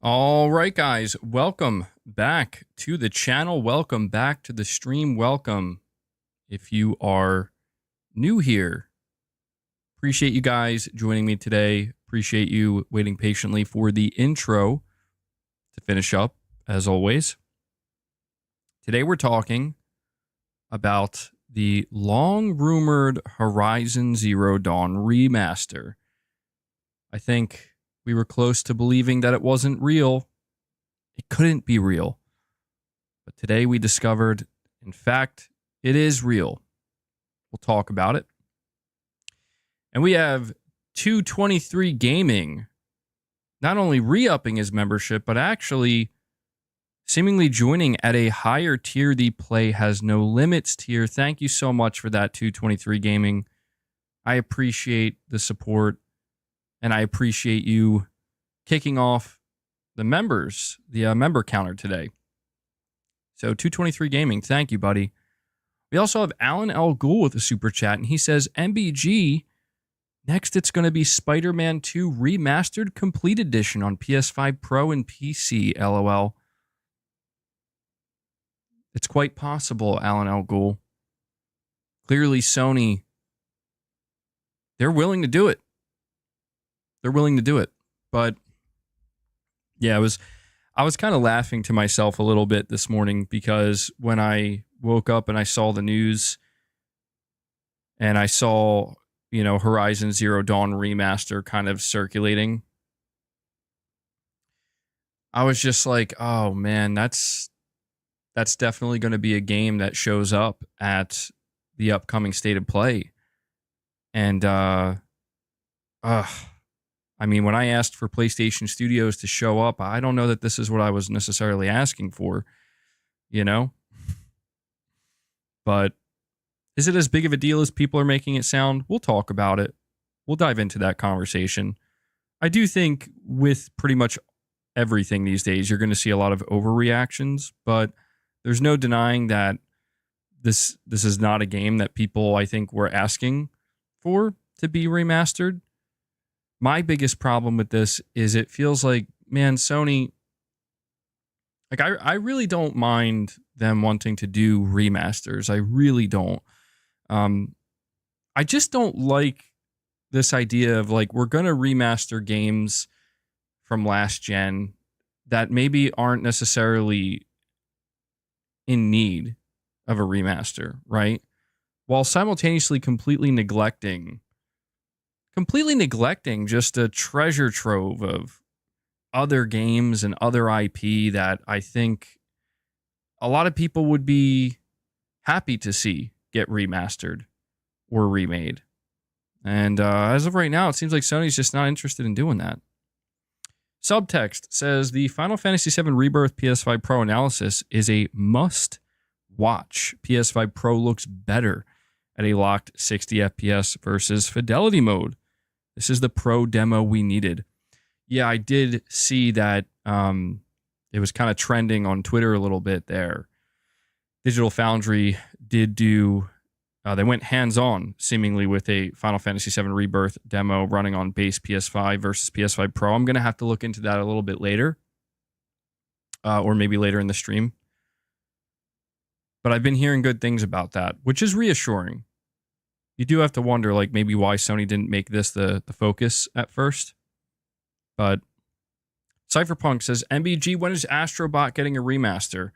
All right, guys, welcome back to the channel. Welcome back to the stream. Welcome if you are new here. Appreciate you guys joining me today. Appreciate you waiting patiently for the intro to finish up, as always. Today we're talking about the long-rumored Horizon Zero Dawn remaster. I think we were close to believing that it wasn't real. It couldn't be real. But today we discovered, in fact, it is real. We'll talk about it. And we have 223 Gaming not only re-upping his membership, but actually seemingly joining at a higher tier, the Play Has No Limits tier. Thank you so much for that, 223 Gaming. I appreciate the support. And I appreciate you kicking off the members, the member counter today. So 223 Gaming, thank you, buddy. We also have Alan L. Gould with a super chat, and he says, MBG, next it's going to be Spider-Man 2 Remastered Complete Edition on PS5 Pro and PC, LOL. It's quite possible, Alan L. Gould. Clearly, Sony, they're willing to do it. They're willing to do it. But yeah, I was kind of laughing to myself a little bit this morning because when I woke up and I saw the news and I saw, Horizon Zero Dawn remaster kind of circulating, I was just like, oh man, that's definitely going to be a game that shows up at the upcoming State of Play. And I mean, when I asked for PlayStation Studios to show up, I don't know that this is what I was necessarily asking for, But is it as big of a deal as people are making it sound? We'll talk about it. We'll dive into that conversation. I do think with pretty much everything these days, you're going to see a lot of overreactions, but there's no denying that this is not a game that people, I think, were asking for to be remastered. My biggest problem with this is it feels like, man, Sony, like I really don't mind them wanting to do remasters. I really don't. I just don't like this idea of like, we're going to remaster games from last gen that maybe aren't necessarily in need of a remaster, right? While simultaneously completely neglecting just a treasure trove of other games and other IP that I think a lot of people would be happy to see get remastered or remade. And as of right now, it seems like Sony's just not interested in doing that. Subtext says the Final Fantasy VII Rebirth PS5 Pro analysis is a must-watch. PS5 Pro looks better at a locked 60 FPS versus fidelity mode. This is the pro demo we needed. Yeah, I did see that it was kind of trending on Twitter a little bit there. Digital Foundry did do, they went hands-on, seemingly, with a Final Fantasy VII Rebirth demo running on base PS5 versus PS5 Pro. I'm going to have to look into that a little bit later, or maybe later in the stream. But I've been hearing good things about that, which is reassuring. You do have to wonder, like, maybe why Sony didn't make this the focus at first. But Cypherpunk says, MBG, when is Astrobot getting a remaster?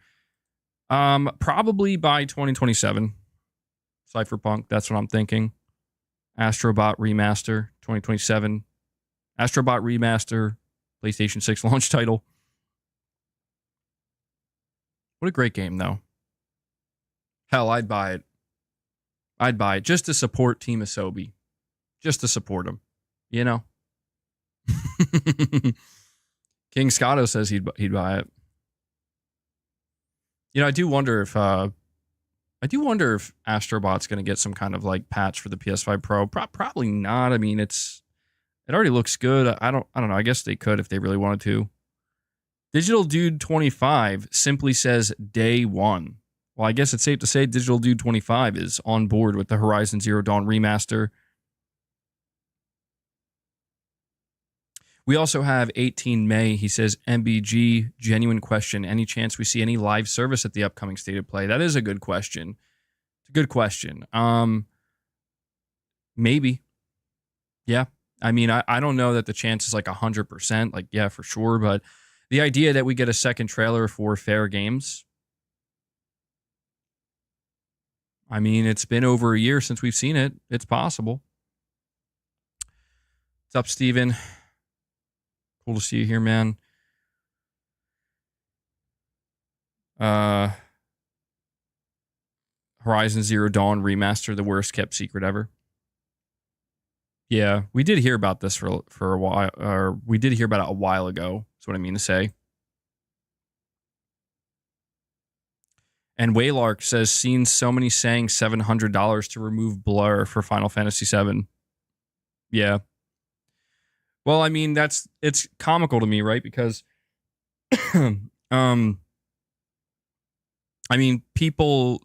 Probably by 2027. Cypherpunk, that's what I'm thinking. Astrobot remaster, 2027. Astrobot remaster, PlayStation 6 launch title. What a great game, though. Hell, I'd buy it. I'd buy it just to support Team Asobi. Just to support him. King Scotto says he'd buy it. I do wonder if Astrobot's going to get some kind of like patch for the PS5 Pro. Probably not. I mean, it already looks good. I don't know. I guess they could if they really wanted to. Digital Dude 25 simply says day one. Well, I guess it's safe to say Digital Dude 25 is on board with the Horizon Zero Dawn remaster. We also have 18 May. He says, MBG, genuine question. Any chance we see any live service at the upcoming State of Play? That is a good question. It's a good question. Maybe. Yeah. I mean, I don't know that the chance is like 100%. Like, yeah, for sure. But the idea that we get a second trailer for Fair Games, I mean, it's been over a year since we've seen it. It's possible. What's up, Steven? Cool to see you here, man. Horizon Zero Dawn Remaster, the worst kept secret ever. Yeah, we did hear about this for a while, or we did hear about it a while ago. That's what I mean to say. And Waylark says, seen so many saying $700 to remove blur for Final Fantasy VII. Yeah. Well, I mean, it's comical to me, right? Because, I mean, people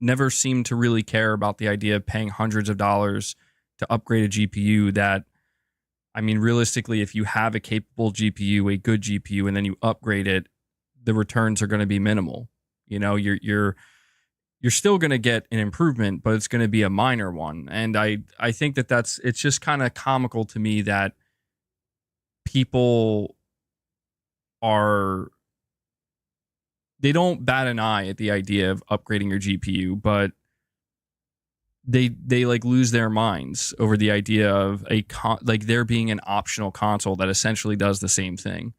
never seem to really care about the idea of paying hundreds of dollars to upgrade a GPU that, I mean, realistically, if you have a capable GPU, a good GPU, and then you upgrade it, the returns are going to be minimal. You know, you're still going to get an improvement, but it's going to be a minor one. And I think it's just kind of comical to me that people they don't bat an eye at the idea of upgrading your GPU, but they like lose their minds over the idea of like there being an optional console that essentially does the same thing.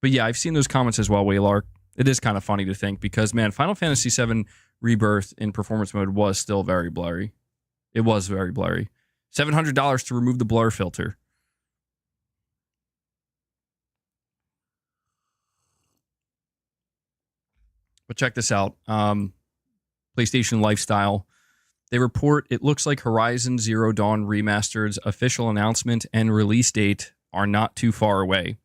But yeah, I've seen those comments as well, Waylark. It is kind of funny to think because, man, Final Fantasy VII Rebirth in performance mode was still very blurry. It was very blurry. $700 to remove the blur filter. But check this out. PlayStation Lifestyle. They report it looks like Horizon Zero Dawn Remastered's official announcement and release date are not too far away.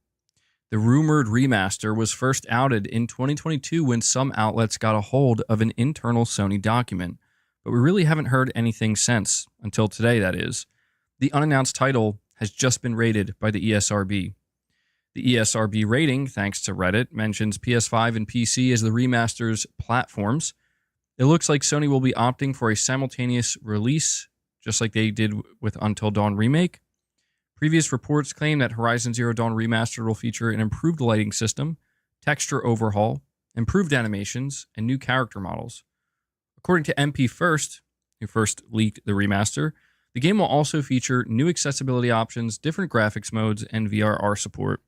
The rumored remaster was first outed in 2022 when some outlets got a hold of an internal Sony document, but we really haven't heard anything since, until today, that is. The unannounced title has just been rated by the ESRB. The ESRB rating, thanks to Reddit, mentions PS5 and PC as the remaster's platforms. It looks like Sony will be opting for a simultaneous release, just like they did with Until Dawn Remake. Previous reports claim that Horizon Zero Dawn Remastered will feature an improved lighting system, texture overhaul, improved animations, and new character models. According to MP First, who first leaked the remaster, the game will also feature new accessibility options, different graphics modes, and VRR support.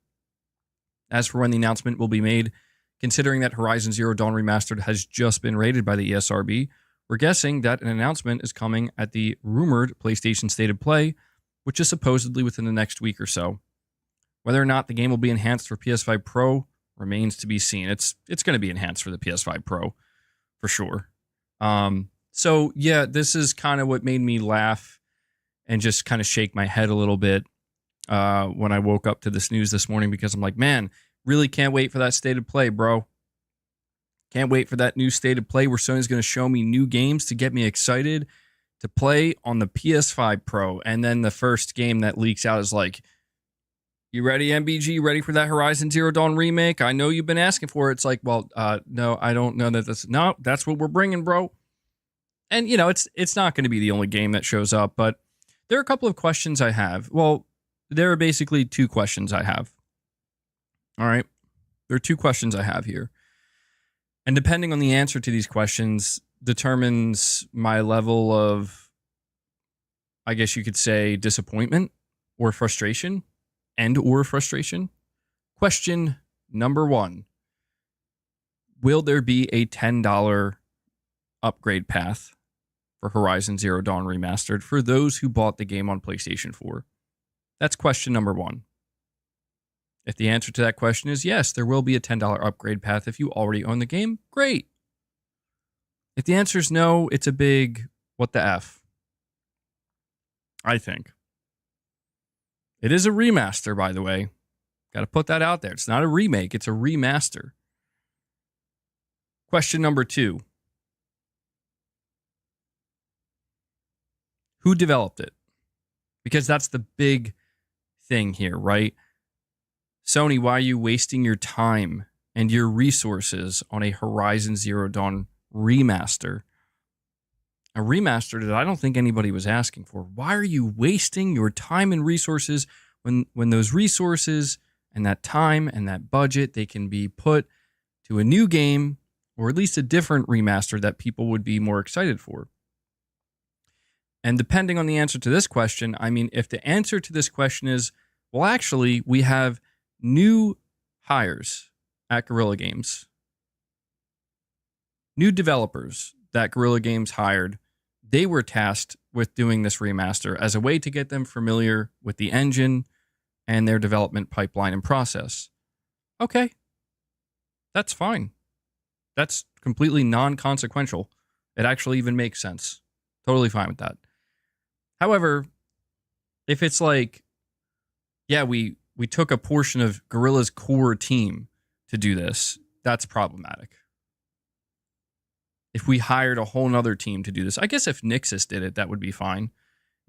As for when the announcement will be made, considering that Horizon Zero Dawn Remastered has just been rated by the ESRB, we're guessing that an announcement is coming at the rumored PlayStation State of Play, which is supposedly within the next week or so. Whether or not the game will be enhanced for PS5 Pro remains to be seen. It's going to be enhanced for the PS5 Pro, for sure. So, yeah, this is kind of what made me laugh and just kind of shake my head a little bit when I woke up to this news this morning, because I'm like, man, really can't wait for that State of Play, bro. Can't wait for that new State of Play where Sony's going to show me new games to get me excited to play on the PS5 Pro. And then the first game that leaks out is like, you ready, MBG? Ready for that Horizon Zero Dawn remake? I know you've been asking for it. It's like, well, no, I don't know that that's what we're bringing, bro. And, you know, it's not going to be the only game that shows up, but there are a couple of questions I have. Well, there are basically two questions I have. All right. There are two questions I have here. And depending on the answer to these questions determines my level of, I guess you could say, disappointment or frustration or frustration. Question number one. Will there be a $10 upgrade path for Horizon Zero Dawn Remastered for those who bought the game on PlayStation 4? That's question number one. If the answer to that question is yes, there will be a $10 upgrade path if you already own the game, great. If the answer is no, it's a big what the F, I think. It is a remaster, by the way. Got to put that out there. It's not a remake, it's a remaster. Question number two. Who developed it? Because that's the big thing here, right? Sony, why are you wasting your time and your resources on a Horizon Zero Dawn remaster? A remaster that I don't think anybody was asking for. Why are you wasting your time and resources when those resources and that time and that budget, they can be put to a new game or at least a different remaster that people would be more excited for? And depending on the answer to this question, I mean, if the answer to this question is, well, actually, we have new hires at Guerrilla Games, new developers that Guerrilla Games hired. They were tasked with doing this remaster as a way to get them familiar with the engine and their development pipeline and process. Okay, that's fine. That's completely non-consequential. It actually even makes sense. Totally fine with that. However, if it's like, yeah, we took a portion of Guerrilla's core team to do this, that's problematic. If we hired a whole nother team to do this, I guess if Nixxes did it, that would be fine.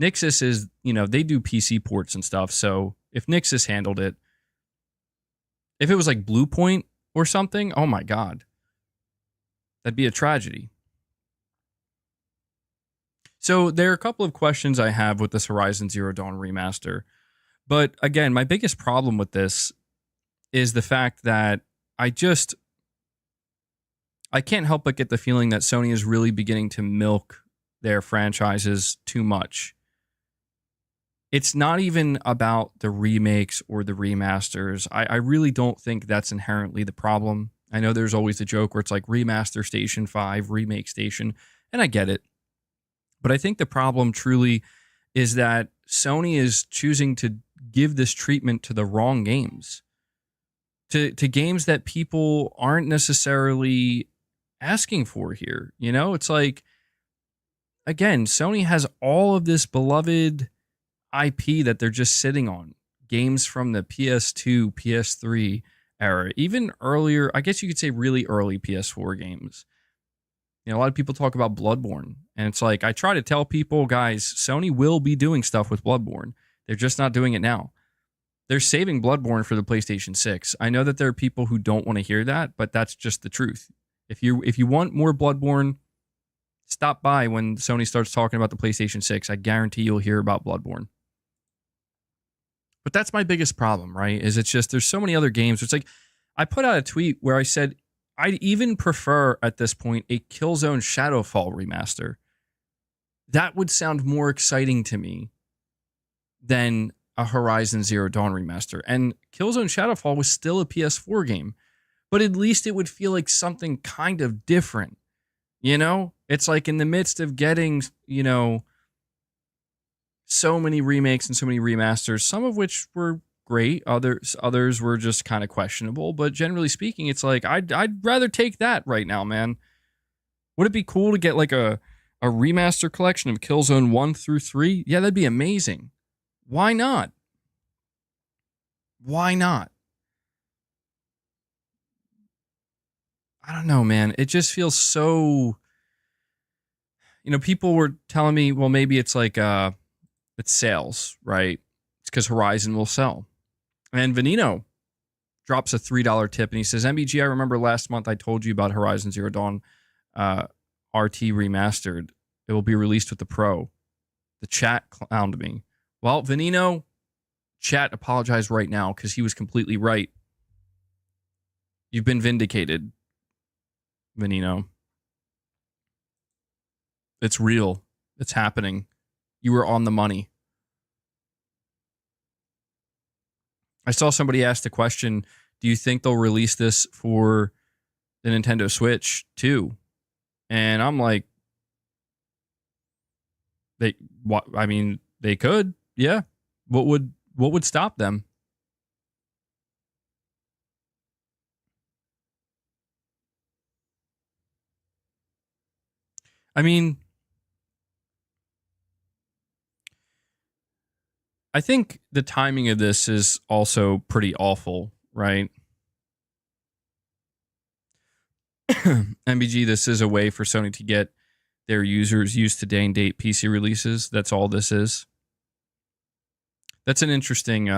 Nixxes is, they do PC ports and stuff, so if Nixxes handled it, if it was like Bluepoint or something, oh my God, that'd be a tragedy. So there are a couple of questions I have with this Horizon Zero Dawn remaster. But again, my biggest problem with this is the fact that I can't help but get the feeling that Sony is really beginning to milk their franchises too much. It's not even about the remakes or the remasters. I really don't think that's inherently the problem. I know there's always the joke where it's like remaster station 5, remake station, and I get it. But I think the problem truly is that Sony is choosing to give this treatment to the wrong games. To games that people aren't necessarily asking for here. It's like, again, Sony has all of this beloved IP that they're just sitting on. Games from the PS2, PS3 era, even earlier, I guess you could say really early PS4 games. A lot of people talk about Bloodborne, and it's like, I try to tell people, guys, Sony will be doing stuff with Bloodborne. They're just not doing it now. They're saving Bloodborne for the PlayStation 6. I know that there are people who don't want to hear that, but that's just the truth. If you want more Bloodborne, stop by when Sony starts talking about the PlayStation 6. I guarantee you'll hear about Bloodborne. But that's my biggest problem, right? Is it's just, there's so many other games. It's like, I put out a tweet where I said, I'd even prefer at this point a Killzone Shadowfall remaster. That would sound more exciting to me than a Horizon Zero Dawn remaster. And Killzone Shadowfall was still a PS4 game, but at least it would feel like something kind of different. It's like in the midst of getting, so many remakes and so many remasters, some of which were great, others were just kind of questionable, but generally speaking, it's like I'd rather take that right now, man. Would it be cool to get like a remaster collection of Killzone 1 through 3? Yeah, that'd be amazing. Why not? Why not? I don't know, man. It just feels so, people were telling me, well, maybe it's like it's sales, right? It's because Horizon will sell. And Venino drops a $3 tip and he says, MBG, I remember last month I told you about Horizon Zero Dawn RT Remastered. It will be released with the Pro. The chat clowned me. Well, Venino, chat apologize right now because he was completely right. You've been vindicated, Venino. It's real. It's happening. You were on the money. I saw somebody ask the question, do you think they'll release this for the Nintendo Switch too? And I'm like, they could, yeah. What would stop them? I mean, I think the timing of this is also pretty awful, right? MBG, this is a way for Sony to get their users used to day and date PC releases. That's all this is. That's an interesting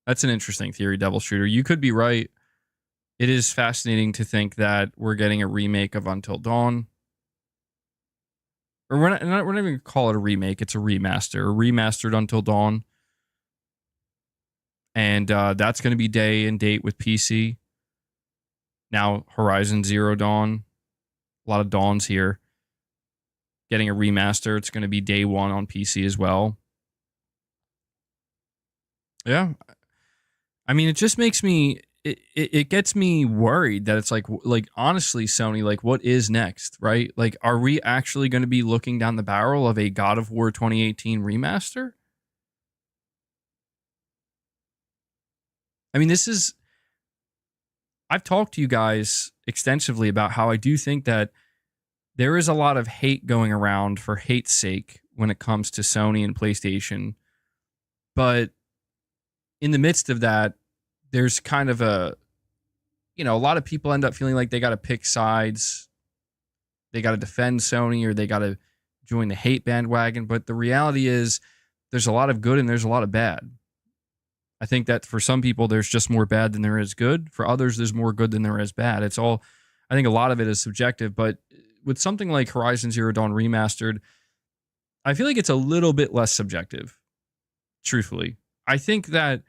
That's an interesting theory, Devil Shooter. You could be right. It is fascinating to think that we're getting a remake of Until Dawn. Or we're not even going to call it a remake. It's a remaster. A remastered Until Dawn. And that's going to be day and date with PC. Now, Horizon Zero Dawn. A lot of Dawns here. Getting a remaster. It's going to be day one on PC as well. Yeah. I mean, it just makes me... It gets me worried that it's like honestly, Sony, like, what is next, right? Like, are we actually going to be looking down the barrel of a God of War 2018 remaster? I mean, I've talked to you guys extensively about how I do think that there is a lot of hate going around for hate's sake when it comes to Sony and PlayStation. But in the midst of that, there's kind of a lot of people end up feeling like they got to pick sides. They got to defend Sony or they got to join the hate bandwagon. But the reality is there's a lot of good and there's a lot of bad. I think that for some people, there's just more bad than there is good. For others, there's more good than there is bad. It's all, I think a lot of it is subjective. But with something like Horizon Zero Dawn Remastered, I feel like it's a little bit less subjective, truthfully. I think that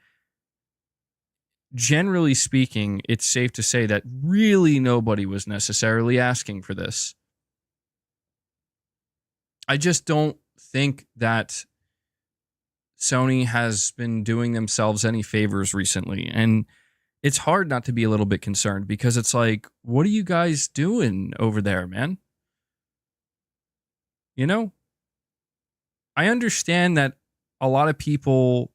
generally speaking, it's safe to say that really nobody was necessarily asking for this. I just don't think that Sony has been doing themselves any favors recently. And it's hard not to be a little bit concerned because it's like, what are you guys doing over there, man? You know? I understand that a lot of people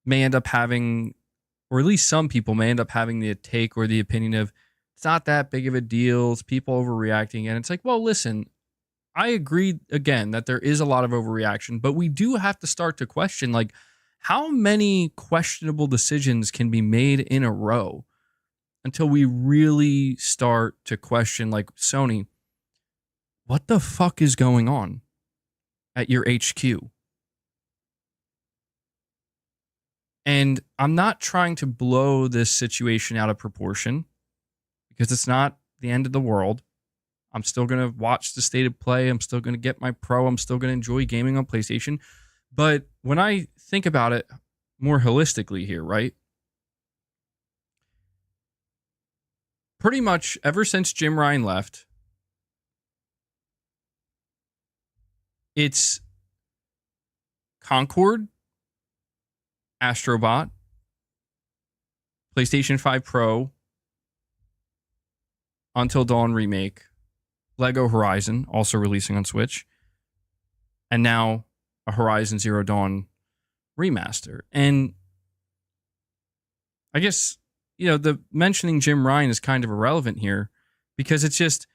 may end up having, or at least some people may end up having the take or the opinion of, it's not that big of a deal, it's people overreacting. And it's like, well, listen, I agree, again, that there is a lot of overreaction, but we do have to start to question, like, how many questionable decisions can be made in a row until we really start to question, like, Sony, what the fuck is going on at your HQ? And I'm not trying to blow this situation out of proportion because it's not the end of the world. I'm still going to watch the state of play. I'm still going to get my Pro. I'm still going to enjoy gaming on PlayStation. But when I think about it more holistically here, right? Pretty much ever since Jim Ryan left, it's Concord, Astrobot, PlayStation 5 Pro, Until Dawn Remake, Lego Horizon, also releasing on Switch, and now a Horizon Zero Dawn Remaster. And I guess, the mentioning Jim Ryan is kind of irrelevant here because it's just,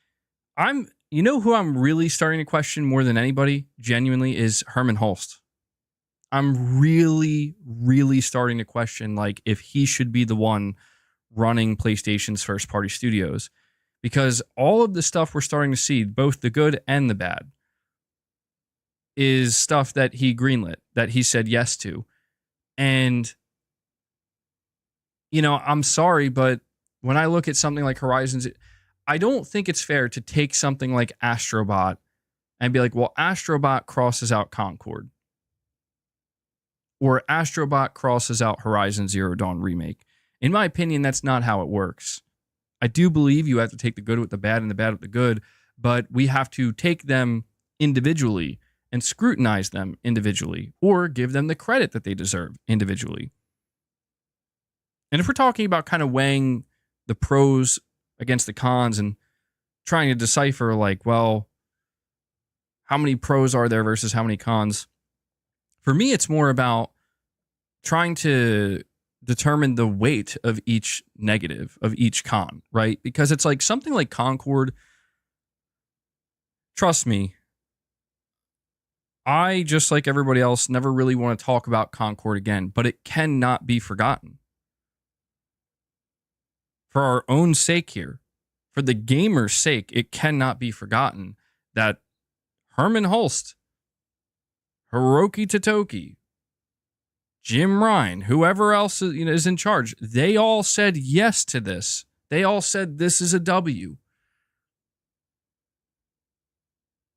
who I'm really starting to question more than anybody, genuinely, is Herman Hulst. I'm really, really starting to question, like, if he should be the one running PlayStation's first-party studios. Because all of the stuff we're starting to see, both the good and the bad, is stuff that he greenlit, that he said yes to. And, I'm sorry, but when I look at something like Horizons, I don't think it's fair to take something like Astrobot and be like, well, Astrobot crosses out Concord. Or Astrobot crosses out Horizon Zero Dawn Remake. In my opinion, that's not how it works. I do believe you have to take the good with the bad and the bad with the good, but we have to take them individually and scrutinize them individually, or give them the credit that they deserve individually. And if we're talking about kind of weighing the pros against the cons and trying to decipher, like, well, how many pros are there versus how many cons? For me, it's more about trying to determine the weight of each negative, of each con, right? Because it's like something like Concord, trust me, I, just like everybody else, never really want to talk about Concord again, but it cannot be forgotten. For our own sake here, for the gamer's sake, it cannot be forgotten that Herman Hulst, Hiroki Totoki, Jim Ryan, whoever else is in charge, they all said yes to this. They all said this is a W.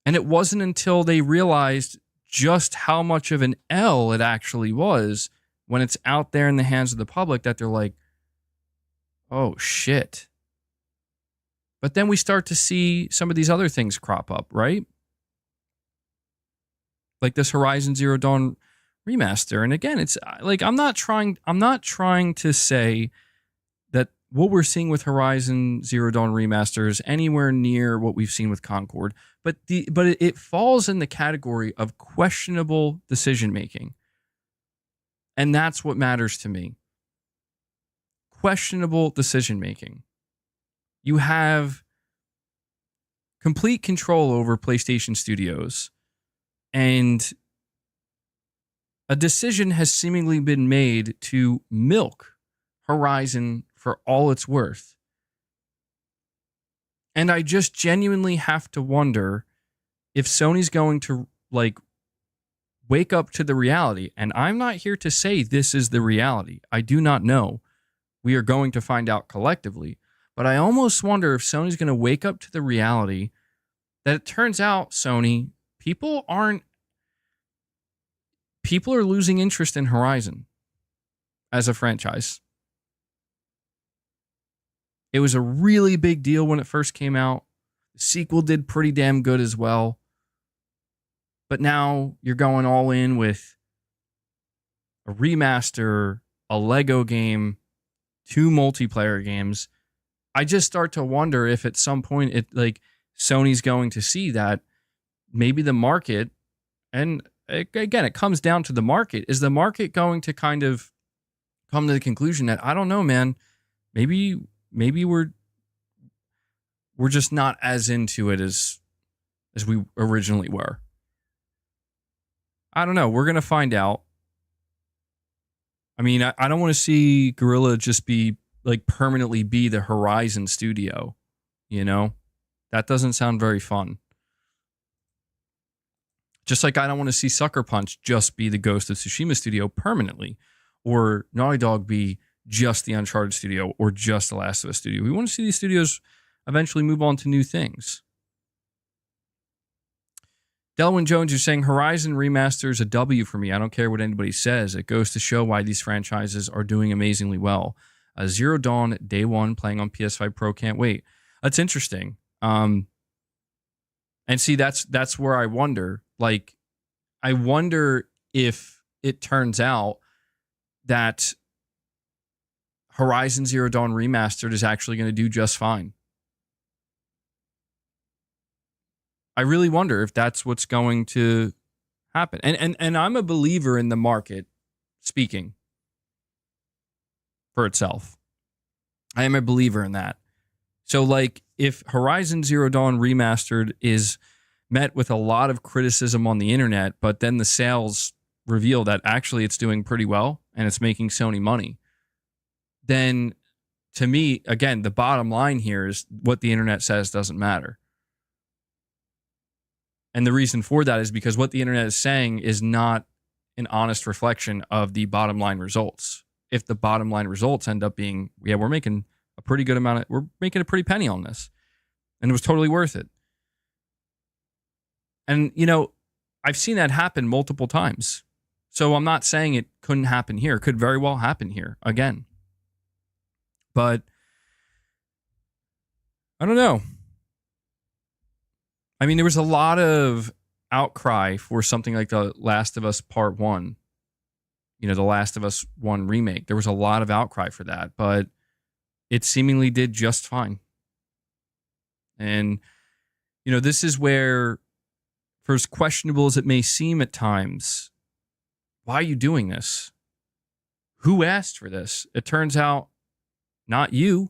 And it wasn't until they realized just how much of an L it actually was when it's out there in the hands of the public that they're like, oh, shit. But then we start to see some of these other things crop up, right? Like this Horizon Zero Dawn remaster. And again, it's like I'm not trying to say that what we're seeing with Horizon Zero Dawn remaster is anywhere near what we've seen with Concord, but it falls in the category of questionable decision making. And that's what matters to me. Questionable decision making. You have complete control over PlayStation Studios, and a decision has seemingly been made to milk Horizon for all it's worth. And I just genuinely have to wonder if Sony's going to wake up to the reality. And I'm not here to say this is the reality. I do not know. We are going to find out collectively. But I almost wonder if Sony's going to wake up to the reality that it turns out, Sony, people are losing interest in Horizon as a franchise. It was a really big deal when it first came out. The sequel did pretty damn good as well. But now you're going all in with a remaster, a Lego game, 2 multiplayer games. I just start to wonder if at some point Sony's going to see that maybe the market, and again, it comes down to the market. Is the market going to kind of come to the conclusion that, I don't know, man, maybe we're just not as into it as we originally were. I don't know. We're going to find out. I mean, I don't want to see Guerrilla just be permanently be the Horizon studio, That doesn't sound very fun. Just like I don't want to see Sucker Punch just be the Ghost of Tsushima studio permanently, or Naughty Dog be just the Uncharted studio or just the Last of Us studio. We want to see these studios eventually move on to new things. Delwyn Jones, you're saying Horizon Remaster is a W for me. I don't care what anybody says. It goes to show why these franchises are doing amazingly well. Zero Dawn, day one, playing on PS5 Pro. Can't wait. That's interesting. And see, that's where I wonder. I wonder if it turns out that Horizon Zero Dawn Remastered is actually going to do just fine. I really wonder if that's what's going to happen. And I'm a believer in the market speaking for itself. I am a believer in that. So if Horizon Zero Dawn Remastered is met with a lot of criticism on the internet, but then the sales reveal that actually it's doing pretty well and it's making Sony money, then to me, again, the bottom line here is what the internet says doesn't matter. And the reason for that is because what the internet is saying is not an honest reflection of the bottom line results. If the bottom line results end up being, yeah, we're making a pretty good amount we're making a pretty penny on this, and it was totally worth it. And, I've seen that happen multiple times. So I'm not saying it couldn't happen here. It could very well happen here again. But I don't know. I mean, there was a lot of outcry for something like The Last of Us Part 1. The Last of Us 1 remake. There was a lot of outcry for that, but it seemingly did just fine. And, this is where, for as questionable as it may seem at times, why are you doing this? Who asked for this? It turns out not you,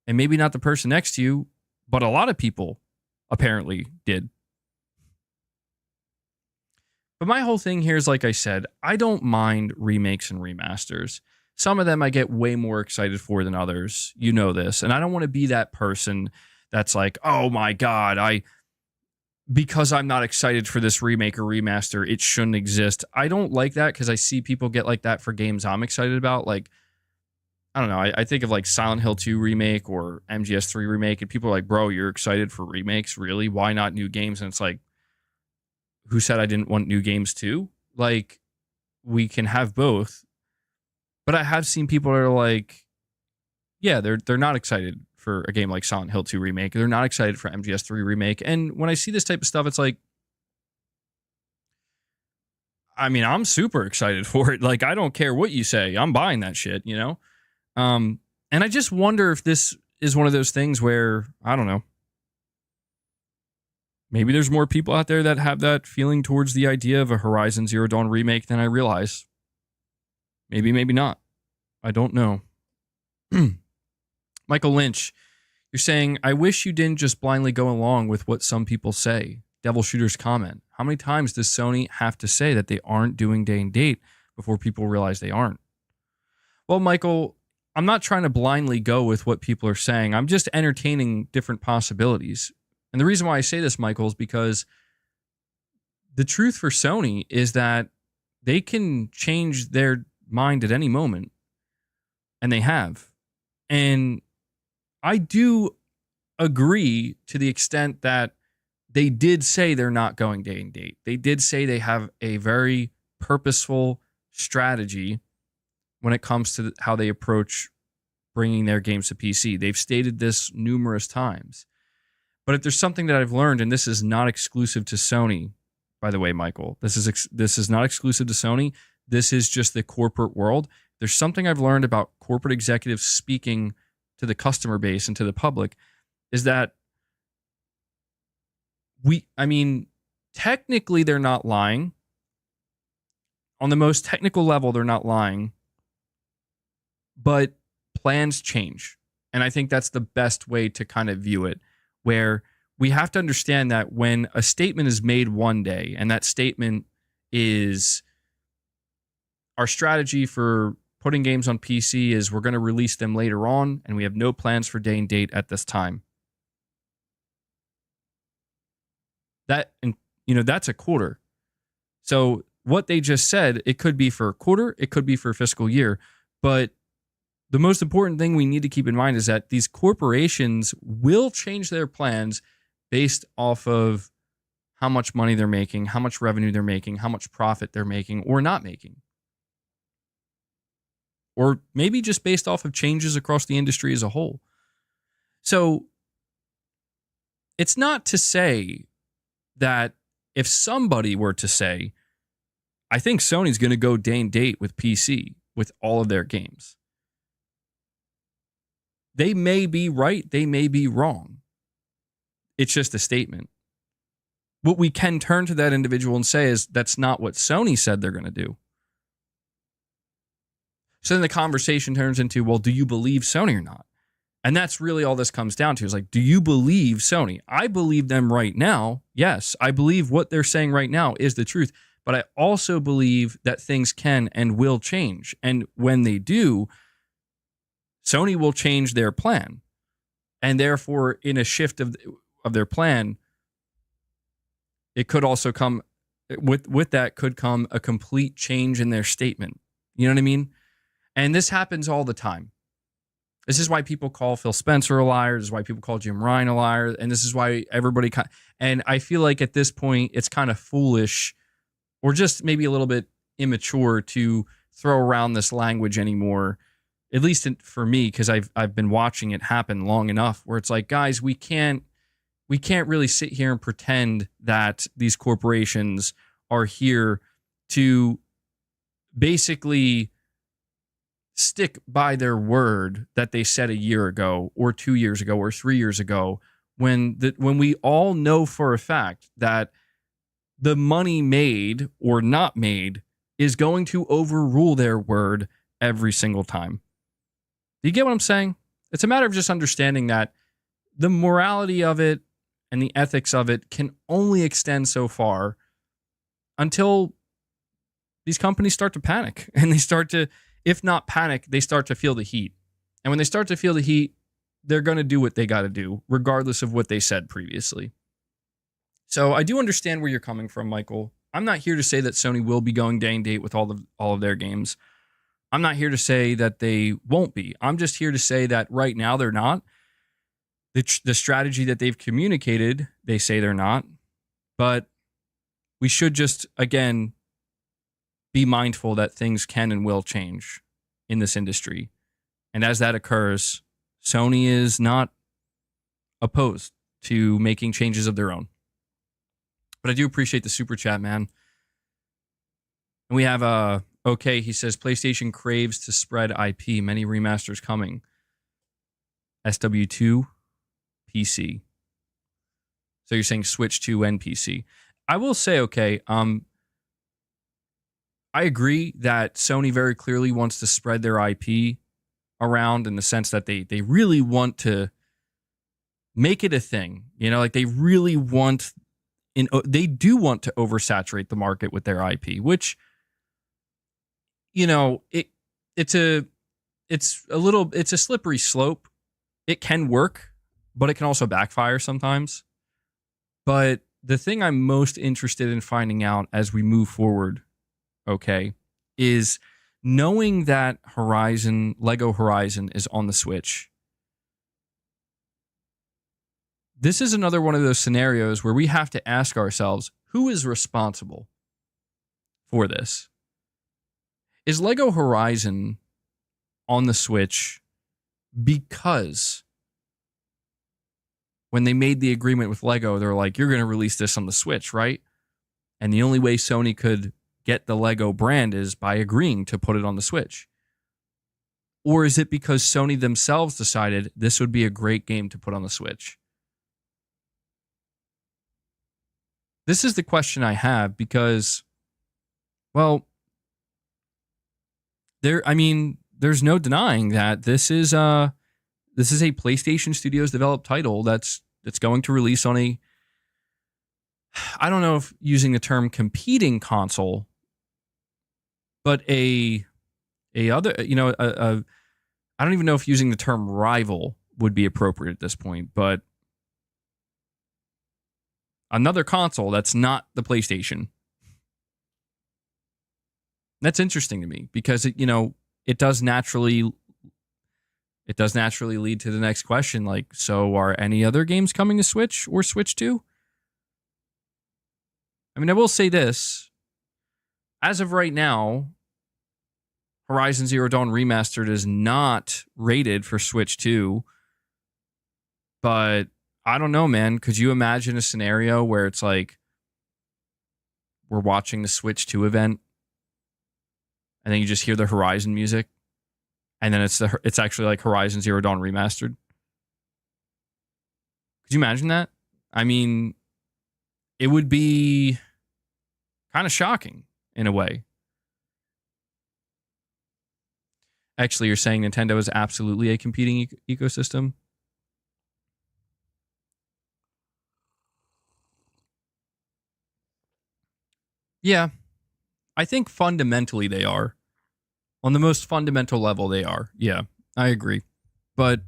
and maybe not the person next to you, but a lot of people apparently did. But my whole thing here is, like I said, I don't mind remakes and remasters. Some of them I get way more excited for than others. You know this. And I don't want to be that person that's like, oh my God, because I'm not excited for this remake or remaster, it shouldn't exist. I don't like that because I see people get like that for games I'm excited about. Like, I don't know. I think of like Silent Hill 2 remake or MGS3 remake, and people are like, bro, you're excited for remakes? Really? Why not new games? And it's like, who said I didn't want new games too? Like, we can have both. But I have seen people that are like, yeah, they're not excited for a game like Silent Hill 2 remake. They're not excited for MGS3 remake. And when I see this type of stuff, it's like, I mean, I'm super excited for it. Like, I don't care what you say. I'm buying that shit, you know? And I just wonder if this is one of those things where, I don't know, maybe there's more people out there that have that feeling towards the idea of a Horizon Zero Dawn remake than I realize. Maybe, maybe not. I don't know. Michael Lynch, you're saying, I wish you didn't just blindly go along with what some people say. Devil Shooter's comment. How many times does Sony have to say that they aren't doing day and date before people realize they aren't? Well, Michael, I'm not trying to blindly go with what people are saying. I'm just entertaining different possibilities. And the reason why I say this, Michael, is because the truth for Sony is that they can change their mind at any moment. And they have. And I do agree to the extent that they did say they're not going day and date. They did say they have a very purposeful strategy when it comes to how they approach bringing their games to PC. They've stated this numerous times. But if there's something that I've learned, and this is not exclusive to Sony, by the way, Michael, this is not exclusive to Sony. This is just the corporate world. There's something I've learned about corporate executives speaking to the customer base and to the public is that technically they're not lying. On the most technical level, they're not lying. But plans change. And I think that's the best way to kind of view it, where we have to understand that when a statement is made one day, and that statement is our strategy for putting games on PC is we're going to release them later on, and we have no plans for day and date at this time. That's a quarter. So what they just said, it could be for a quarter, it could be for a fiscal year, but the most important thing we need to keep in mind is that these corporations will change their plans based off of how much money they're making, how much revenue they're making, how much profit they're making or not making. Or maybe just based off of changes across the industry as a whole. So it's not to say that if somebody were to say, I think Sony's going to go day and date with PC with all of their games. They may be right. They may be wrong. It's just a statement. What we can turn to that individual and say is that's not what Sony said they're going to do. So then the conversation turns into, well, do you believe Sony or not? And that's really all this comes down to is like, do you believe Sony? I believe them right now. Yes, I believe what they're saying right now is the truth. But I also believe that things can and will change. And when they do, Sony will change their plan. And therefore, in a shift of their plan, it could also come, with that could come a complete change in their statement. You know what I mean? And this happens all the time. This is why people call Phil Spencer a liar. This is why people call Jim Ryan a liar. And this is why everybody... And I feel like at this point, it's kind of foolish or just maybe a little bit immature to throw around this language anymore, at least for me, because I've been watching it happen long enough where it's like, guys, we can't really sit here and pretend that these corporations are here to basically stick by their word that they said a year ago or 2 years ago or 3 years ago when we all know for a fact that the money made or not made is going to overrule their word every single time. Do you get what I'm saying? It's a matter of just understanding that the morality of it and the ethics of it can only extend so far until these companies start to panic and they start to, if not panic, they start to feel the heat. And when they start to feel the heat, they're going to do what they got to do, regardless of what they said previously. So I do understand where you're coming from, Michael. I'm not here to say that Sony will be going day and date with all of their games. I'm not here to say that they won't be. I'm just here to say that right now they're not. The strategy that they've communicated, they say they're not. But we should just, again, be mindful that things can and will change in this industry. And as that occurs, Sony is not opposed to making changes of their own. But I do appreciate the super chat, man. And we have okay, he says PlayStation craves to spread IP. Many remasters coming. SW2 PC. So you're saying Switch 2 and PC. I will say, okay, I agree that Sony very clearly wants to spread their IP around in the sense that they really want to make it a thing. You know, like they really want, they do want to oversaturate the market with their IP, which, you know, it's a slippery slope. It can work, but it can also backfire sometimes. But the thing I'm most interested in finding out as we move forward, okay, is knowing that Lego Horizon is on the Switch. This is another one of those scenarios where we have to ask ourselves, who is responsible for this? Is Lego Horizon on the Switch because when they made the agreement with Lego, they're like, you're going to release this on the Switch, right? And the only way Sony could get the Lego brand is by agreeing to put it on the Switch. Or is it because Sony themselves decided this would be a great game to put on the Switch? This is the question I have because, well, there's no denying that this is a PlayStation Studios developed title that's going to release on a, I don't know if using the term competing console, but I don't even know if using the term rival would be appropriate at this point, but another console that's not the PlayStation. That's interesting to me because it does naturally lead to the next question, like, so are any other games coming to Switch or Switch 2? I mean, I will say this. As of right now, Horizon Zero Dawn Remastered is not rated for Switch 2. But I don't know, man. Could you imagine a scenario where it's like we're watching the Switch 2 event and then you just hear the Horizon music? And then it's actually like Horizon Zero Dawn Remastered. Could you imagine that? I mean, it would be kind of shocking in a way. Actually, you're saying Nintendo is absolutely a competing ecosystem? Yeah, I think fundamentally they are. On the most fundamental level, they are. Yeah, I agree. But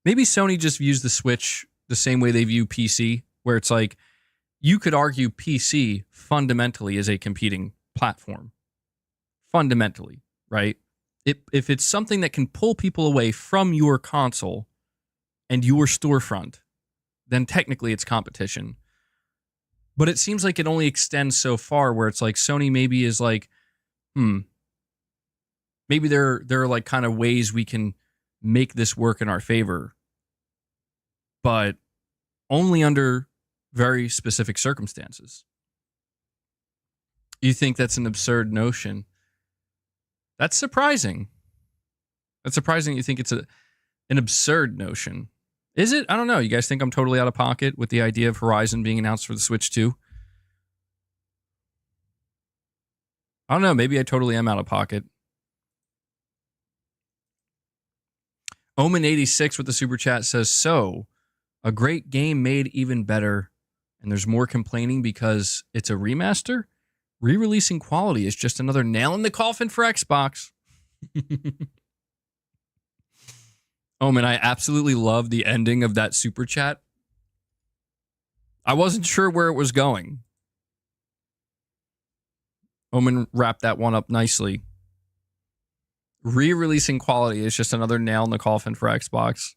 maybe Sony just views the Switch the same way they view PC, where it's like, you could argue PC fundamentally is a competing platform. Fundamentally, right? If it's something that can pull people away from your console and your storefront, then technically it's competition. But it seems like it only extends so far where it's like Sony maybe is like, maybe there are like kind of ways we can make this work in our favor, but only under very specific circumstances. You think that's an absurd notion? That's surprising. That's surprising you think it's an absurd notion. Is it? I don't know. You guys think I'm totally out of pocket with the idea of Horizon being announced for the Switch 2? I don't know. Maybe I totally am out of pocket. Omen86 with the super chat says, so, a great game made even better, and there's more complaining because it's a remaster? Re-releasing quality is just another nail in the coffin for Xbox. Omen, I absolutely love the ending of that super chat. I wasn't sure where it was going. Omen wrapped that one up nicely. Re-releasing quality is just another nail in the coffin for Xbox.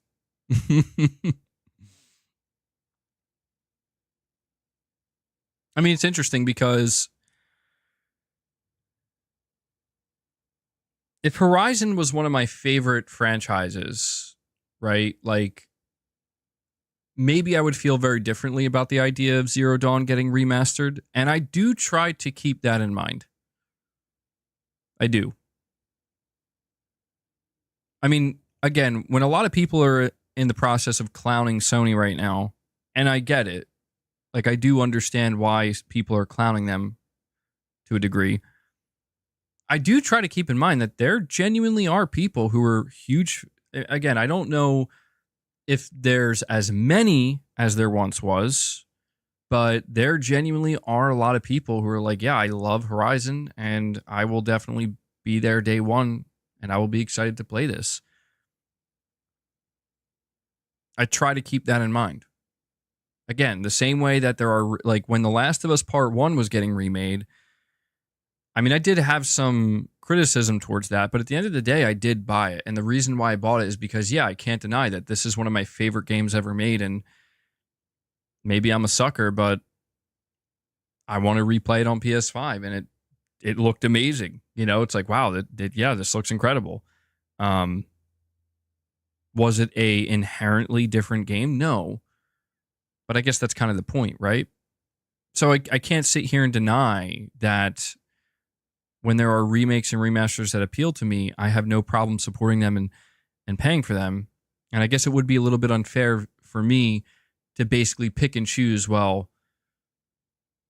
I mean, it's interesting because if Horizon was one of my favorite franchises, right? Like, maybe I would feel very differently about the idea of Zero Dawn getting remastered. And I do try to keep that in mind. I do. I mean, again, when a lot of people are in the process of clowning Sony right now, and I get it, like, I do understand why people are clowning them to a degree. I do try to keep in mind that there genuinely are people who are huge. Again, I don't know if there's as many as there once was, but there genuinely are a lot of people who are like, yeah, I love Horizon and I will definitely be there day one and I will be excited to play this. I try to keep that in mind. Again, the same way that there are, like, when The Last of Us Part 1 was getting remade, I mean, I did have some criticism towards that, but at the end of the day, I did buy it. And the reason why I bought it is because, yeah, I can't deny that this is one of my favorite games ever made. And maybe I'm a sucker, but I want to replay it on PS5. And it looked amazing. You know, it's like, wow, yeah, this looks incredible. Was it a inherently different game? No. But I guess that's kind of the point, right? So I can't sit here and deny that when there are remakes and remasters that appeal to me, I have no problem supporting them and paying for them. And I guess it would be a little bit unfair for me to basically pick and choose, well,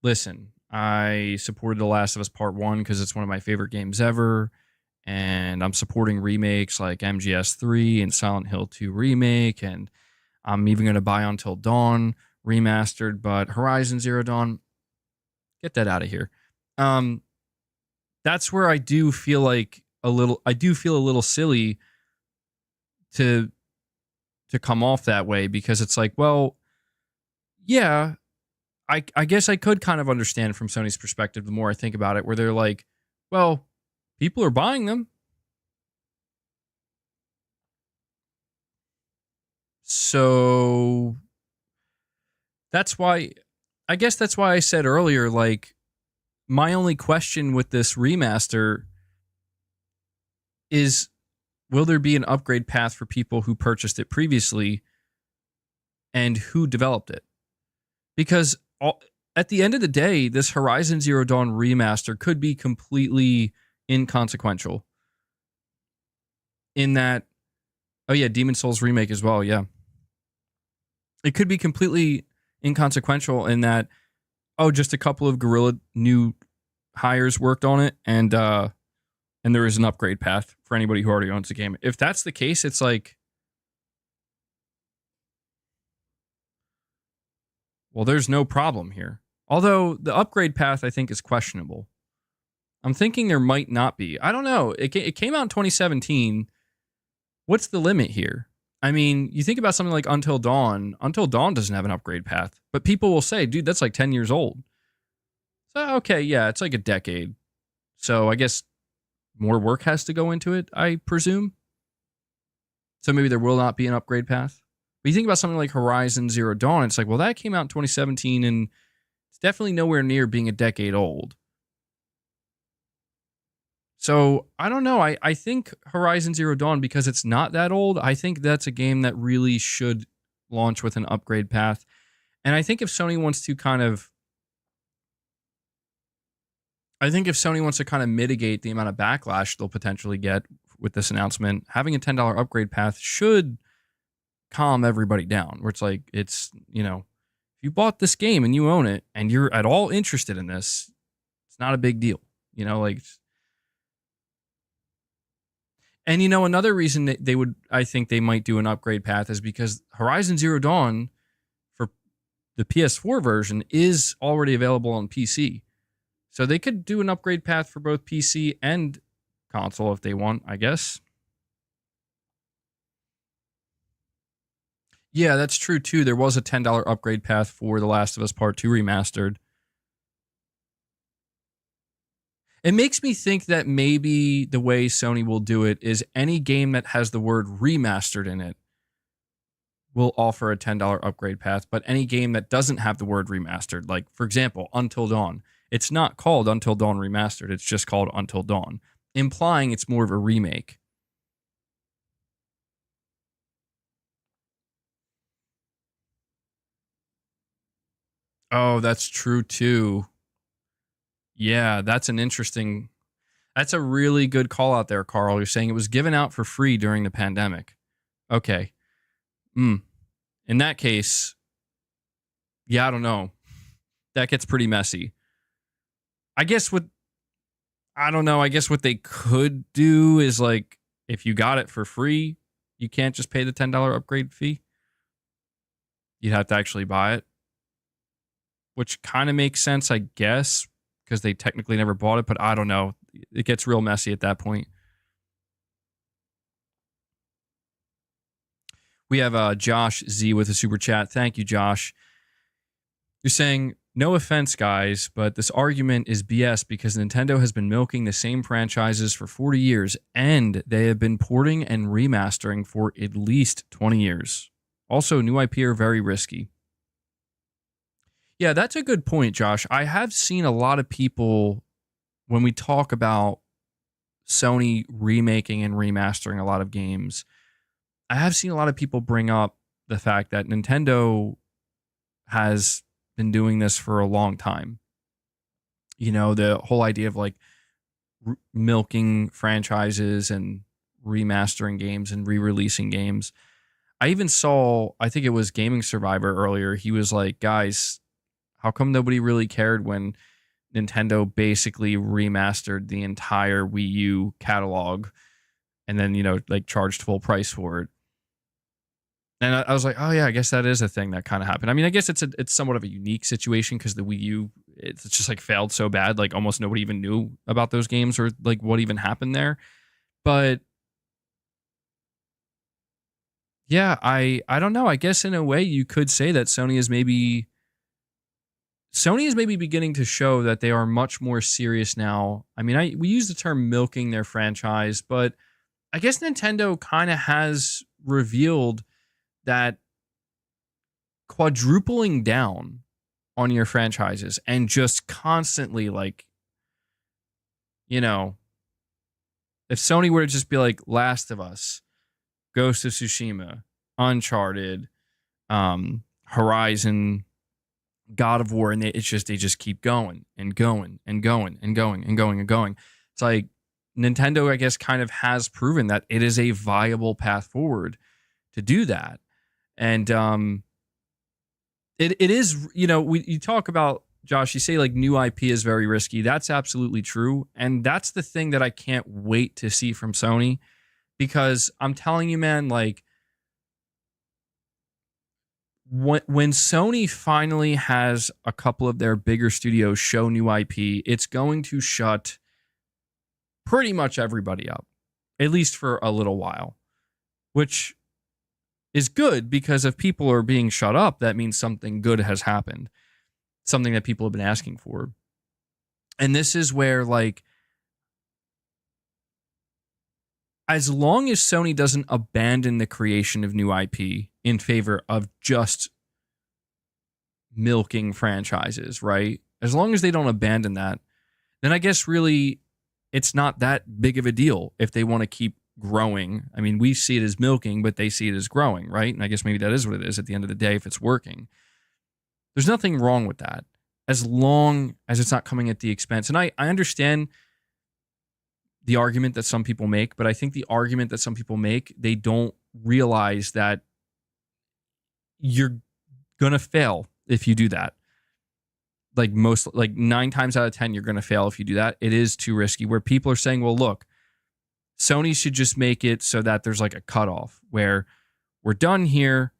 listen, I supported The Last of Us Part 1 because it's one of my favorite games ever, and I'm supporting remakes like MGS3 and Silent Hill 2 Remake, and I'm even going to buy Until Dawn Remastered, but Horizon Zero Dawn, get that out of here. That's where I do feel like a little silly to come off that way, because it's like, well, yeah, I guess I could kind of understand from Sony's perspective the more I think about it, where they're like, well, people are buying them. So that's why, I guess that's why I said earlier, like, my only question with this remaster is, will there be an upgrade path for people who purchased it previously and who developed it? Because at the end of the day, this Horizon Zero Dawn remaster could be completely inconsequential. In that, oh yeah, Demon's Souls remake as well, yeah. It could be completely inconsequential in that, oh, just a couple of Guerrilla new hires worked on it, and there is an upgrade path for anybody who already owns the game. If that's the case, it's like, well, there's no problem here. Although the upgrade path, I think, is questionable. I'm thinking there might not be. I don't know. It came out in 2017. What's the limit here? I mean, you think about something like Until Dawn. Until Dawn doesn't have an upgrade path. But people will say, dude, that's like 10 years old. So, okay, yeah, it's like a decade. So I guess more work has to go into it, I presume. So maybe there will not be an upgrade path. But you think about something like Horizon Zero Dawn, it's like, well, that came out in 2017, and it's definitely nowhere near being a decade old. So I don't know. I think Horizon Zero Dawn, because it's not that old, I think that's a game that really should launch with an upgrade path. And I think if Sony wants to kind of mitigate the amount of backlash they'll potentially get with this announcement, having a $10 upgrade path should calm everybody down. Where it's like, it's, you know, if you bought this game and you own it and you're at all interested in this, it's not a big deal. You know, like, and you know, another reason that I think they might do an upgrade path is because Horizon Zero Dawn for the PS4 version is already available on PC. So they could do an upgrade path for both PC and console if they want, I guess. Yeah, that's true too. There was a $10 upgrade path for The Last of Us Part 2 Remastered. It makes me think that maybe the way Sony will do it is any game that has the word remastered in it will offer a $10 upgrade path, but any game that doesn't have the word remastered, like, for example, Until Dawn, it's not called Until Dawn Remastered, it's just called Until Dawn, implying it's more of a remake. Oh, that's true too. Yeah, that's a really good call out there, Carl. You're saying it was given out for free during the pandemic. Okay. In that case, yeah, I don't know. That gets pretty messy. I guess what they could do is, like, if you got it for free, you can't just pay the $10 upgrade fee. You'd have to actually buy it, which kind of makes sense, I guess, because they technically never bought it, but I don't know. It gets real messy at that point. We have Josh Z with a super chat. Thank you, Josh. You're saying, no offense, guys, but this argument is BS because Nintendo has been milking the same franchises for 40 years, and they have been porting and remastering for at least 20 years. Also, new IP are very risky. Yeah, that's a good point, Josh. I have seen a lot of people, when we talk about Sony remaking and remastering a lot of games, I have seen a lot of people bring up the fact that Nintendo has been doing this for a long time. You know, the whole idea of, like, milking franchises and remastering games and re-releasing games. I even saw, I think it was Gaming Survivor earlier, he was like, guys, how come nobody really cared when Nintendo basically remastered the entire Wii U catalog and then, you know, like, charged full price for it? And I was like, oh yeah, I guess that is a thing that kind of happened. I mean, I guess it's somewhat of a unique situation because the Wii U, it's just, like, failed so bad, like almost nobody even knew about those games or, like, what even happened there. But yeah, I don't know. I guess in a way you could say that Sony is maybe beginning to show that they are much more serious now. I mean, we use the term milking their franchise, but I guess Nintendo kind of has revealed that quadrupling down on your franchises and just constantly, like, you know, if Sony were to just be like Last of Us, Ghost of Tsushima, Uncharted, Horizon, God of War, and they just keep going and going and going and going and going and going. It's like Nintendo, I guess, kind of has proven that it is a viable path forward to do that. And it is, you know, you talk about, Josh, you say, like, new IP is very risky. That's absolutely true. And that's the thing that I can't wait to see from Sony, because I'm telling you, man, like, when Sony finally has a couple of their bigger studios show new IP, it's going to shut pretty much everybody up, at least for a little while, which is good, because if people are being shut up, that means something good has happened, something that people have been asking for. And this is where, like, as long as Sony doesn't abandon the creation of new IP in favor of just milking franchises, right? As long as they don't abandon that, then I guess really it's not that big of a deal if they want to keep growing. I mean, we see it as milking, but they see it as growing, right? And I guess maybe that is what it is at the end of the day if it's working. There's nothing wrong with that, as long as it's not coming at the expense. And I understand the argument that some people make, but I think the argument that some people make, they don't realize that you're going to fail if you do that. Like 9 times out of 10, you're going to fail if you do that. It is too risky, where people are saying, well, look, Sony should just make it so that there's, like, a cutoff where we're done here,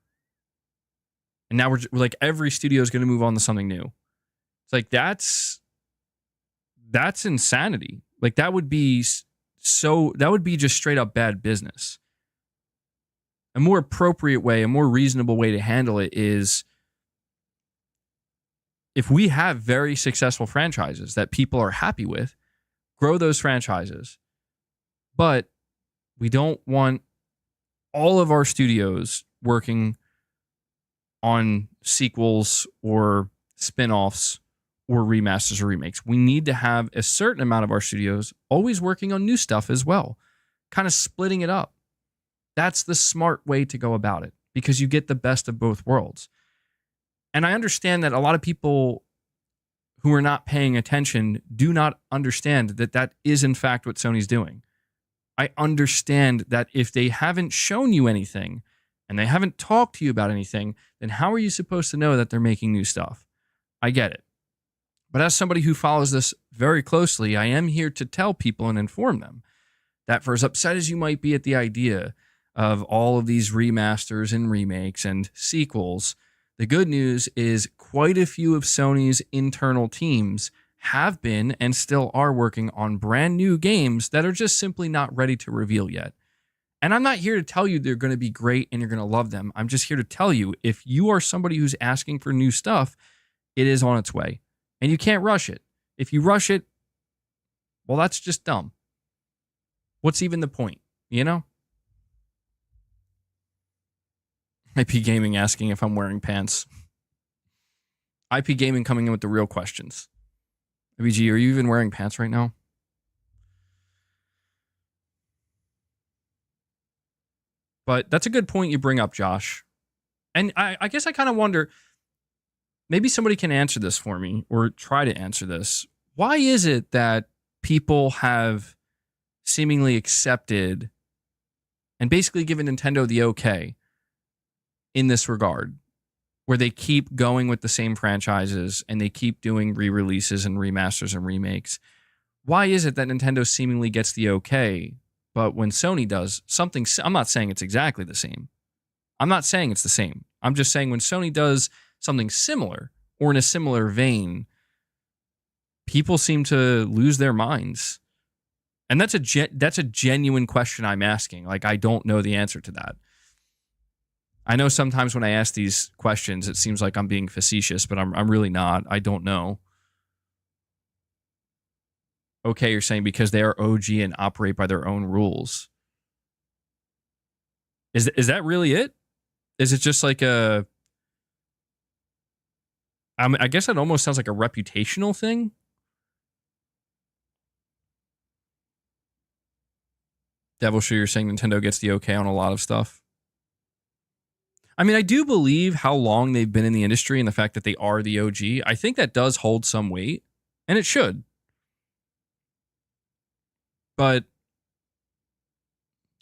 and now we're like, every studio is going to move on to something new. It's like, that's insanity. Like, that would be just straight up bad business. A more appropriate way, a more reasonable way to handle it is if we have very successful franchises that people are happy with, grow those franchises. But we don't want all of our studios working on sequels or spin-offs or remasters or remakes. We need to have a certain amount of our studios always working on new stuff as well, kind of splitting it up. That's the smart way to go about it because you get the best of both worlds. And I understand that a lot of people who are not paying attention do not understand that that is in fact what Sony's doing. I understand that if they haven't shown you anything and they haven't talked to you about anything, then how are you supposed to know that they're making new stuff? I get it. But as somebody who follows this very closely, I am here to tell people and inform them that for as upset as you might be at the idea of all of these remasters and remakes and sequels, the good news is quite a few of Sony's internal teams have been and still are working on brand new games that are just simply not ready to reveal yet. And I'm not here to tell you they're going to be great and you're going to love them. I'm just here to tell you, if you are somebody who's asking for new stuff, it is on its way. And you can't rush it. If you rush it, well, that's just dumb. What's even the point, you know? IP Gaming asking if I'm wearing pants. IP Gaming coming in with the real questions. VG, are you even wearing pants right now? But that's a good point you bring up, Josh. And I guess I kind of wonder, maybe somebody can answer this for me or try to answer this. Why is it that people have seemingly accepted and basically given Nintendo the okay in this regard, where they keep going with the same franchises and they keep doing re-releases and remasters and remakes? Why is it that Nintendo seemingly gets the okay, but when Sony does something, I'm not saying it's exactly the same. I'm not saying it's the same. I'm just saying when Sony does something similar or in a similar vein, people seem to lose their minds. And that's a genuine question I'm asking. Like, I don't know the answer to that. I know sometimes when I ask these questions, it seems like I'm being facetious, but I'm really not. I don't know. Okay, you're saying because they are OG and operate by their own rules. Is that really it? Is it just like a... I guess that almost sounds like a reputational thing. Devil Sure, you're saying Nintendo gets the okay on a lot of stuff. I mean, I do believe how long they've been in the industry and the fact that they are the OG. I think that does hold some weight, and it should. But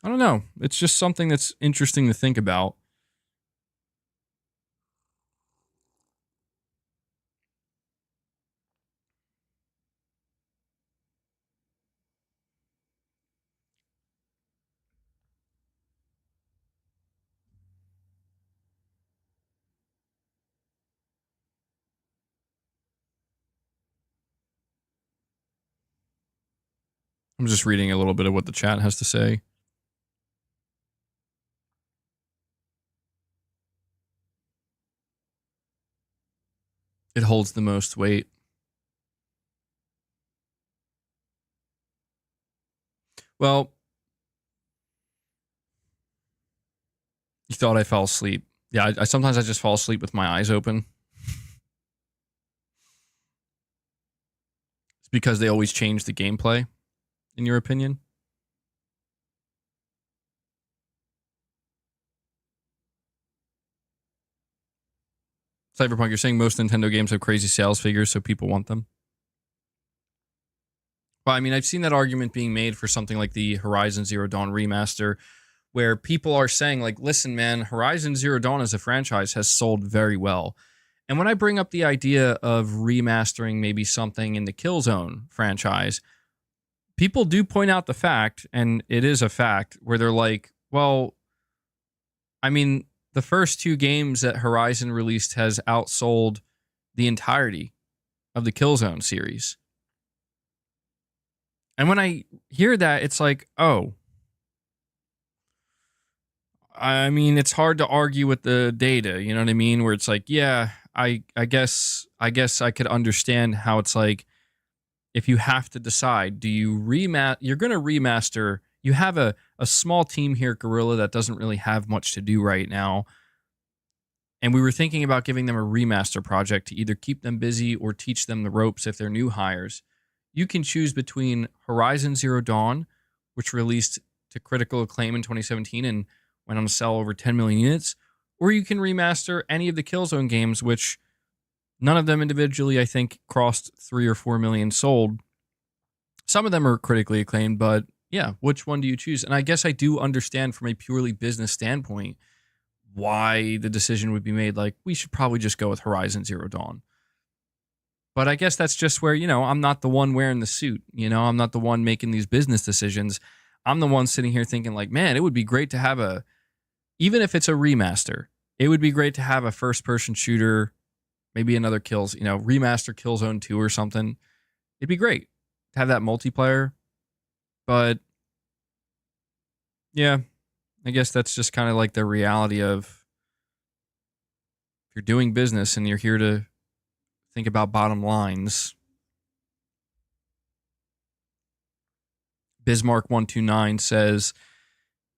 I don't know. It's just something that's interesting to think about. I'm just reading a little bit of what the chat has to say. It holds the most weight. Well, you thought I fell asleep. Yeah, I sometimes I just fall asleep with my eyes open. It's because they always change the gameplay, in your opinion? Cyberpunk, you're saying most Nintendo games have crazy sales figures, so people want them? Well, I mean, I've seen that argument being made for something like the Horizon Zero Dawn remaster, where people are saying, like, listen, man, Horizon Zero Dawn as a franchise has sold very well. And when I bring up the idea of remastering maybe something in the Killzone franchise, people do point out the fact, and it is a fact, where they're like, well, I mean, the first two games that Horizon released has outsold the entirety of the Killzone series. And when I hear that, it's like, oh, I mean, it's hard to argue with the data, you know what I mean? Where it's like, yeah, I guess I could understand how it's like, if you have to decide, do you you're going to remaster, you have a small team here at Guerrilla that doesn't really have much to do right now. And we were thinking about giving them a remaster project to either keep them busy or teach them the ropes if they're new hires. You can choose between Horizon Zero Dawn, which released to critical acclaim in 2017 and went on to sell over 10 million units, or you can remaster any of the Killzone games, which none of them individually, I think, crossed 3 or 4 million sold. Some of them are critically acclaimed, but yeah, which one do you choose? And I guess I do understand from a purely business standpoint why the decision would be made, like, we should probably just go with Horizon Zero Dawn. But I guess that's just where, I'm not the one wearing the suit. I'm not the one making these business decisions. I'm the one sitting here thinking, like, man, it would be great to have even if it's a remaster, it would be great to have a first-person shooter, maybe another remaster Killzone 2 or something. It'd be great to have that multiplayer. But yeah, I guess that's just kind of like the reality of, if you're doing business and you're here to think about bottom lines. Bismarck129 says,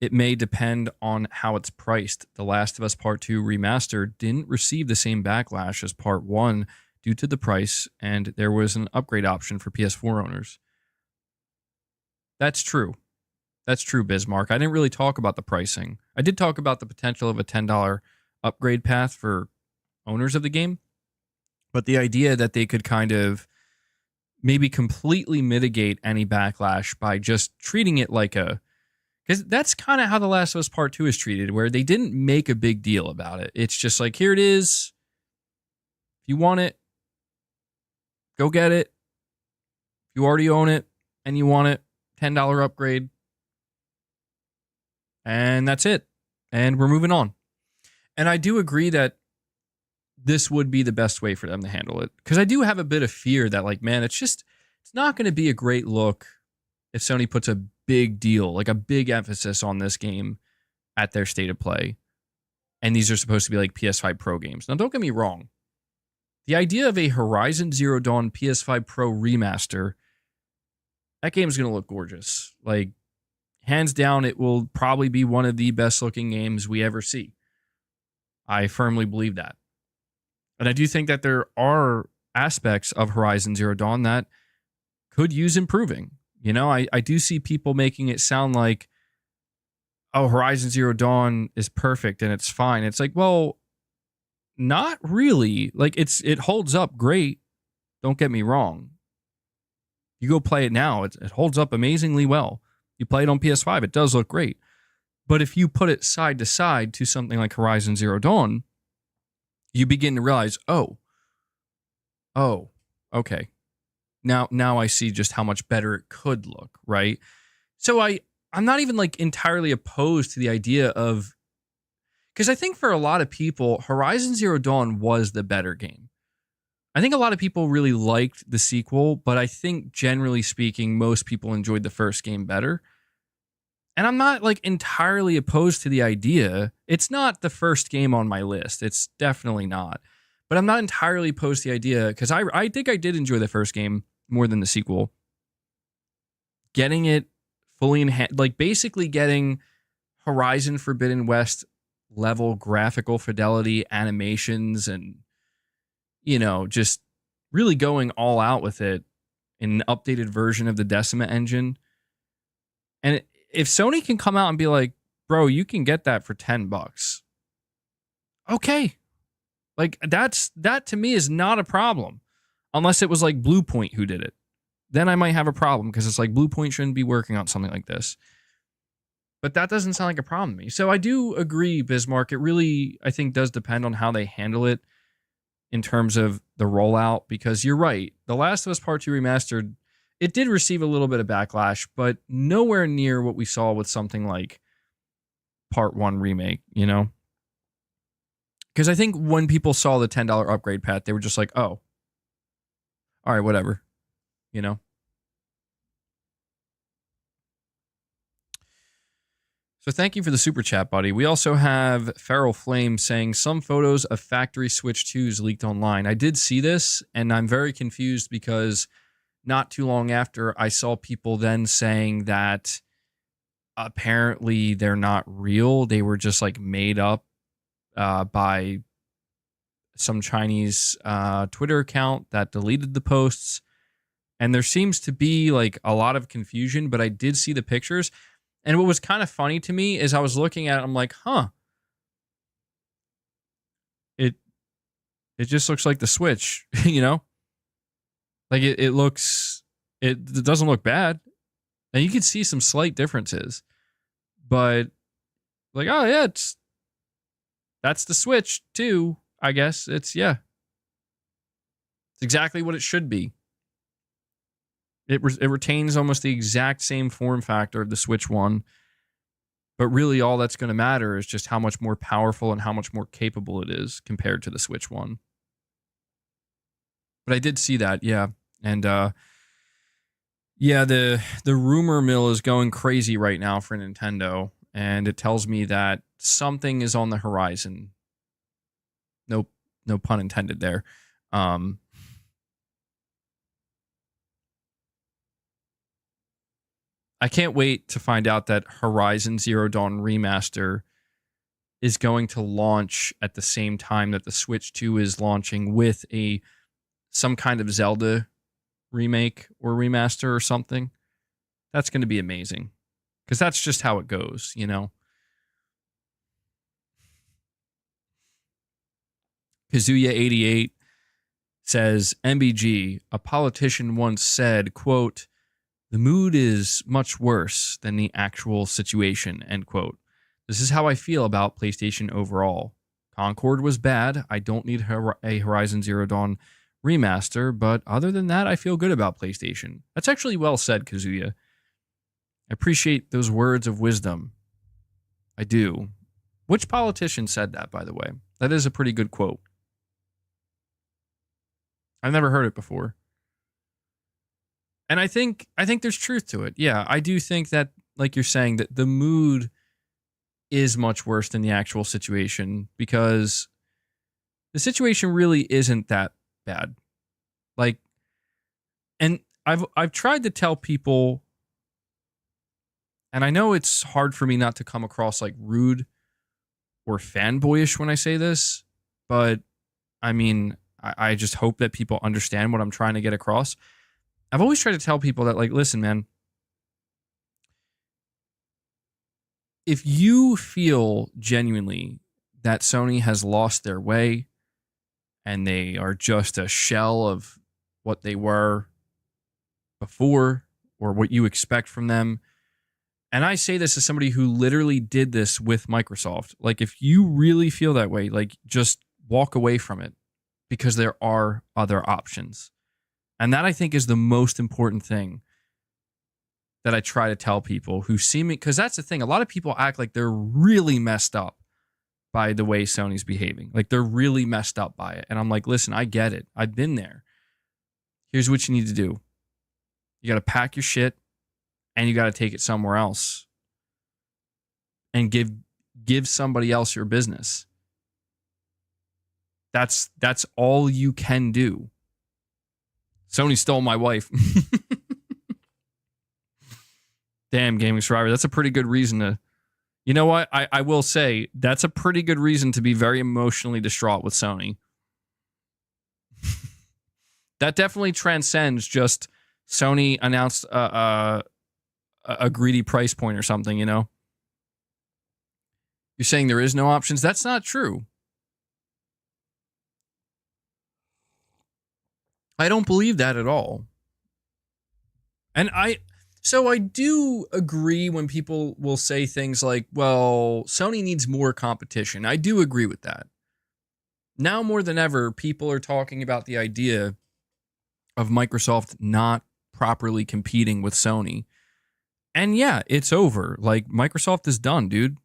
it may depend on how it's priced. The Last of Us Part 2 Remastered didn't receive the same backlash as Part 1 due to the price, and there was an upgrade option for PS4 owners. That's true. That's true, Bismarck. I didn't really talk about the pricing. I did talk about the potential of a $10 upgrade path for owners of the game, but the idea that they could kind of maybe completely mitigate any backlash by just treating it like because that's kind of how The Last of Us Part 2 is treated, where they didn't make a big deal about it. It's just like, here it is. If you want it, go get it. If you already own it and you want it, $10 upgrade. And that's it. And we're moving on. And I do agree that this would be the best way for them to handle it. Because I do have a bit of fear that, like, man, it's not going to be a great look if Sony puts a big deal, like a big emphasis on this game at their state of play. And these are supposed to be like PS5 Pro games. Now, don't get me wrong. The idea of a Horizon Zero Dawn PS5 Pro remaster, that game's going to look gorgeous. Like, hands down, it will probably be one of the best looking games we ever see. I firmly believe that. And I do think that there are aspects of Horizon Zero Dawn that could use improving. I do see people making it sound like, oh, Horizon Zero Dawn is perfect and it's fine. It's like, well, not really. Like, it holds up great. Don't get me wrong. You go play it now, it holds up amazingly well. You play it on PS5, it does look great. But if you put it side to side to something like Horizon Zero Dawn, you begin to realize, oh, okay. Now I see just how much better it could look, right? So I'm not even like entirely opposed to the idea of, because I think for a lot of people, Horizon Zero Dawn was the better game. I think a lot of people really liked the sequel, but I think generally speaking, most people enjoyed the first game better. And I'm not like entirely opposed to the idea. It's not the first game on my list. It's definitely not. But I'm not entirely opposed to the idea, because I think I did enjoy the first game more than the sequel. Getting it fully enhanced, like basically getting Horizon Forbidden West level graphical fidelity, animations, and, just really going all out with it in an updated version of the Decima engine. And if Sony can come out and be like, bro, you can get that for $10. Okay. Like, that to me is not a problem. Unless it was like Bluepoint who did it. Then I might have a problem, because it's like Bluepoint shouldn't be working on something like this. But that doesn't sound like a problem to me. So I do agree, Bismarck. It really, I think, does depend on how they handle it in terms of the rollout, because you're right. The Last of Us Part 2 Remastered, it did receive a little bit of backlash, but nowhere near what we saw with something like Part 1 Remake, Because I think when people saw the $10 upgrade path, they were just like, oh, all right, whatever, So thank you for the super chat, buddy. We also have Feral Flame saying some photos of factory Switch 2s leaked online. I did see this, and I'm very confused because not too long after, I saw people then saying that apparently they're not real. They were just like made up by some Chinese Twitter account that deleted the posts. And there seems to be like a lot of confusion, but I did see the pictures. And what was kind of funny to me is I was looking at it, I'm like, huh. It just looks like the Switch, you know? Like it doesn't look bad. And you can see some slight differences. But like, oh yeah, that's the Switch too, I guess. It's exactly what it should be. It retains almost the exact same form factor of the Switch 1. But really all that's going to matter is just how much more powerful and how much more capable it is compared to the Switch 1. But I did see that, yeah. And yeah, the rumor mill is going crazy right now for Nintendo, and it tells me that something is on the horizon. No pun intended there. I can't wait to find out that Horizon Zero Dawn Remaster is going to launch at the same time that the Switch 2 is launching with some kind of Zelda remake or remaster or something. That's going to be amazing. Because that's just how it goes, you know? Kazuya88 says, MBG, a politician once said, quote, "The mood is much worse than the actual situation," end quote. This is how I feel about PlayStation overall. Concord was bad. I don't need a Horizon Zero Dawn remaster, but other than that, I feel good about PlayStation. That's actually well said, Kazuya. I appreciate those words of wisdom. I do. Which politician said that, by the way? That is a pretty good quote. I've never heard it before. And I think there's truth to it. Yeah, I do think that, like you're saying, that the mood is much worse than the actual situation, because the situation really isn't that bad. Like, and I've tried to tell people, and I know it's hard for me not to come across like rude or fanboyish when I say this, but I mean, I just hope that people understand what I'm trying to get across. I've always tried to tell people that, like, listen, man, if you feel genuinely that Sony has lost their way and they are just a shell of what they were before or what you expect from them, and I say this as somebody who literally did this with Microsoft, like, if you really feel that way, like, just walk away from it, because there are other options. And that, I think, is the most important thing that I try to tell people who see me, because that's the thing. A lot of people act like they're really messed up by the way Sony's behaving. Like, they're really messed up by it. And I'm like, listen, I get it. I've been there. Here's what you need to do. You got to pack your shit and you got to take it somewhere else and give somebody else your business. That's all you can do. Sony stole my wife. Damn, Gaming Survivor. That's a pretty good reason to... You know what? I will say, that's a pretty good reason to be very emotionally distraught with Sony. That definitely transcends just Sony announced a greedy price point or something, you know? You're saying there is no options? That's not true. I don't believe that at all. And so I do agree when people will say things like, well, Sony needs more competition. I do agree with that. Now more than ever, people are talking about the idea of Microsoft not properly competing with Sony. And yeah, it's over. Like, Microsoft is done, dude.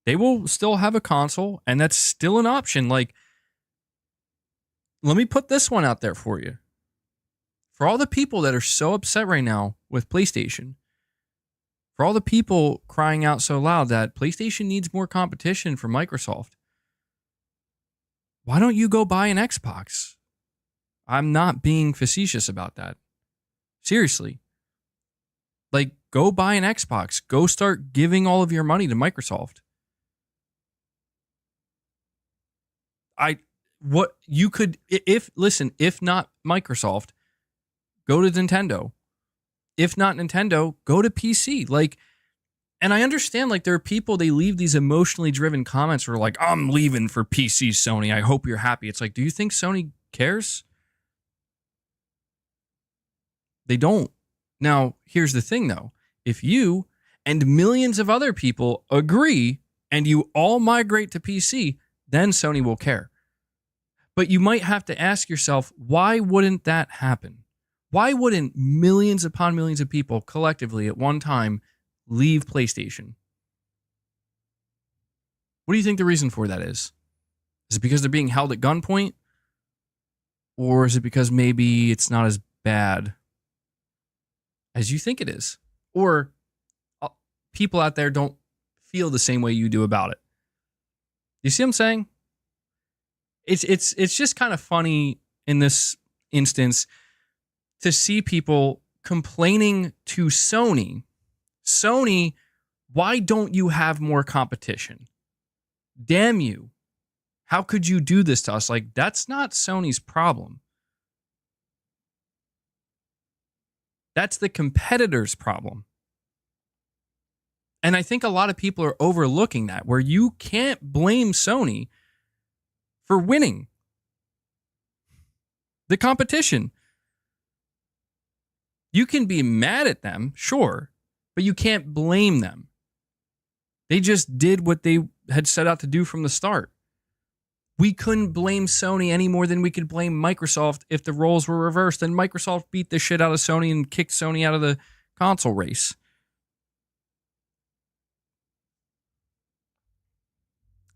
They will still have a console, and that's still an option. Like, let me put this one out there for you. For all the people that are so upset right now with PlayStation, For all the people crying out so loud that PlayStation needs more competition from Microsoft, why don't you go buy an Xbox? I'm not being facetious about that. Seriously. Like, go buy an Xbox. Go start giving all of your money to Microsoft. If not Microsoft, go to Nintendo. If not Nintendo, go to PC. Like, and I understand, like, there are people, they leave these emotionally driven comments where like, I'm leaving for PC, Sony. I hope you're happy. It's like, do you think Sony cares? They don't. Now, here's the thing, though. If you and millions of other people agree and you all migrate to PC, then Sony will care. But you might have to ask yourself, why wouldn't that happen? Why wouldn't millions upon millions of people collectively at one time leave PlayStation? What do you think the reason for that is? Is it because they're being held at gunpoint? Or is it because maybe it's not as bad as you think it is? Or people out there don't feel the same way you do about it. You see what I'm saying? It's just kind of funny in this instance to see people complaining to Sony. Sony, why don't you have more competition? Damn you. How could you do this to us? Like, that's not Sony's problem. That's the competitor's problem. And I think a lot of people are overlooking that, where you can't blame Sony for winning the competition. You can be mad at them, sure, but you can't blame them. They just did what they had set out to do from the start. We couldn't blame Sony any more than we could blame Microsoft if the roles were reversed and Microsoft beat the shit out of Sony and kicked Sony out of the console race.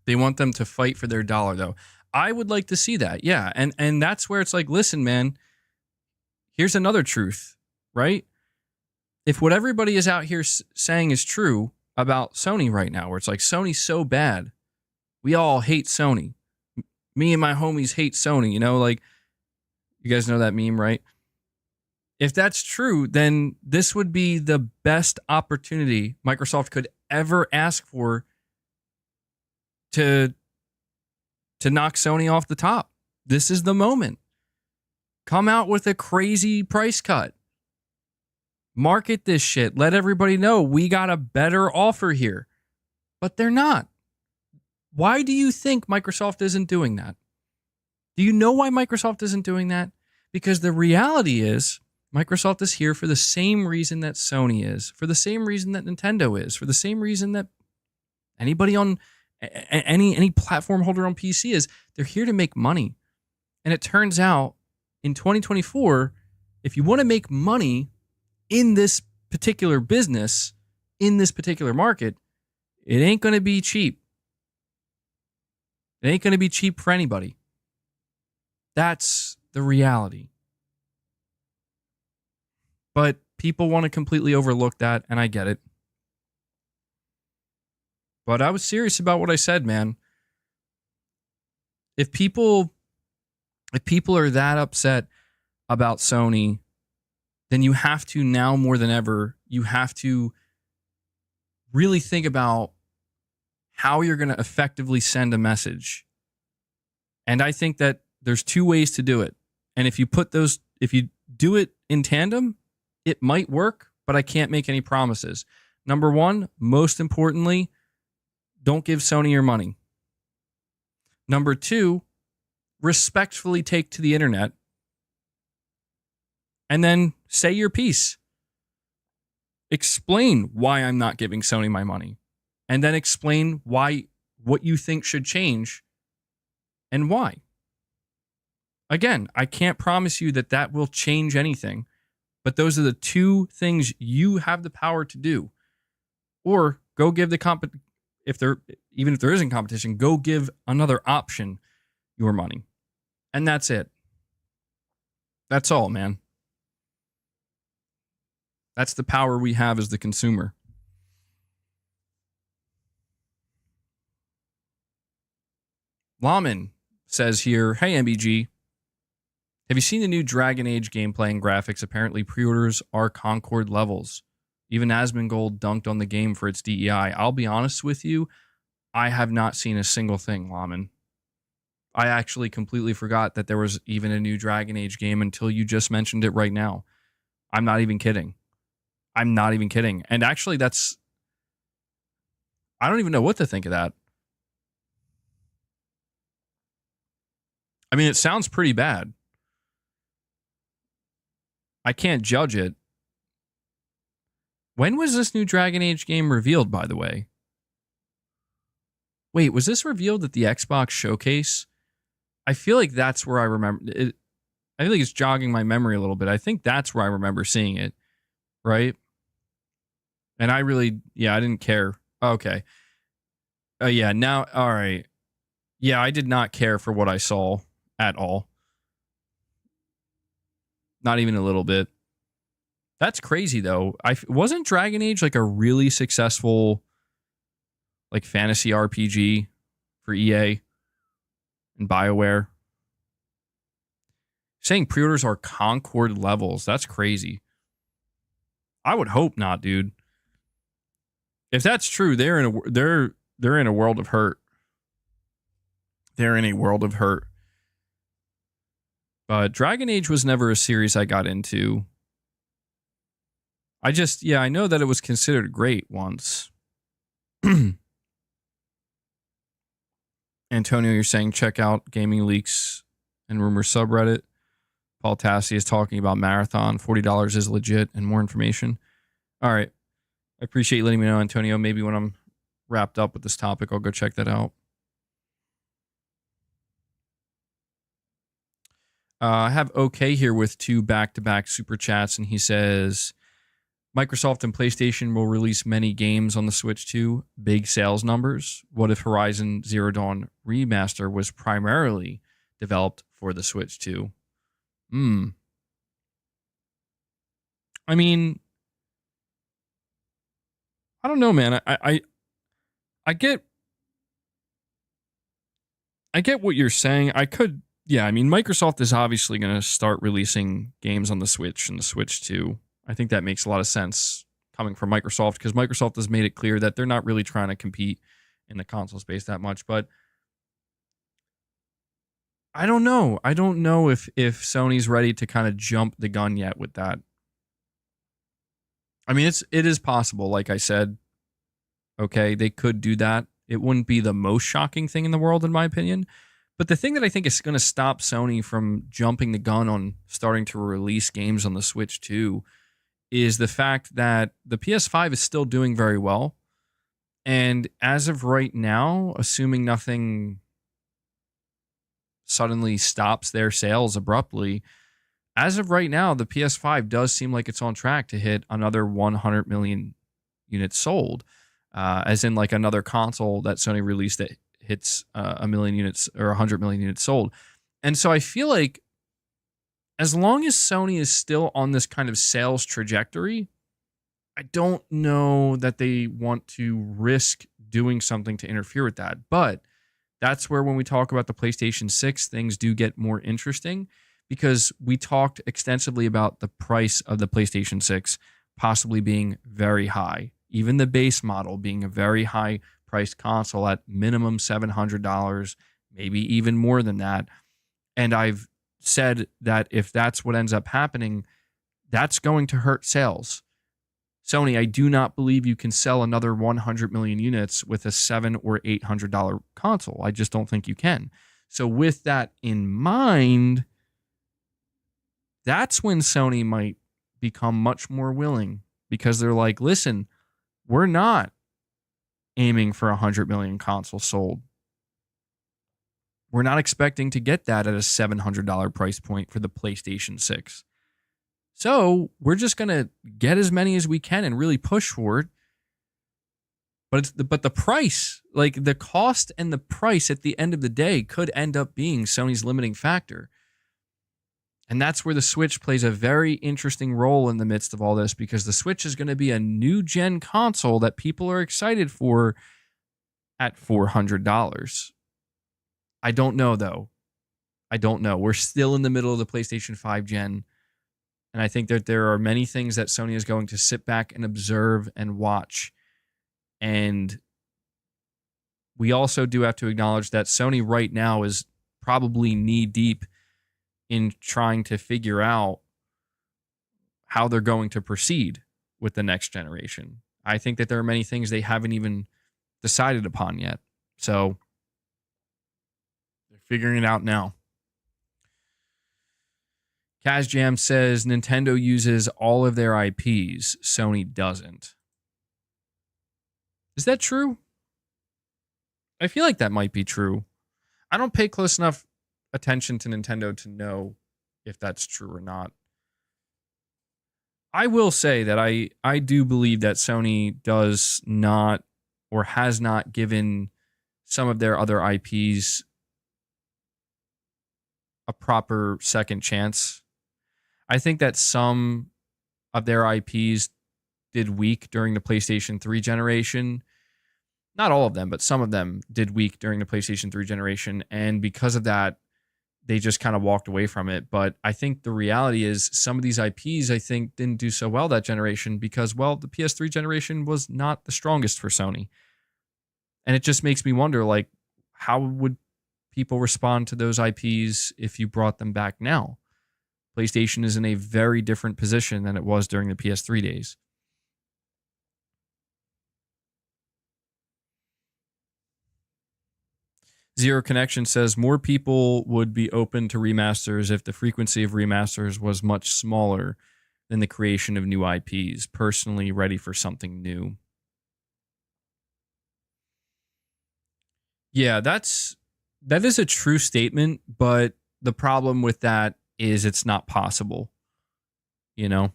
They want them to fight for their dollar, though. I would like to see that, yeah. And that's where it's like, listen, man, here's another truth, right? If what everybody is out here saying is true about Sony right now, where it's like, Sony's so bad, we all hate Sony. Me and my homies hate Sony, you know, like, you guys know that meme, right? If that's true, then this would be the best opportunity Microsoft could ever ask for to knock Sony off the top. This is the moment. Come out with a crazy price cut. Market this shit. Let everybody know we got a better offer here. But they're not. Why do you think Microsoft isn't doing that? Do you know why Microsoft isn't doing that? Because the reality is Microsoft is here for the same reason that Sony is, for the same reason that Nintendo is, for the same reason that anybody on any platform holder on PC is. They're here to make money. And it turns out in 2024, if you want to make money in this particular business, in this particular market, it ain't going to be cheap. It ain't going to be cheap for anybody. That's the reality. But people want to completely overlook that, and I get it. But I was serious about what I said, man. If people are that upset about Sony, then you have to, now more than ever, you have to really think about how you're going to effectively send a message. And I think that there's two ways to do it. And if you do it in tandem, it might work, but I can't make any promises. Number one, most importantly, don't give Sony your money. Number two, respectfully take to the internet and then say your piece. Explain why I'm not giving Sony my money. And then explain what you think should change and why. Again, I can't promise you that will change anything, but those are the two things you have the power to do. Or go give even if there isn't competition, go give another option your money. And that's it. That's all, man. That's the power we have as the consumer. Laman says here, hey, MBG, have you seen the new Dragon Age gameplay and graphics? Apparently, pre-orders are Concord levels. Even Asmongold dunked on the game for its DEI. I'll be honest with you, I have not seen a single thing, Laman. I actually completely forgot that there was even a new Dragon Age game until you just mentioned it right now. I'm not even kidding. I'm not even kidding. And actually, I don't even know what to think of that. I mean, it sounds pretty bad. I can't judge it. When was this new Dragon Age game revealed, by the way? Wait, was this revealed at the Xbox Showcase? I feel like that's where I remember it. I feel like it's jogging my memory a little bit. I think that's where I remember seeing it, right? And I didn't care. Okay. Yeah, now, all right. Yeah, I did not care for what I saw at all. Not even a little bit. That's crazy, though. Wasn't Dragon Age like a really successful like fantasy RPG for EA and BioWare? Saying pre-orders are Concord levels. That's crazy. I would hope not, dude. If that's true, they're in a world of hurt. They're in a world of hurt. But Dragon Age was never a series I got into. I know that it was considered great once. Antonio, you're saying check out Gaming Leaks and Rumors subreddit. Paul Tassi is talking about Marathon. $40 is legit and more information. All right. I appreciate you letting me know, Antonio. Maybe when I'm wrapped up with this topic, I'll go check that out. I have OK here with 2 back-to-back super chats, and he says, Microsoft and PlayStation will release many games on the Switch 2. Big sales numbers. What if Horizon Zero Dawn Remaster was primarily developed for the Switch 2? I mean, I don't know, man. I get what you're saying. Microsoft is obviously going to start releasing games on the Switch and the Switch 2. I think that makes a lot of sense coming from Microsoft because Microsoft has made it clear that they're not really trying to compete in the console space that much. But I don't know. I don't know if Sony's ready to kind of jump the gun yet with that. I mean, it is possible. Like I said, okay, they could do that. It wouldn't be the most shocking thing in the world, in my opinion. But the thing that I think is going to stop Sony from jumping the gun on starting to release games on the Switch 2 is the fact that the PS5 is still doing very well. And as of right now, assuming nothing suddenly stops their sales abruptly, as of right now, the PS5 does seem like it's on track to hit another 100 million units sold, as in like another console that Sony released that hits a million units or 100 million units sold. And so I feel like as long as Sony is still on this kind of sales trajectory, I don't know that they want to risk doing something to interfere with that. But that's where when we talk about the PlayStation 6, things do get more interesting because we talked extensively about the price of the PlayStation 6 possibly being very high. Even the base model being a very high priced console at minimum $700, maybe even more than that. And I've said that if that's what ends up happening, that's going to hurt sales. Sony, I do not believe you can sell another 100 million units with a $700 or $800 console. I just don't think you can. So with that in mind, that's when Sony might become much more willing because they're like, listen, we're not aiming for 100 million consoles sold. We're not expecting to get that at a $700 price point for the PlayStation 6. So we're just going to get as many as we can and really push for it. But the price, like the cost and the price at the end of the day could end up being Sony's limiting factor. And that's where the Switch plays a very interesting role in the midst of all this because the Switch is going to be a new gen console that people are excited for at $400. I don't know, though. I don't know. We're still in the middle of the PlayStation 5 gen. And I think that there are many things that Sony is going to sit back and observe and watch. And we also do have to acknowledge that Sony right now is probably knee deep in trying to figure out how they're going to proceed with the next generation. I think that there are many things they haven't even decided upon yet. So they're figuring it out now. Kazjam says Nintendo uses all of their IPs. Sony doesn't. Is that true? I feel like that might be true. I don't pay close enough attention to Nintendo to know if that's true or not. I will say that I do believe that Sony does not or has not given some of their other IPs a proper second chance. I think that some of their IPs did weak during the PlayStation 3 generation. Not all of them, but some of them did weak during the PlayStation 3 generation. And because of that, they just kind of walked away from it. But I think the reality is some of these IPs, I think, didn't do so well that generation because, well, the PS3 generation was not the strongest for Sony. And it just makes me wonder, like, how would people respond to those IPs if you brought them back now? PlayStation is in a very different position than it was during the PS3 days. Zero Connection says more people would be open to remasters if the frequency of remasters was much smaller than the creation of new IPs. Personally, ready for something new. Yeah, that is a true statement, but the problem with that is it's not possible. You know?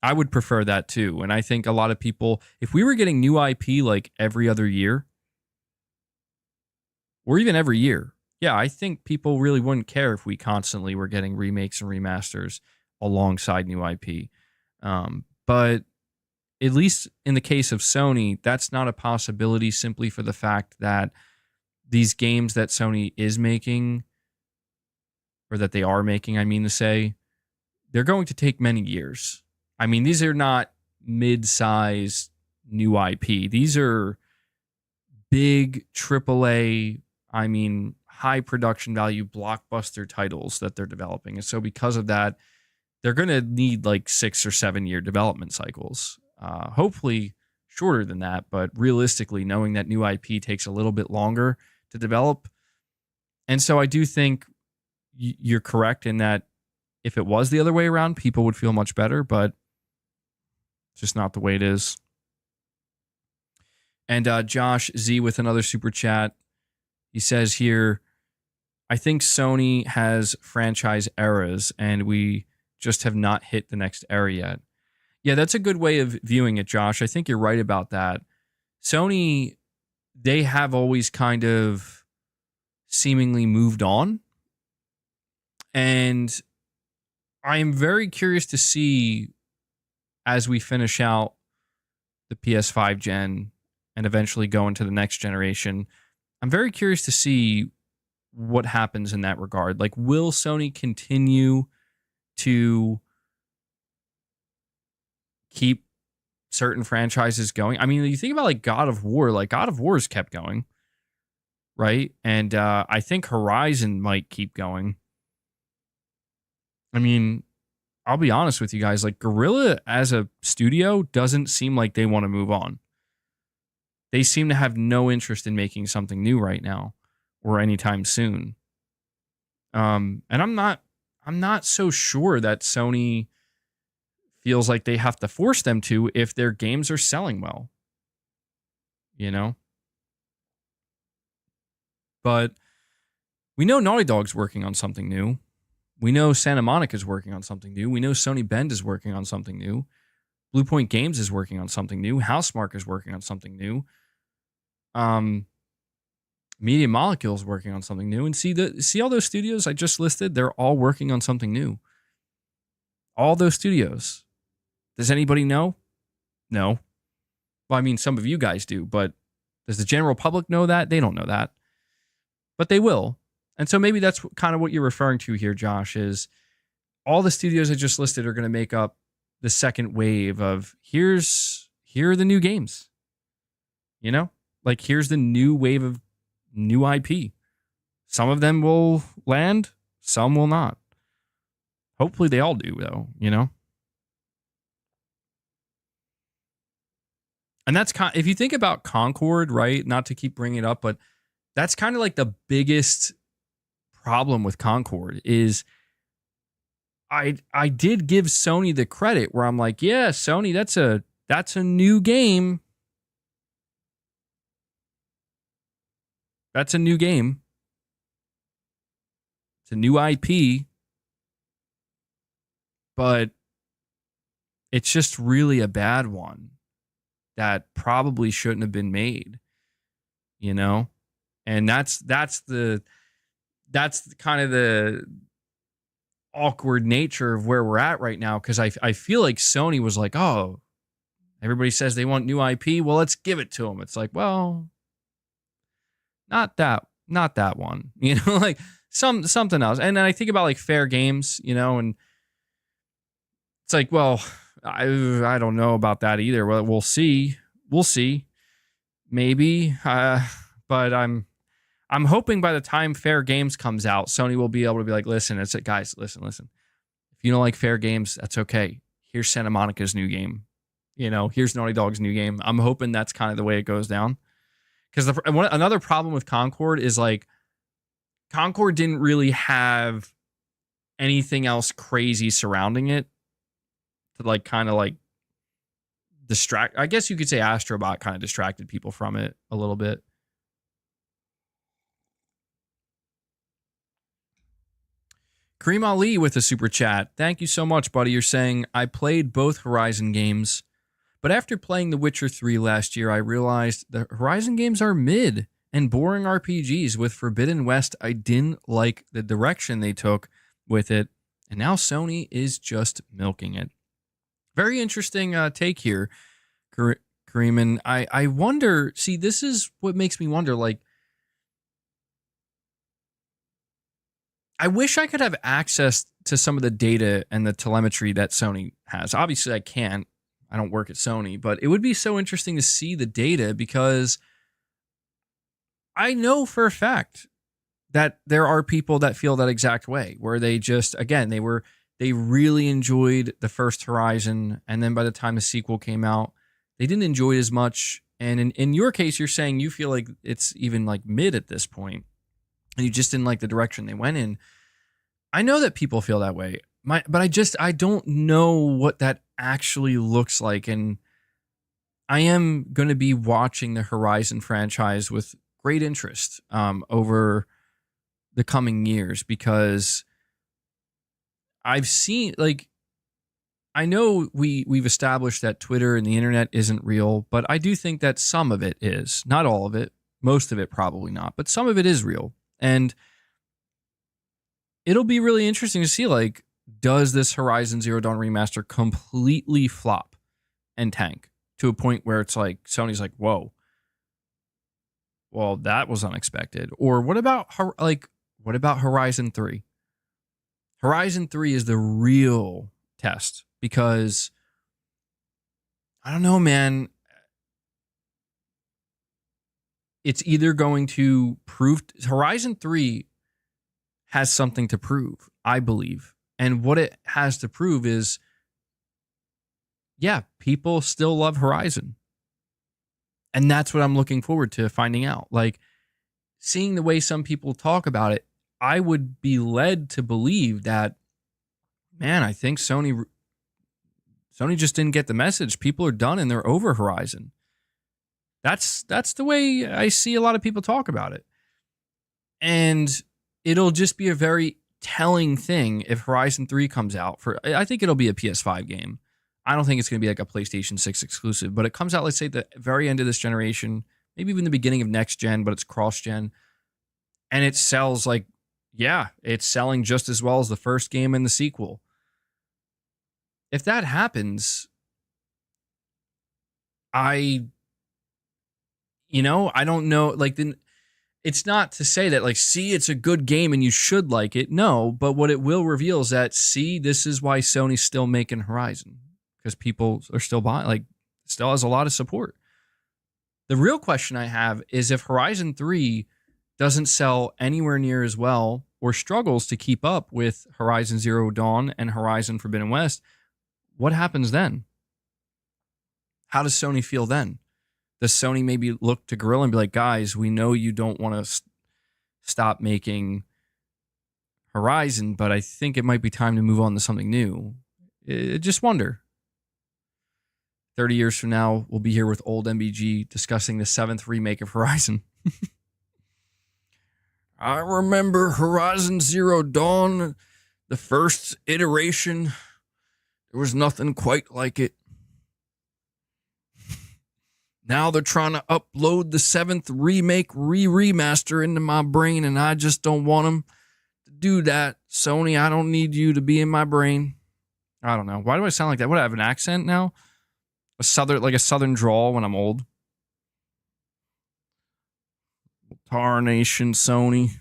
I would prefer that too. And I think a lot of people, if we were getting new IP like every other year, or even every year, yeah, I think people really wouldn't care if we constantly were getting remakes and remasters alongside new IP. But at least in the case of Sony, that's not a possibility simply for the fact that these games that Sony is making, or that they are making, I mean to say, they're going to take many years. I mean, these are not mid-size new IP. These are big AAA, I mean, high production value blockbuster titles that they're developing. And so because of that, they're going to need like 6 or 7 year development cycles. Hopefully shorter than that, but realistically, knowing that new IP takes a little bit longer to develop. And so I do think you're correct in that if it was the other way around, people would feel much better, but it's just not the way it is. And Josh Z with another super chat. He says here, I think Sony has franchise eras and we just have not hit the next era yet. Yeah, that's a good way of viewing it, Josh. I think you're right about that. Sony, they have always kind of seemingly moved on. And I am very curious to see as we finish out the PS5 gen and eventually go into the next generation, I'm very curious to see what happens in that regard. Like, will Sony continue to keep certain franchises going? I mean, you think about like God of War, like God of War's kept going, right? And I think Horizon might keep going. I mean, I'll be honest with you guys, like Guerrilla as a studio doesn't seem like they want to move on. They seem to have no interest in making something new right now or anytime soon. And I'm not so sure that Sony feels like they have to force them to if their games are selling well. You know? But we know Naughty Dog's working on something new. We know Santa Monica's working on something new. We know Sony Bend is working on something new. Blue Point Games is working on something new. Housemarque is working on something new. Media Molecule is working on something new. And see all those studios I just listed? They're all working on something new. All those studios. Does anybody know? No. Well, I mean, some of you guys do, but does the general public know that? They don't know that. but they will. And so maybe that's kind of what you're referring to here, Josh, is all the studios I just listed are going to make up the second wave of here are the new games. You know, like here's the new wave of new IP. Some of them will land, some will not. Hopefully they all do, though, you know? And that's kind of, if you think about Concord, right? Not to keep bringing it up, but that's kind of like the biggest problem with Concord is I did give Sony the credit where I'm like, yeah, Sony, that's a new game. That's a new game. It's a new IP. But it's just really a bad one that probably shouldn't have been made, you know? And that's kind of the awkward nature of where we're at right now, because I feel like Sony was like, oh, everybody says they want new IP, well, let's give it to them. It's like, well, not that one, you know, like something else. And then I think about like Fair Games, you know, and it's like, well, I don't know about that either. Well, we'll see. Maybe, but I'm hoping by the time Fair Games comes out, Sony will be able to be like, listen, it's it, guys, listen. If you don't like Fair Games, that's okay. Here's Santa Monica's new game. You know, here's Naughty Dog's new game. I'm hoping that's kind of the way it goes down. Because another problem with Concord is like, Concord didn't really have anything else crazy surrounding it to like kind of like distract. I guess you could say Astrobot kind of distracted people from it a little bit. Kareem Ali with a super chat. Thank you so much, buddy. You're saying, I played both Horizon games, but after playing The Witcher 3 last year, I realized the Horizon games are mid and boring RPGs. With Forbidden West, I didn't like the direction they took with it, and now Sony is just milking it. Very interesting take here, Kareem. And I wonder, see, this is what makes me wonder, like, I wish I could have access to some of the data and the telemetry that Sony has. Obviously, I can't. I don't work at Sony, but it would be so interesting to see the data, because I know for a fact that there are people that feel that exact way, where they just, again, they really enjoyed the first Horizon, and then by the time the sequel came out, they didn't enjoy it as much. And in your case, you're saying you feel like it's even like mid at this point, and you just didn't like the direction they went in. I know that people feel that way, but I don't know what that actually looks like. And I am going to be watching the Horizon franchise with great interest over the coming years, because I've seen, like, I know we've established that Twitter and the internet isn't real, but I do think that some of it is. Not all of it, most of it probably not, but some of it is real. And it'll be really interesting to see, like, does this Horizon Zero Dawn remaster completely flop and tank to a point where it's like Sony's like, whoa, well, that was unexpected? Or what about Horizon 3? Horizon 3 is the real test, because I don't know, man. It's either going to prove Horizon 3 has something to prove, I believe. And what it has to prove is, yeah, people still love Horizon. And that's what I'm looking forward to finding out. Like, seeing the way some people talk about it, I would be led to believe that, man, I think Sony just didn't get the message. People are done and they're over Horizon. That's the way I see a lot of people talk about it. And it'll just be a very telling thing if Horizon 3 comes out. I think it'll be a PS5 game. I don't think it's going to be like a PlayStation 6 exclusive, but it comes out, let's say, at the very end of this generation, maybe even the beginning of next gen, but it's cross-gen. And it sells like, yeah, it's selling just as well as the first game and the sequel. If that happens, I don't know. Like, then it's not to say that, like, see, it's a good game and you should like it. No, but what it will reveal is that, see, this is why Sony's still making Horizon. Because people are still buying, like, still has a lot of support. The real question I have is if Horizon 3 doesn't sell anywhere near as well or struggles to keep up with Horizon Zero Dawn and Horizon Forbidden West, what happens then? How does Sony feel then? Does Sony maybe look to Guerrilla and be like, guys, we know you don't want to stop making Horizon, but I think it might be time to move on to something new. Just wonder. 30 years from now, we'll be here with old MBG discussing the 7th remake of Horizon. I remember Horizon Zero Dawn, the first iteration. There was nothing quite like it. Now they're trying to upload the 7th remake remaster into my brain, and I just don't want them to do that. Sony, I don't need you to be in my brain. I don't know. Why do I sound like that? What, I have an accent now? A southern drawl when I'm old. Tarnation, Sony.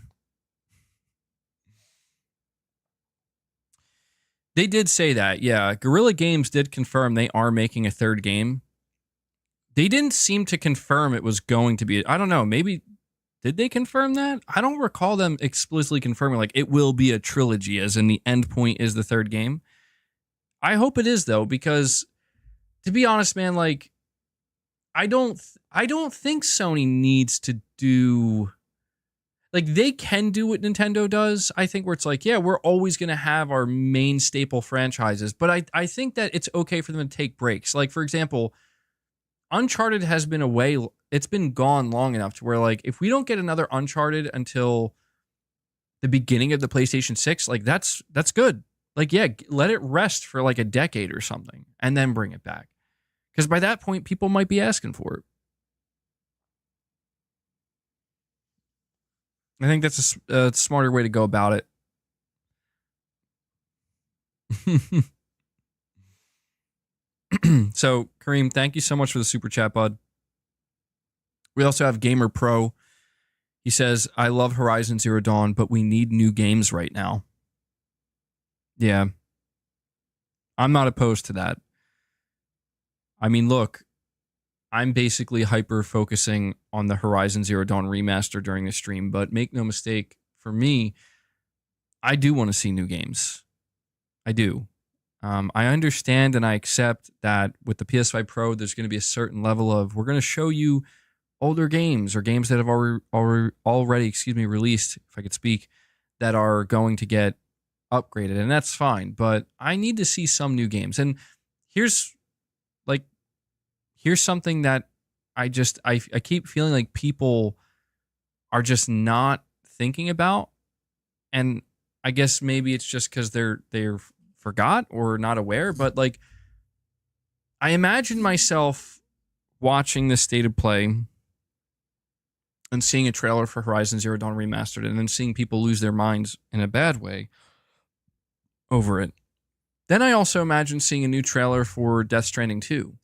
They did say that, yeah. Guerrilla Games did confirm they are making a 3rd game. They didn't seem to confirm it was going to be. I don't know. Maybe did they confirm that? I don't recall them explicitly confirming like it will be a trilogy, as in the end point is the 3rd game. I hope it is though, because to be honest, man, like I don't think Sony needs to do. Like, they can do what Nintendo does, I think, where it's like, yeah, we're always going to have our main staple franchises. But I think that it's okay for them to take breaks. Like, for example, Uncharted has been away. It's been gone long enough to where, like, if we don't get another Uncharted until the beginning of the PlayStation 6, like, that's good. Like, yeah, let it rest for, like, a decade or something and then bring it back. Because by that point, people might be asking for it. I think that's a smarter way to go about it. So, Kareem, thank you so much for the super chat, bud. We also have Gamer Pro. He says, I love Horizon Zero Dawn, but we need new games right now. Yeah. I'm not opposed to that. I mean, look, I'm basically hyper focusing on the Horizon Zero Dawn remaster during the stream, but make no mistake, for me, I do want to see new games. I do. I understand and I accept that with the PS5 Pro, there's going to be a certain level of, we're going to show you older games or games that have already released, if I could speak, that are going to get upgraded, and that's fine. But I need to see some new games. And here's something that I keep feeling like people are just not thinking about. And I guess maybe it's just because they're forgot or not aware, but like I imagine myself watching this state of play and seeing a trailer for Horizon Zero Dawn Remastered and then seeing people lose their minds in a bad way over it. Then I also imagine seeing a new trailer for Death Stranding 2.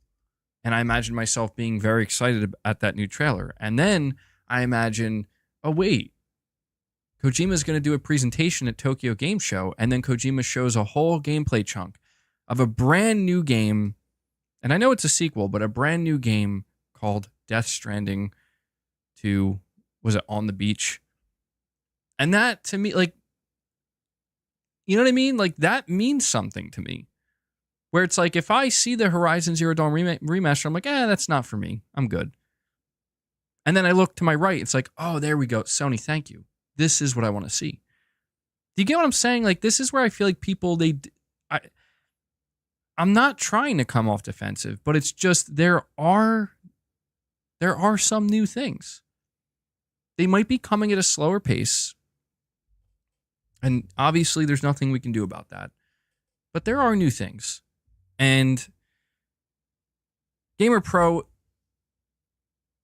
And I imagine myself being very excited at that new trailer. And then I imagine, oh wait, Kojima's going to do a presentation at Tokyo Game Show, and then Kojima shows a whole gameplay chunk of a brand new game, and I know it's a sequel, but a brand new game called Death Stranding 2, was it On the Beach? And that, to me, like, you know what I mean? Like, that means something to me. Where it's like, if I see the Horizon Zero Dawn remaster, I'm like, that's not for me. I'm good. And then I look to my right, it's like, oh, there we go. Sony, thank you. This is what I want to see. Do you get what I'm saying? Like, this is where I feel like people, I'm not trying to come off defensive, but it's just there are some new things. They might be coming at a slower pace. And obviously there's nothing we can do about that. But there are new things. And Gamer Pro,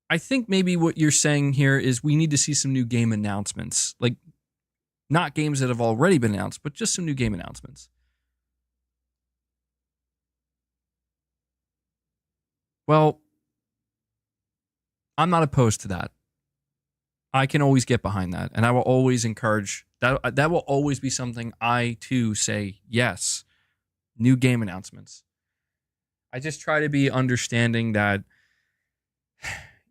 I think maybe what you're saying here is we need to see some new game announcements. Like, not games that have already been announced, but just some new game announcements. Well, I'm not opposed to that. I can always get behind that. And I will always encourage that. That will always be something I too say, yes, new game announcements. I just try to be understanding that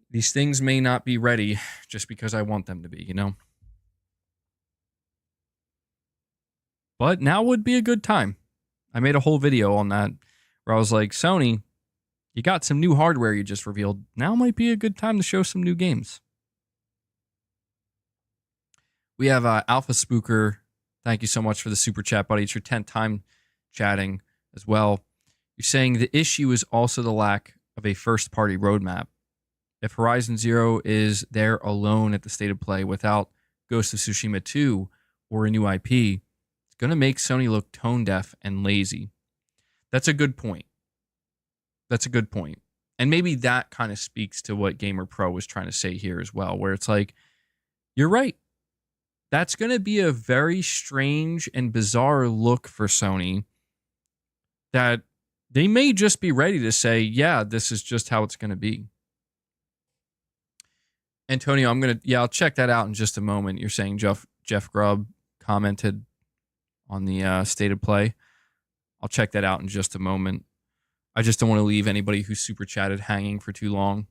these things may not be ready just because I want them to be, you know? But now would be a good time. I made a whole video on that where I was like, Sony, you got some new hardware you just revealed. Now might be a good time to show some new games. We have Alpha Spooker. Thank you so much for the super chat, buddy. It's your 10th time chatting as well. You're saying the issue is also the lack of a first-party roadmap. If Horizon Zero is there alone at the state of play without Ghost of Tsushima 2 or a new IP, it's going to make Sony look tone-deaf and lazy. That's a good point. That's a good point. And maybe that kind of speaks to what Gamer Pro was trying to say here as well, where it's like, you're right. That's going to be a very strange and bizarre look for Sony that they may just be ready to say, yeah, this is just how it's going to be. Antonio, I'll check that out in just a moment. You're saying Jeff Grubb commented on the state of play. I'll check that out in just a moment. I just don't want to leave anybody who super chatted hanging for too long.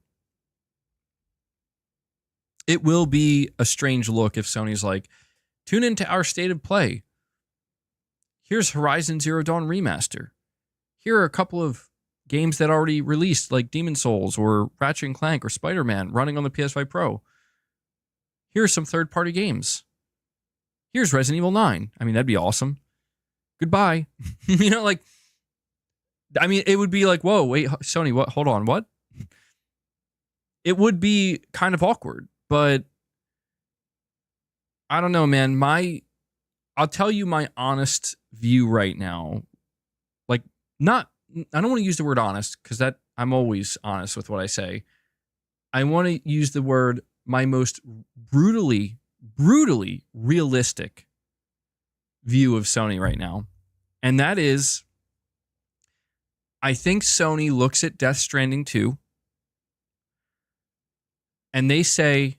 It will be a strange look if Sony's like, tune into our state of play. Here's Horizon Zero Dawn Remaster. Here are a couple of games that already released, like Demon's Souls or Ratchet & Clank or Spider-Man running on the PS5 Pro. Here's some third-party games. Here's Resident Evil 9. I mean, that'd be awesome. Goodbye. You know, like, I mean, it would be like, whoa, wait, Sony, what? Hold on, what? It would be kind of awkward, but I don't know, man. I'll tell you my honest view right now. Like, I don't want to use the word honest because that I'm always honest with what I say. I want to use the word my most brutally realistic view of Sony right now. And that is, I think Sony looks at Death Stranding 2 and they say,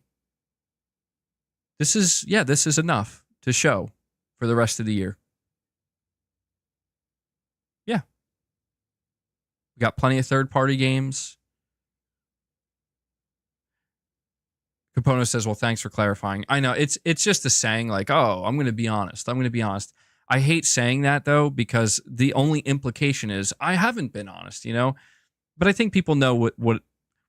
this is enough to show for the rest of the year. Yeah. We got plenty of third-party games. Capono says, well, thanks for clarifying. I know, it's just a saying like, oh, I'm going to be honest. I'm going to be honest. I hate saying that, though, because the only implication is I haven't been honest, you know? But I think people know what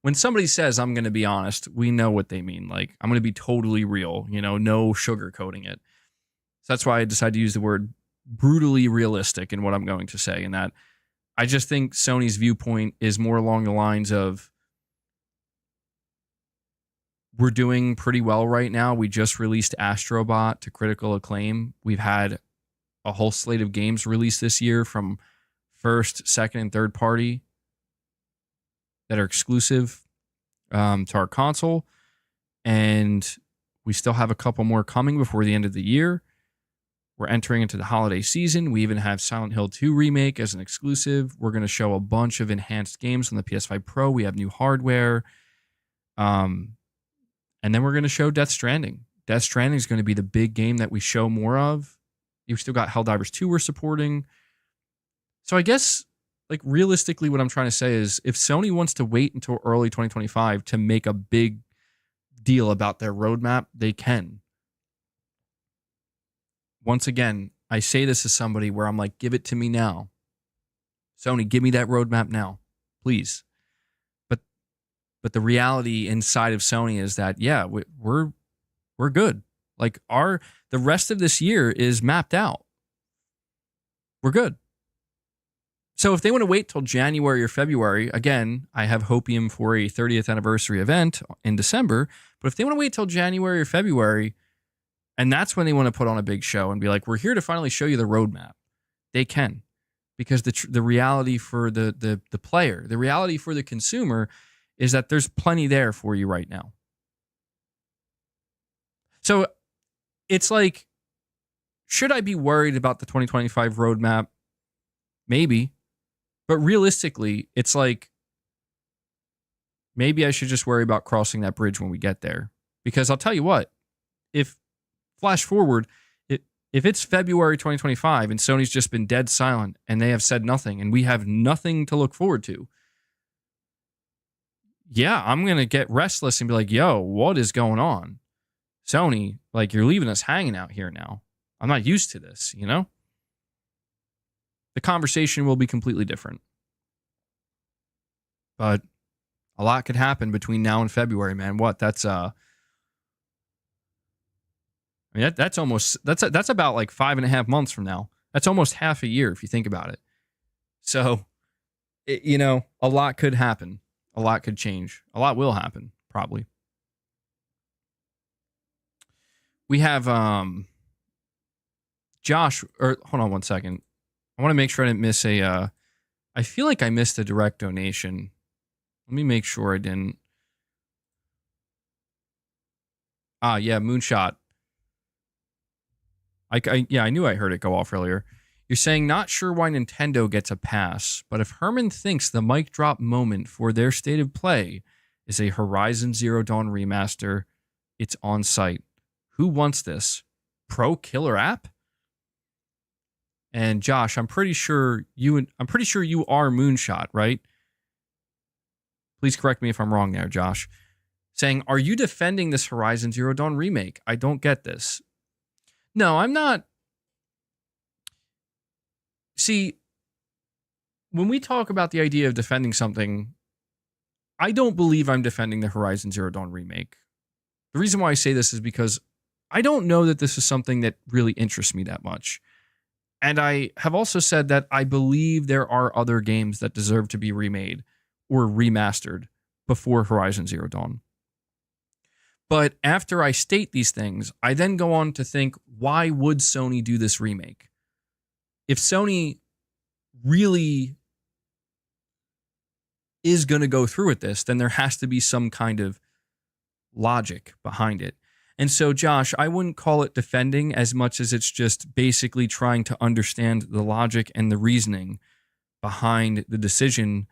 when somebody says I'm going to be honest, we know what they mean. Like, I'm going to be totally real, you know, no sugarcoating it. So that's why I decided to use the word brutally realistic in what I'm going to say. And that I just think Sony's viewpoint is more along the lines of, we're doing pretty well right now. We just released Astro Bot to critical acclaim. We've had a whole slate of games released this year from first, second, and third party that are exclusive to our console. And we still have a couple more coming before the end of the year. We're entering into the holiday season. We even have Silent Hill 2 Remake as an exclusive. We're going to show a bunch of enhanced games on the PS5 Pro. We have new hardware. And then we're going to show Death Stranding. Death Stranding is going to be the big game that we show more of. You've still got Helldivers 2 we're supporting. So I guess, like, realistically, what I'm trying to say is if Sony wants to wait until early 2025 to make a big deal about their roadmap, they can. Once again, I say this as somebody where I'm like, give it to me now. Sony, give me that roadmap now, please. But the reality inside of Sony is that, yeah, we're good. Like, the rest of this year is mapped out. We're good. So if they want to wait till January or February, again, I have Hopium for a 30th anniversary event in December. But if they want to wait till January or February, and that's when they want to put on a big show and be like, we're here to finally show you the roadmap, they can. Because the reality for the player, the reality for the consumer is that there's plenty there for you right now. So it's like, should I be worried about the 2025 roadmap? Maybe. But realistically, it's like, maybe I should just worry about crossing that bridge when we get there. Because I'll tell you what, if flash forward, if it's February 2025 and Sony's just been dead silent and they have said nothing and we have nothing to look forward to, yeah, I'm going to get restless and be like, yo, what is going on? Sony, like, you're leaving us hanging out here now. I'm not used to this, you know? The conversation will be completely different. But a lot could happen between now and February, man. What? That's I mean, that's almost that's about like 5.5 months from now. That's almost half a year if you think about it. So, you know, a lot could happen. A lot could change. A lot will happen, probably. We have Josh, or hold on one second. I want to make sure I didn't miss a I feel like I missed a direct donation. Let me make sure I didn't. Yeah, Moonshot. I knew I heard it go off earlier. You're saying not sure why Nintendo gets a pass, but if Herman thinks the mic drop moment for their state of play is a Horizon Zero Dawn remaster, it's on site. Who wants this? Pro killer app? And Josh, I'm pretty sure you are Moonshot, right? Please correct me if I'm wrong there, Josh. Saying, are you defending this Horizon Zero Dawn remake? I don't get this. No, I'm not. See, when we talk about the idea of defending something, I don't believe I'm defending the Horizon Zero Dawn remake. The reason why I say this is because I don't know that this is something that really interests me that much. And I have also said that I believe there are other games that deserve to be remade or remastered before Horizon Zero Dawn. But after I state these things, I then go on to think, why would Sony do this remake? If Sony really is going to go through with this, then there has to be some kind of logic behind it. And so, Josh, I wouldn't call it defending as much as it's just basically trying to understand the logic and the reasoning behind the decision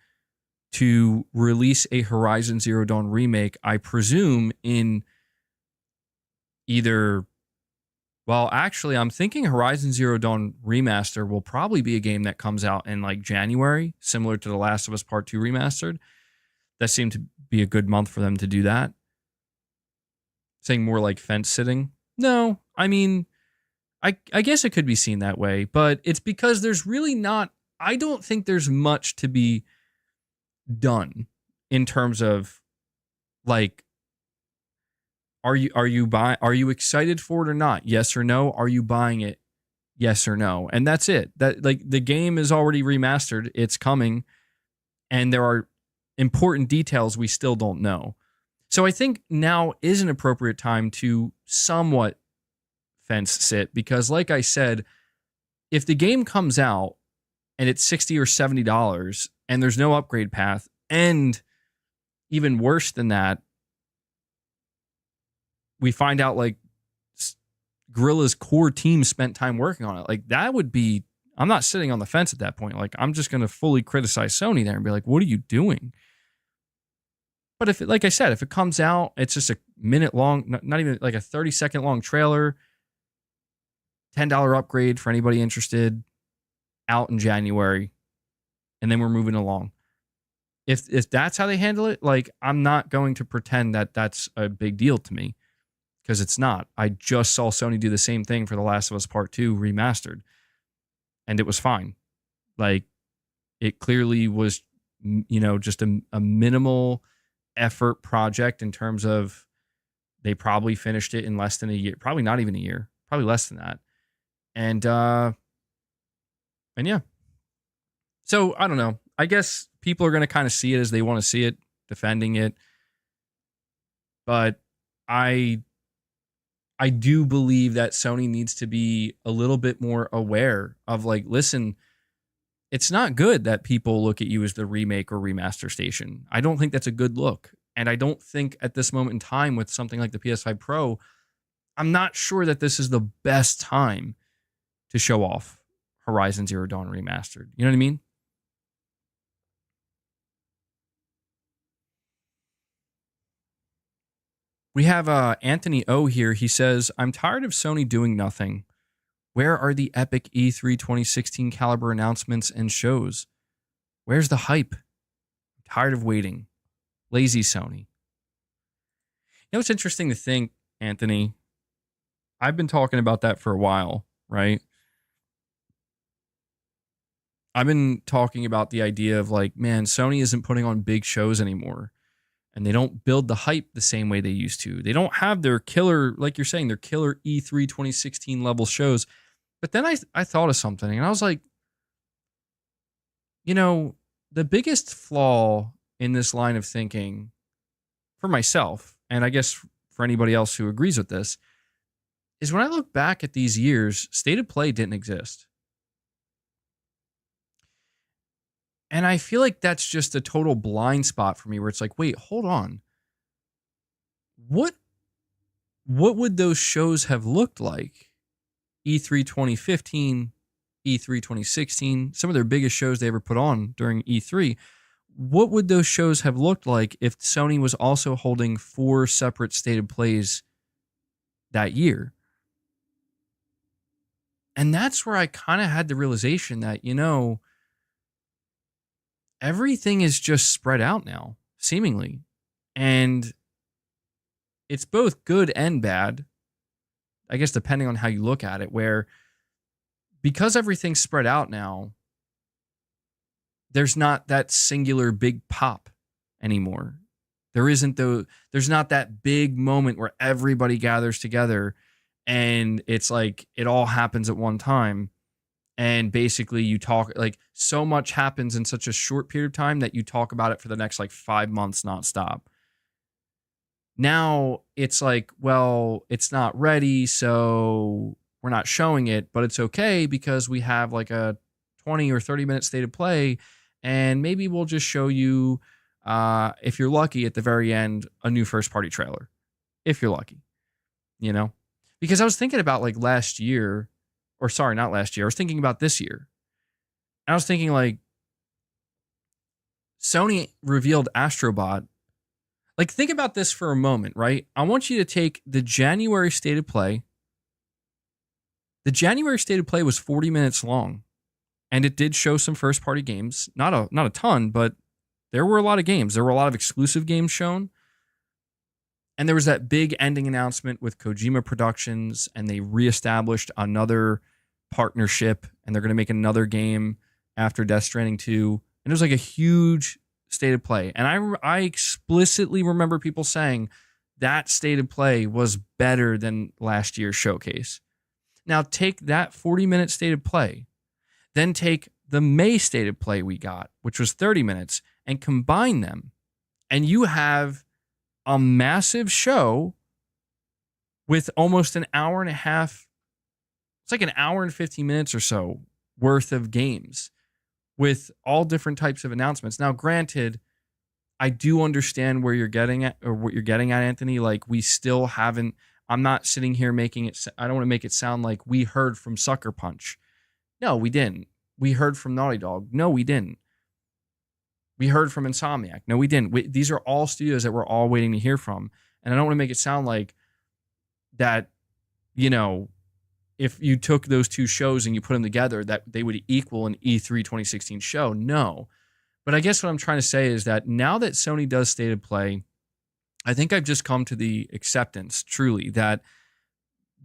to release a Horizon Zero Dawn remake, I presume, in either... Well, actually, I'm thinking Horizon Zero Dawn Remaster will probably be a game that comes out in like January, similar to The Last of Us Part 2 Remastered. That seemed to be a good month for them to do that. Saying more like fence sitting. No, I mean, I guess it could be seen that way, but it's because there's really not... I don't think there's much to be done in terms of like, are you excited for it or not? Yes or no. Are you buying it? Yes or no. And that's it. That, like, the game is already remastered. It's coming, and there are important details we still don't know. So I think now is an appropriate time to somewhat fence sit, because like I said, if the game comes out and it's $60 or $70 and there's no upgrade path, and even worse than that, we find out like Guerrilla's core team spent time working on it, like that would be... I'm not sitting on the fence at that point. Like, I'm just going to fully criticize Sony there and be like, what are you doing? But if it, like I said, if it comes out, it's just a minute long, not even like a 30-second long trailer, $10 upgrade for anybody interested, out in January, and then we're moving along. If that's how they handle it, like, I'm not going to pretend that that's a big deal to me, because it's not. I just saw Sony do the same thing for The Last of Us Part 2 Remastered, and it was fine. Like, it clearly was, you know, just a minimal effort project in terms of they probably finished it in less than a year, probably not even a year, probably less than that. And yeah. So I don't know. I guess people are going to kind of see it as they want to see it, defending it. But I do believe that Sony needs to be a little bit more aware of, like, listen, it's not good that people look at you as the remake or remaster station. I don't think that's a good look. And I don't think at this moment in time with something like the PS5 Pro, I'm not sure that this is the best time to show off Horizon Zero Dawn Remastered. You know what I mean? We have Anthony O here. He says, I'm tired of Sony doing nothing. Where are the epic E3 2016 caliber announcements and shows? Where's the hype? I'm tired of waiting. Lazy Sony. You know, it's interesting to think, Anthony. I've been talking about that for a while, right? I've been talking about the idea of like, man, Sony isn't putting on big shows anymore. And they don't build the hype the same way they used to. They don't have their killer, like you're saying, their killer E3 2016 level shows. But then I thought of something, and I was like, you know, the biggest flaw in this line of thinking for myself, and I guess for anybody else who agrees with this, is when I look back at these years, State of Play didn't exist. And I feel like that's just a total blind spot for me where it's like, wait, hold on. What would those shows have looked like? E3 2015, E3 2016, some of their biggest shows they ever put on during E3. What would those shows have looked like if Sony was also holding 4 separate State of Plays that year? And that's where I kind of had the realization that, you know, everything is just spread out now, seemingly. And it's both good and bad, I guess, depending on how you look at it, where because everything's spread out now, there's not that singular big pop anymore. There's not that big moment where everybody gathers together and it's like it all happens at one time. And basically you talk, like, so much happens in such a short period of time that you talk about it for the next like 5 months nonstop. Now it's like, well, it's not ready, so we're not showing it, but it's okay because we have like a 20 or 30 minute State of Play, and maybe we'll just show you, if you're lucky at the very end, a new first party trailer. If you're lucky, you know? Because I was thinking about like last year, or sorry, not last year. I was thinking about this year. I was thinking like Sony revealed Astrobot. Like, think about this for a moment, right? I want you to take the January State of Play. The January State of Play was 40 minutes long, and it did show some first party games. Not a ton, but there were a lot of games. There were a lot of exclusive games shown. And there was that big ending announcement with Kojima Productions, and they reestablished another partnership, and they're going to make another game after Death Stranding 2. And it was like a huge State of Play. And I explicitly remember people saying that State of Play was better than last year's showcase. Now take that 40-minute State of Play, then take the May State of Play we got, which was 30 minutes, and combine them, and you have a massive show with almost an hour and a half. It's like an hour and 15 minutes or so worth of games with all different types of announcements. Now, granted, I do understand where you're getting at, or what you're getting at, Anthony. Like, we still haven't, I'm not sitting here making it, I don't want to make it sound like we heard from Sucker Punch. No, we didn't. We heard from Naughty Dog. No, we didn't. We heard from Insomniac. No, we didn't. These are all studios that we're all waiting to hear from. And I don't want to make it sound like that, you know, if you took those two shows and you put them together, that they would equal an E3 2016 show. No. But I guess what I'm trying to say is that now that Sony does State of Play, I think I've just come to the acceptance, truly, that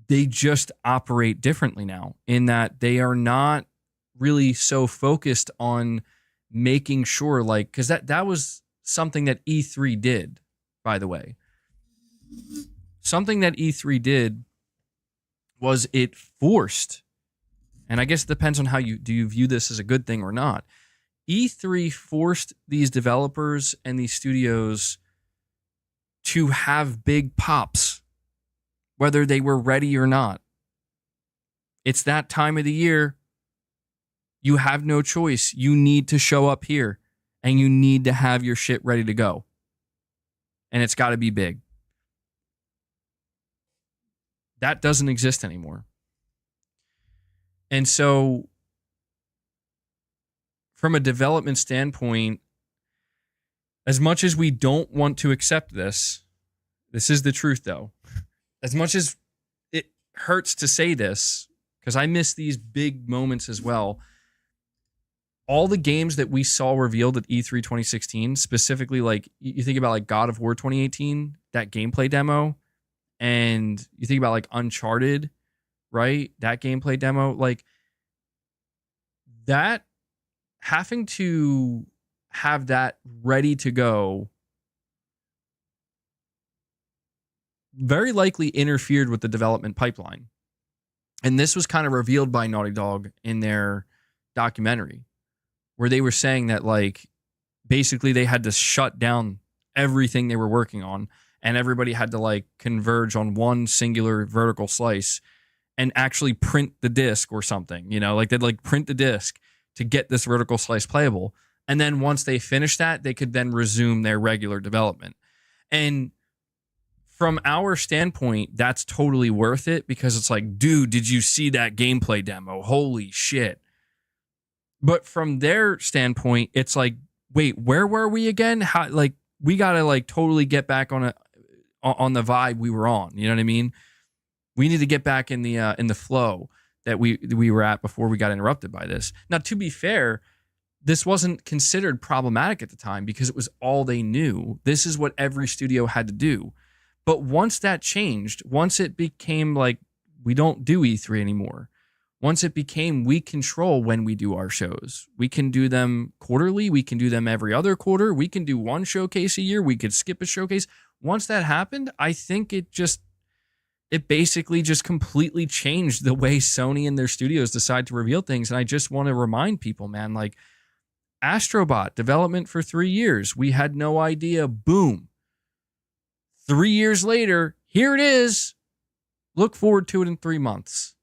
they just operate differently now, in that they are not really so focused on making sure, like, because that was something that E3 did, by the way. Something that E3 did was it forced, and I guess it depends on how you view this as a good thing or not. E3 forced these developers and these studios to have big pops, whether they were ready or not. It's that time of the year. You have no choice. You need to show up here, and you need to have your shit ready to go. And it's got to be big. That doesn't exist anymore. And so, from a development standpoint, as much as we don't want to accept this, This is the truth, though. As much as it hurts to say this, because I miss these big moments as well, all the games that we saw revealed at E3 2016, specifically, like, you think about like God of War 2018, that gameplay demo, and you think about like Uncharted, right? That gameplay demo, like, that, having to have that ready to go very likely interfered with the development pipeline. And this was kind of revealed by Naughty Dog in their documentary, where they were saying that, like, basically they had to shut down everything they were working on, and everybody had to like converge on one singular vertical slice and actually print the disc or something, you know, like they'd like print the disc to get this vertical slice playable. And then once they finished that, they could then resume their regular development. And from our standpoint, that's totally worth it, because it's like, dude, did you see that gameplay demo? Holy shit. But from their standpoint, it's like, wait, where were we again? How, like, we got to like totally get back on the vibe we were on. You know what I mean? We need to get back in the flow that we were at before we got interrupted by this. Now, to be fair, this wasn't considered problematic at the time because it was all they knew. This is what every studio had to do. But once that changed, once it became like, we don't do E3 anymore, once it became, we control when we do our shows. We can do them quarterly. We can do them every other quarter. We can do one showcase a year. We could skip a showcase. Once that happened, I think it basically just completely changed the way Sony and their studios decide to reveal things. And I just want to remind people, man, like, Astrobot development for 3 years. We had no idea. Boom. 3 years later, here it is. Look forward to it in 3 months.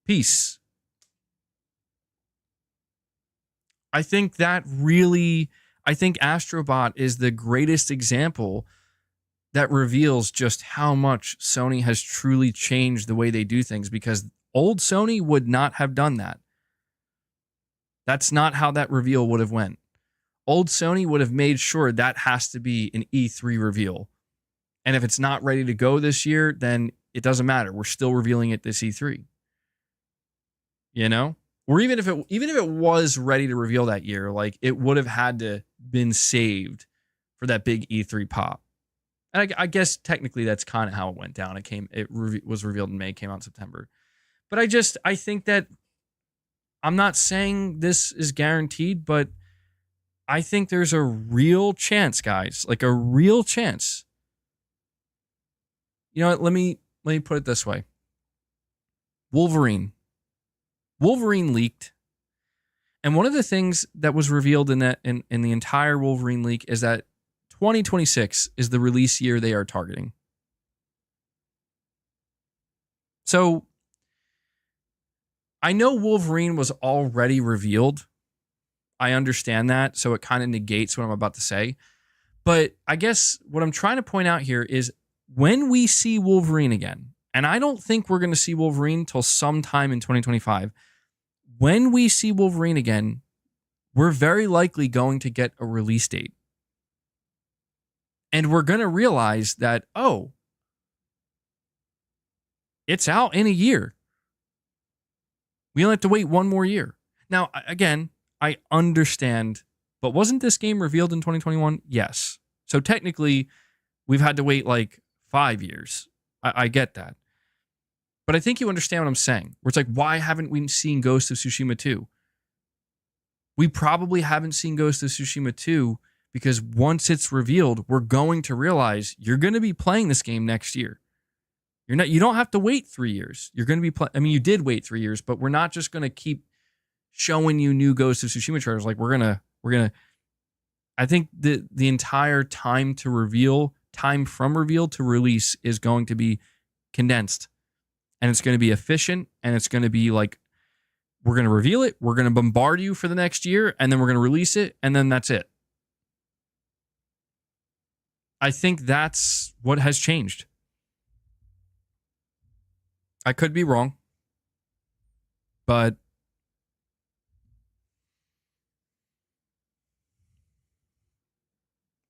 Peace. I think Astrobot is the greatest example that reveals just how much Sony has truly changed the way they do things, because old Sony would not have done that. That's not how that reveal would have went. Old Sony would have made sure that has to be an E3 reveal. And if it's not ready to go this year, then it doesn't matter. We're still revealing it this E3. You know? Or even if it was ready to reveal that year, like, it would have had to been saved for that big E3 pop. And I guess technically that's kind of how it went down. It was revealed in May, came out in September. But I think that, I'm not saying this is guaranteed, but I think there's a real chance, guys, like a real chance. You know what? Let me put it this way. Wolverine leaked. And one of the things that was revealed in the entire Wolverine leak is that 2026 is the release year they are targeting. So I know Wolverine was already revealed. I understand that, so it kind of negates what I'm about to say. But I guess what I'm trying to point out here is, when we see Wolverine again, and I don't think we're going to see Wolverine till sometime in 2025, when we see Wolverine again, we're very likely going to get a release date. And we're going to realize that, oh, it's out in a year. We only have to wait one more year. Now, again, I understand, but wasn't this game revealed in 2021? Yes. So technically, we've had to wait like 5 years. I get that. But I think you understand what I'm saying. Where it's like, why haven't we seen Ghost of Tsushima 2? We probably haven't seen Ghost of Tsushima 2 because once it's revealed, we're going to realize you're going to be playing this game next year. You don't have to wait 3 years. You're going to be you did wait 3 years, but we're not just going to keep showing you new Ghost of Tsushima trailers. Like, we're going to I think the entire time from reveal to release is going to be condensed, and it's going to be efficient, and it's going to be like, we're going to reveal it, we're going to bombard you for the next year, and then we're going to release it, and then that's it. I think that's what has changed. I could be wrong, but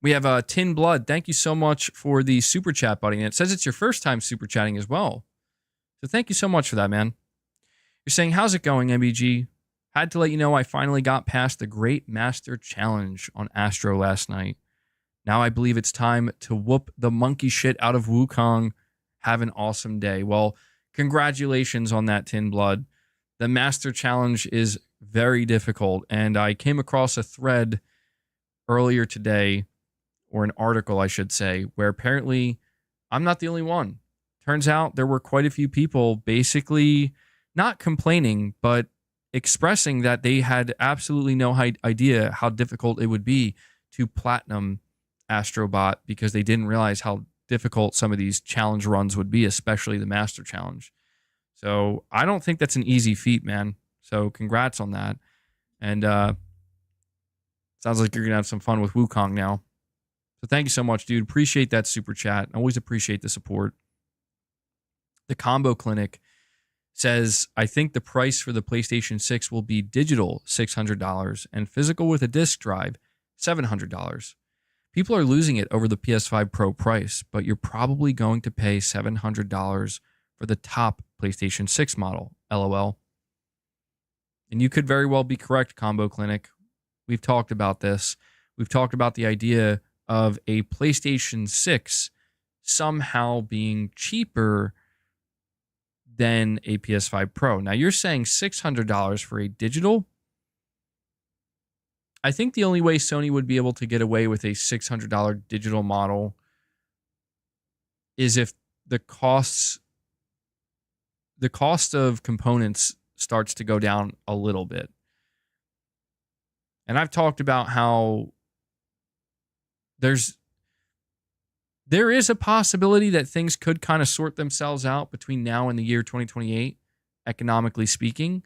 We have Tin Blood. Thank you so much for the super chat, buddy. And it says it's your first time super chatting as well. So thank you so much for that, man. You're saying, how's it going, MBG? Had to let you know I finally got past the Great Master Challenge on Astro last night. Now I believe it's time to whoop the monkey shit out of Wukong. Have an awesome day. Well, congratulations on that, Tin Blood. The Master Challenge is very difficult, and I came across a thread earlier today, or an article, I should say, where apparently I'm not the only one. Turns out there were quite a few people basically not complaining, but expressing that they had absolutely no idea how difficult it would be to platinum Astrobot because they didn't realize how difficult some of these challenge runs would be, especially the Master Challenge. So I don't think that's an easy feat, man. So congrats on that. And sounds like you're going to have some fun with Wukong now. So thank you so much, dude. Appreciate that super chat. Always appreciate the support. The Combo Clinic says, I think the price for the PlayStation 6 will be digital $600 and physical with a disc drive $700. People are losing it over the PS5 Pro price, but you're probably going to pay $700 for the top PlayStation 6 model, LOL. And you could very well be correct, Combo Clinic. We've talked about this. We've talked about the idea of a PlayStation 6 somehow being cheaper than a PS5 Pro. Now, you're saying $600 for a digital? I think the only way Sony would be able to get away with a $600 digital model is if the cost of components starts to go down a little bit. And I've talked about how there is a possibility that things could kind of sort themselves out between now and the year 2028, economically speaking.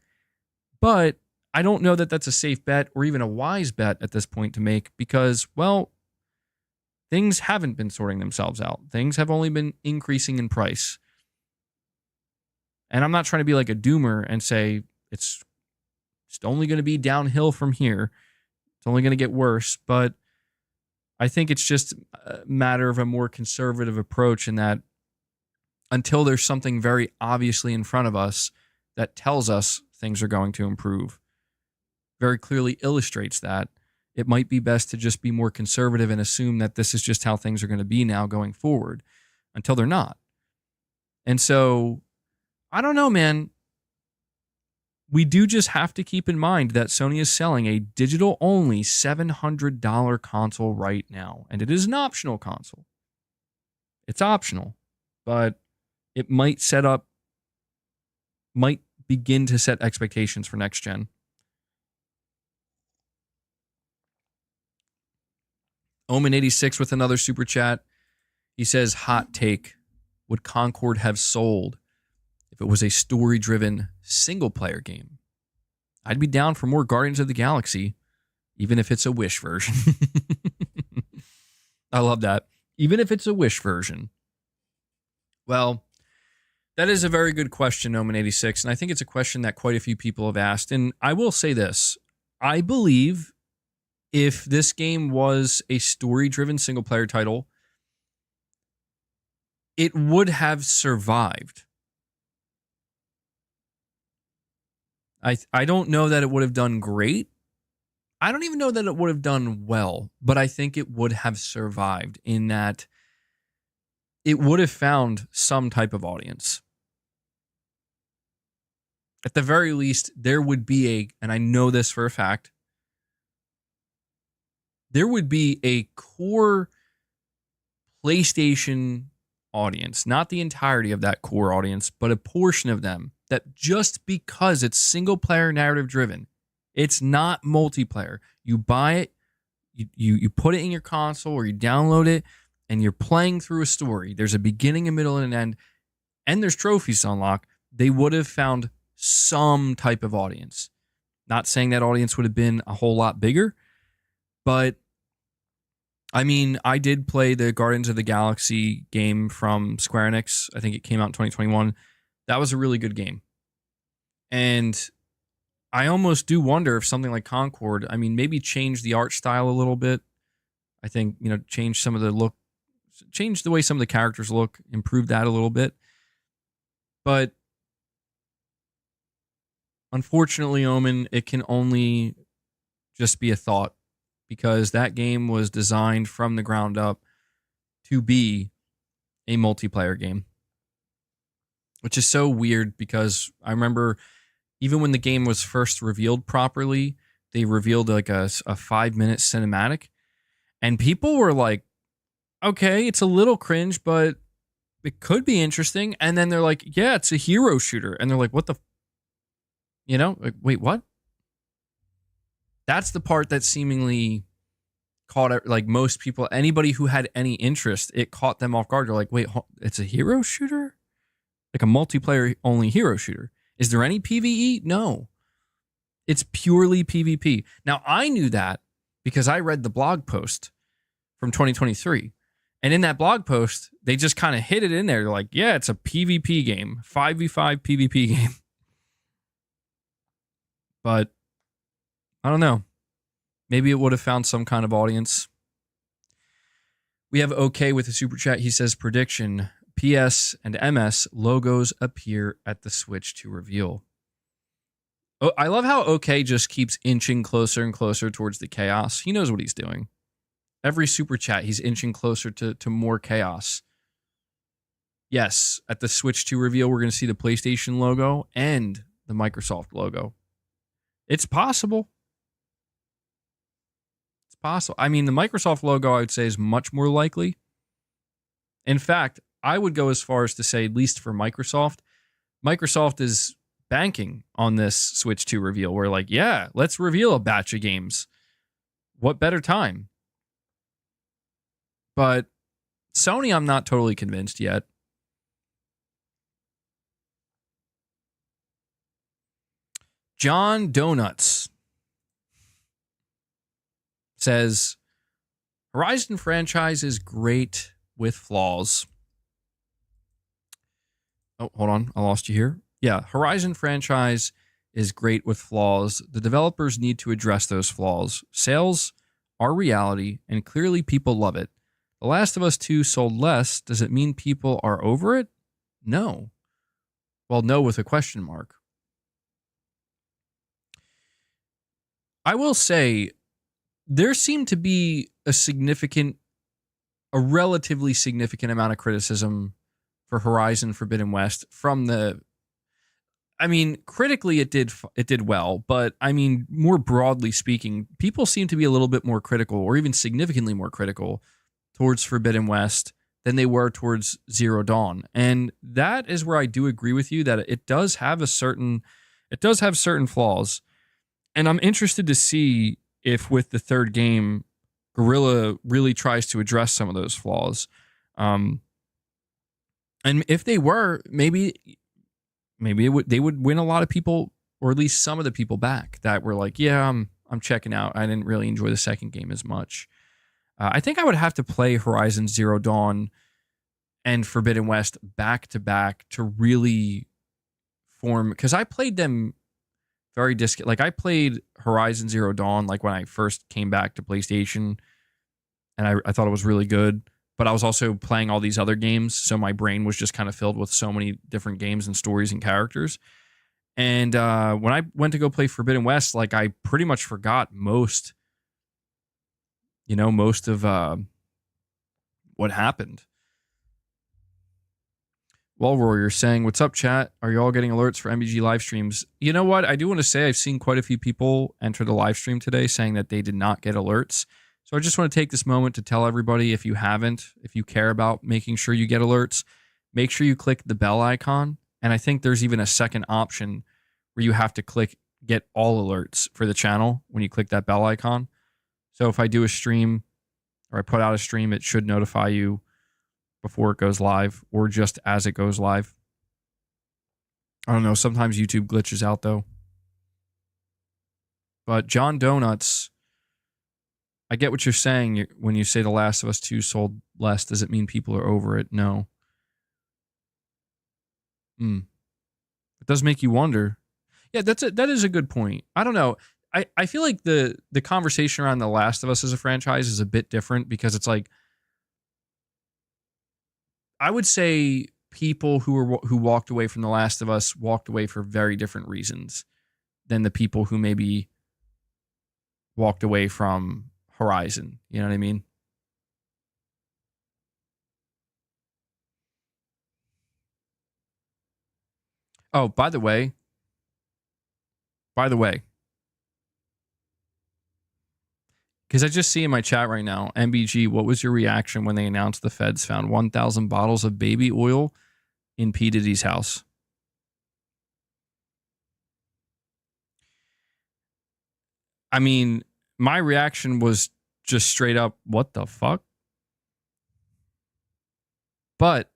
But I don't know that that's a safe bet or even a wise bet at this point to make because, well, things haven't been sorting themselves out. Things have only been increasing in price. And I'm not trying to be like a doomer and say it's only going to be downhill from here. It's only going to get worse. But I think it's just a matter of a more conservative approach in that until there's something very obviously in front of us that tells us things are going to improve, very clearly illustrates that, it might be best to just be more conservative and assume that this is just how things are going to be now going forward until they're not. And so, I don't know, man. We do just have to keep in mind that Sony is selling a digital-only $700 console right now. And it is an optional console. It's optional. But it might begin to set expectations for next gen. Omen86 with another super chat. He says, hot take. Would Concord have sold if it was a story-driven single-player game? I'd be down for more Guardians of the Galaxy, even if it's a Wish version. I love that. Even if it's a Wish version. Well, that is a very good question, Omen86, and I think it's a question that quite a few people have asked. And I will say this. I believe if this game was a story-driven single-player title, it would have survived. I don't know that it would have done great. I don't even know that it would have done well, but I think it would have survived in that it would have found some type of audience. At the very least, there would be and I know this for a fact, there would be a core PlayStation audience, not the entirety of that core audience, but a portion of them that just because it's single player narrative driven, it's not multiplayer. You buy it, you put it in your console or you download it and you're playing through a story. There's a beginning, a middle, and an end, and there's trophies to unlock. They would have found some type of audience. Not saying that audience would have been a whole lot bigger, but I mean, I did play the Guardians of the Galaxy game from Square Enix. I think it came out in 2021. That was a really good game. And I almost do wonder if something like Concord, I mean, maybe change the art style a little bit. I think, change some of the look, change the way some of the characters look, improve that a little bit. But unfortunately, Omen, it can only just be a thought, because that game was designed from the ground up to be a multiplayer game, which is so weird, because I remember even when the game was first revealed properly, they revealed like a 5-minute cinematic, and people were like, okay, it's a little cringe, but it could be interesting. And then they're like, yeah, it's a hero shooter. And they're like, what the, like, wait, what? That's the part that seemingly caught, like, most people, anybody who had any interest, it caught them off guard. They're like, wait, it's a hero shooter? Like a multiplayer only hero shooter. Is there any PvE? No. It's purely PvP. Now, I knew that because I read the blog post from 2023. And in that blog post, they just kind of hit it in there. They're like, yeah, it's a PvP game, 5v5 PvP game. But I don't know. Maybe it would have found some kind of audience. We have OK with the super chat. He says, prediction, PS and MS logos appear at the Switch to reveal. Oh, I love how OK just keeps inching closer and closer towards the chaos. He knows what he's doing. Every super chat, he's inching closer to more chaos. Yes, at the Switch 2 reveal, we're going to see the PlayStation logo and the Microsoft logo. It's possible. It's possible. I mean, the Microsoft logo, I would say, is much more likely. In fact, I would go as far as to say, at least for Microsoft, Microsoft is banking on this Switch 2 reveal. We're like, yeah, let's reveal a batch of games. What better time? But Sony, I'm not totally convinced yet. John Donuts says, Horizon franchise is great with flaws. Oh, hold on. I lost you here. Yeah, Horizon franchise is great with flaws. The developers need to address those flaws. Sales are reality, and clearly people love it. The Last of Us 2 sold less. Does it mean people are over it? No. Well, no with a question mark. I will say there seemed to be a relatively significant amount of criticism for Horizon Forbidden West from the, I mean, critically it did well, but I mean, more broadly speaking, people seem to be a little bit more critical, or even significantly more critical, towards Forbidden West than they were towards Zero Dawn. And that is where I do agree with you that it does have certain flaws. And I'm interested to see if with the third game, Guerrilla really tries to address some of those flaws. And if they were, maybe they would win a lot of people, or at least some of the people back that were like, yeah, I'm checking out. I didn't really enjoy the second game as much. I think I would have to play Horizon Zero Dawn and Forbidden West back to back to really form, because I played them very like I played Horizon Zero Dawn like when I first came back to PlayStation, and I thought it was really good, but I was also playing all these other games, so my brain was just kind of filled with so many different games and stories and characters. And when I went to go play Forbidden West, like I pretty much forgot most of what happened. Well, Warrior saying, what's up, chat? Are you all getting alerts for MBG live streams? You know what? I do want to say I've seen quite a few people enter the live stream today saying that they did not get alerts. So I just want to take this moment to tell everybody, if you haven't, if you care about making sure you get alerts, make sure you click the bell icon. And I think there's even a second option where you have to click get all alerts for the channel when you click that bell icon. So if I do a stream or I put out a stream, it should notify you before it goes live or just as it goes live. I don't know. Sometimes YouTube glitches out though. But John Donuts, I get what you're saying when you say The Last of Us 2 sold less. Does it mean people are over it? No. It does make you wonder. Yeah, that is a good point. I don't know. I feel like the conversation around The Last of Us as a franchise is a bit different because it's like, I would say people who walked away from The Last of Us walked away for very different reasons than the people who maybe walked away from Horizon. You know what I mean? Oh, by the way, because I just see in my chat right now, MBG, what was your reaction when they announced the feds found 1,000 bottles of baby oil in P. Diddy's house? I mean, my reaction was just straight up, what the fuck? But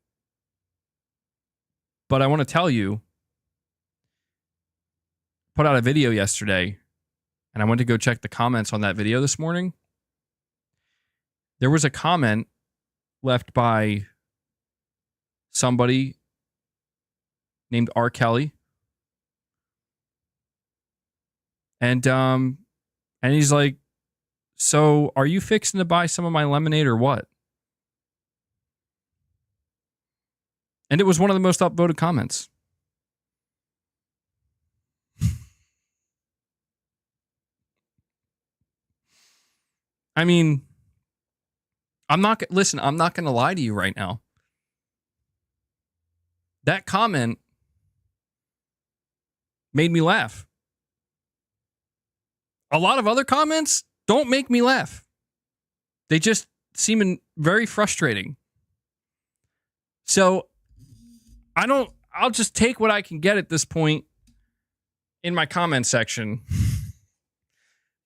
I want to tell you, put out a video yesterday, and I went to go check the comments on that video this morning. There was a comment left by somebody named R. Kelly. And he's like, so are you fixing to buy some of my lemonade or what? And it was one of the most upvoted comments. I mean, I'm not going to lie to you right now. That comment made me laugh. A lot of other comments don't make me laugh. They just seem very frustrating. So I'll just take what I can get at this point in my comment section.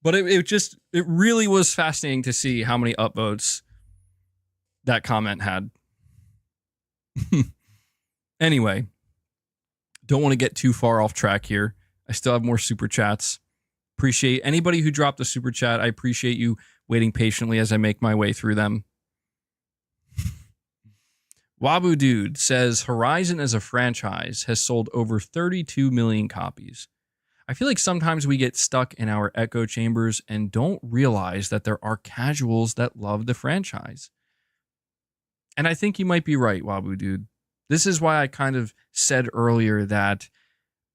But it really was fascinating to see how many upvotes that comment had. Anyway, don't want to get too far off track here. I still have more super chats. Appreciate anybody who dropped a super chat. I appreciate you waiting patiently as I make my way through them. Wabu Dude says Horizon as a franchise has sold over 32 million copies. I feel like sometimes we get stuck in our echo chambers and don't realize that there are casuals that love the franchise. And I think you might be right, Wabu Dude. This is why I kind of said earlier that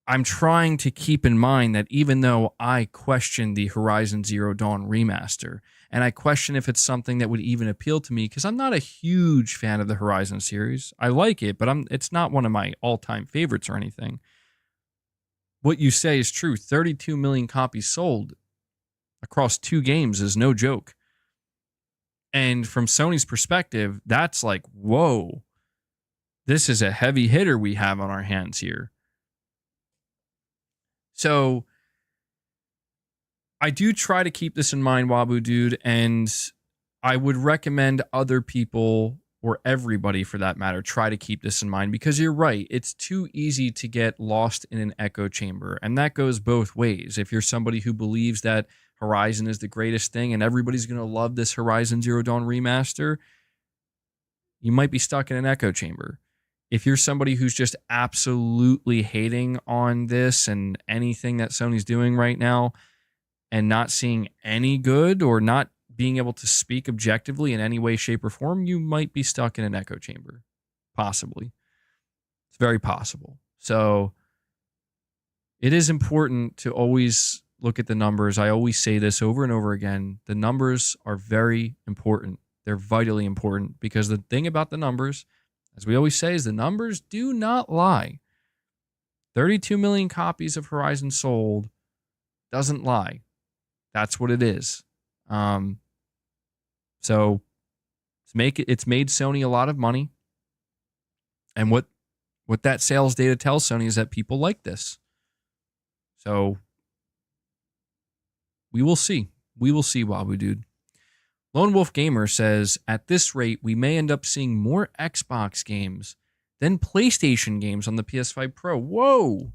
I'm trying to keep in mind that even though I question the Horizon Zero Dawn remaster, and I question if it's something that would even appeal to me, because I'm not a huge fan of the Horizon series. I like it, but it's not one of my all-time favorites or anything. What you say is true. 32 million copies sold across 2 games is no joke. And from Sony's perspective, that's like, whoa, this is a heavy hitter we have on our hands here. So I do try to keep this in mind, Wabu Dude, and I would recommend other people, or everybody for that matter, try to keep this in mind, because you're right. It's too easy to get lost in an echo chamber, and that goes both ways. If you're somebody who believes that Horizon is the greatest thing and everybody's going to love this Horizon Zero Dawn remaster, you might be stuck in an echo chamber. If you're somebody who's just absolutely hating on this and anything that Sony's doing right now and not seeing any good, or not being able to speak objectively in any way, shape, or form, you might be stuck in an echo chamber. Possibly. It's very possible. So it is important to always look at the numbers. I always say this over and over again. The numbers are very important. They're vitally important, because the thing about the numbers, as we always say, is the numbers do not lie. 32 million copies of Horizon sold doesn't lie. That's what it is. So it's made Sony a lot of money. And what that sales data tells Sony is that people like this. So we will see. We will see, Wabu Dude. Lone Wolf Gamer says, at this rate, we may end up seeing more Xbox games than PlayStation games on the PS5 Pro. Whoa!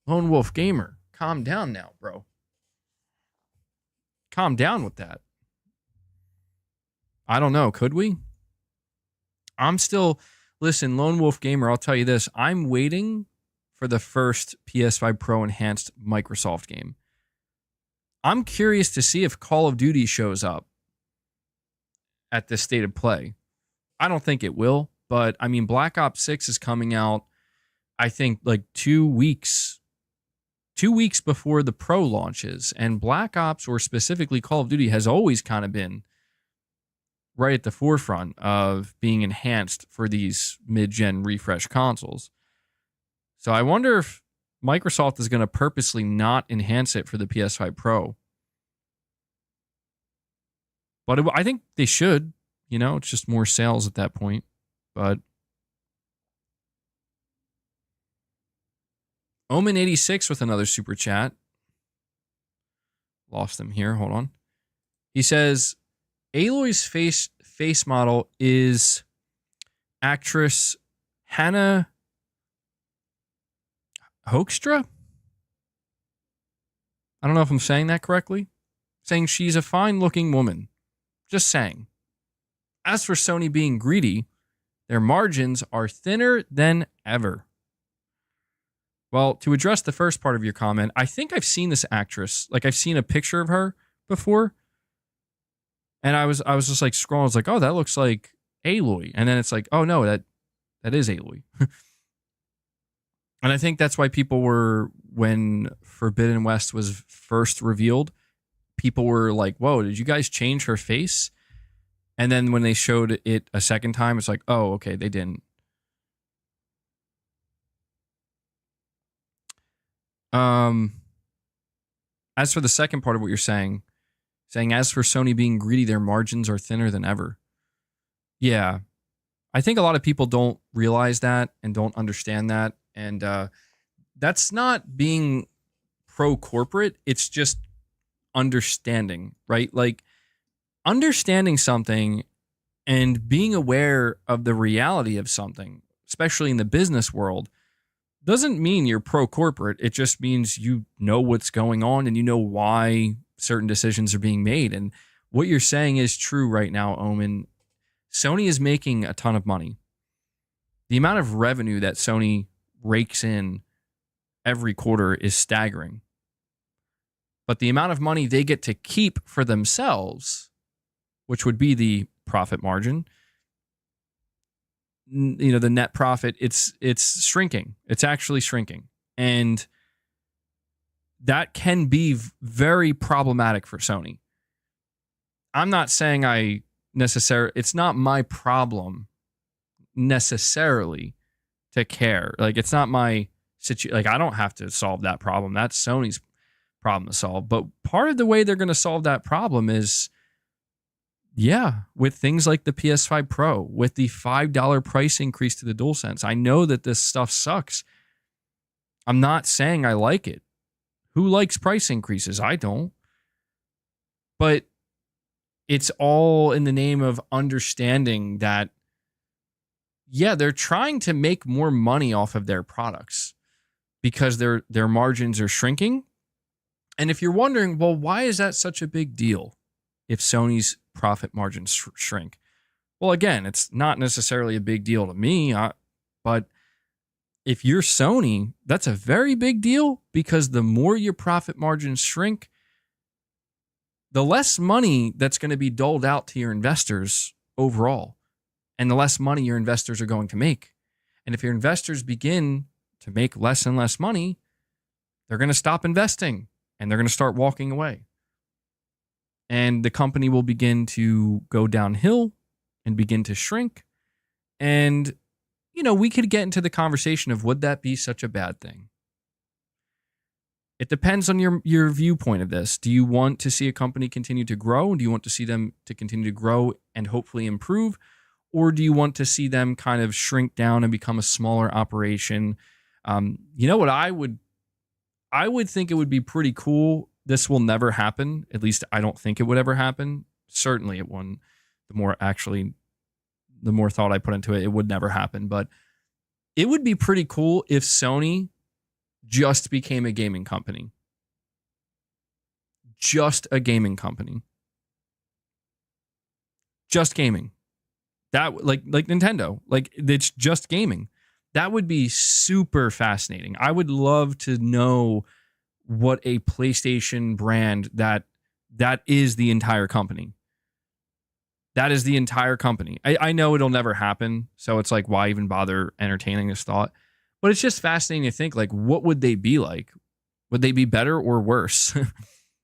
Lone Wolf Gamer, calm down now, bro. Calm down with that. I don't know. Could we? Listen, Lone Wolf Gamer, I'll tell you this. I'm waiting for the first PS5 Pro enhanced Microsoft game. I'm curious to see if Call of Duty shows up at this state of play. I don't think it will, but I mean, Black Ops 6 is coming out, I think, like 2 weeks before the Pro launches. And Black Ops, or specifically Call of Duty, has always kind of been right at the forefront of being enhanced for these mid-gen refresh consoles. So I wonder if Microsoft is going to purposely not enhance it for the PS5 Pro. But I think they should. You know, it's just more sales at that point. But Omen86 with another super chat. Lost him here. Hold on. He says, Aloy's face model is actress Hannah Hoekstra? I don't know if I'm saying that correctly. Saying she's a fine-looking woman. Just saying. As for Sony being greedy, their margins are thinner than ever. Well, to address the first part of your comment, I think I've seen this actress. Like, I've seen a picture of her before. And I was just like scrolling. I was like, oh, that looks like Aloy. And then it's like, oh, no, that is Aloy. And I think that's why people were, when Forbidden West was first revealed, people were like, whoa, did you guys change her face? And then when they showed it a second time, it's like, oh, okay, they didn't. As for the second part of what you're saying as for Sony being greedy, their margins are thinner than ever. Yeah. I think a lot of people don't realize that and don't understand that. And that's not being pro-corporate. It's just understanding, right? Like, understanding something and being aware of the reality of something, especially in the business world, doesn't mean you're pro-corporate. It just means you know what's going on and you know why certain decisions are being made. And what you're saying is true right now, Omen. Sony is making a ton of money. The amount of revenue that Sony rakes in every quarter is staggering. But the amount of money they get to keep for themselves, which would be the profit margin, you know, the net profit, it's shrinking. It's actually shrinking. And that can be very problematic for Sony. I'm not saying it's not my problem necessarily to care. Like, it's not my situation. Like, I don't have to solve that problem. That's Sony's problem to solve. But part of the way they're going to solve that problem is, with things like the PS5 Pro, with the $5 price increase to the DualSense. I know that this stuff sucks. I'm not saying I like it. Who likes price increases? I don't. But it's all in the name of understanding that, they're trying to make more money off of their products because their margins are shrinking. And if you're wondering, well, why is that such a big deal if Sony's profit margins shrink? Well, again, it's not necessarily a big deal to me, but if you're Sony, that's a very big deal, because the more your profit margins shrink, the less money that's going to be doled out to your investors overall, and the less money your investors are going to make. And if your investors begin to make less and less money, they're going to stop investing and they're going to start walking away. And the company will begin to go downhill and begin to shrink. And, we could get into the conversation of, would that be such a bad thing? It depends on your viewpoint of this. Do you want to see a company continue to grow? Do you want to see them to continue to grow and hopefully improve? Or do you want to see them kind of shrink down and become a smaller operation? You know what I would think it would be pretty cool. This will never happen. At least I don't think it would ever happen. Certainly it wouldn't. The more thought I put into it, it would never happen. But it would be pretty cool if Sony just became a gaming company. Just a gaming company. Just gaming. That, like Nintendo. Like, it's just gaming. That would be super fascinating. I would love to know what a PlayStation brand that is the entire company. That is the entire company. I know it'll never happen, so it's like, why even bother entertaining this thought? But it's just fascinating to think, like, what would they be like? Would they be better or worse?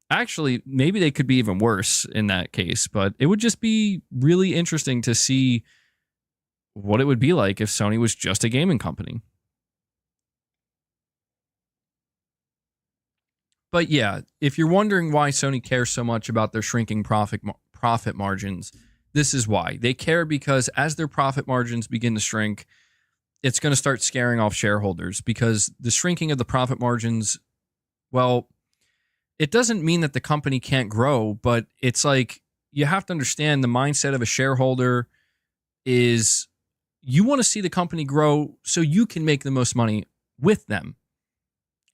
Actually, maybe they could be even worse in that case, but it would just be really interesting to see what it would be like if Sony was just a gaming company. But yeah, if you're wondering why Sony cares so much about their shrinking profit margins, this is why. They care because as their profit margins begin to shrink, it's going to start scaring off shareholders, because the shrinking of the profit margins, well, it doesn't mean that the company can't grow, but it's like, you have to understand the mindset of a shareholder is you want to see the company grow so you can make the most money with them.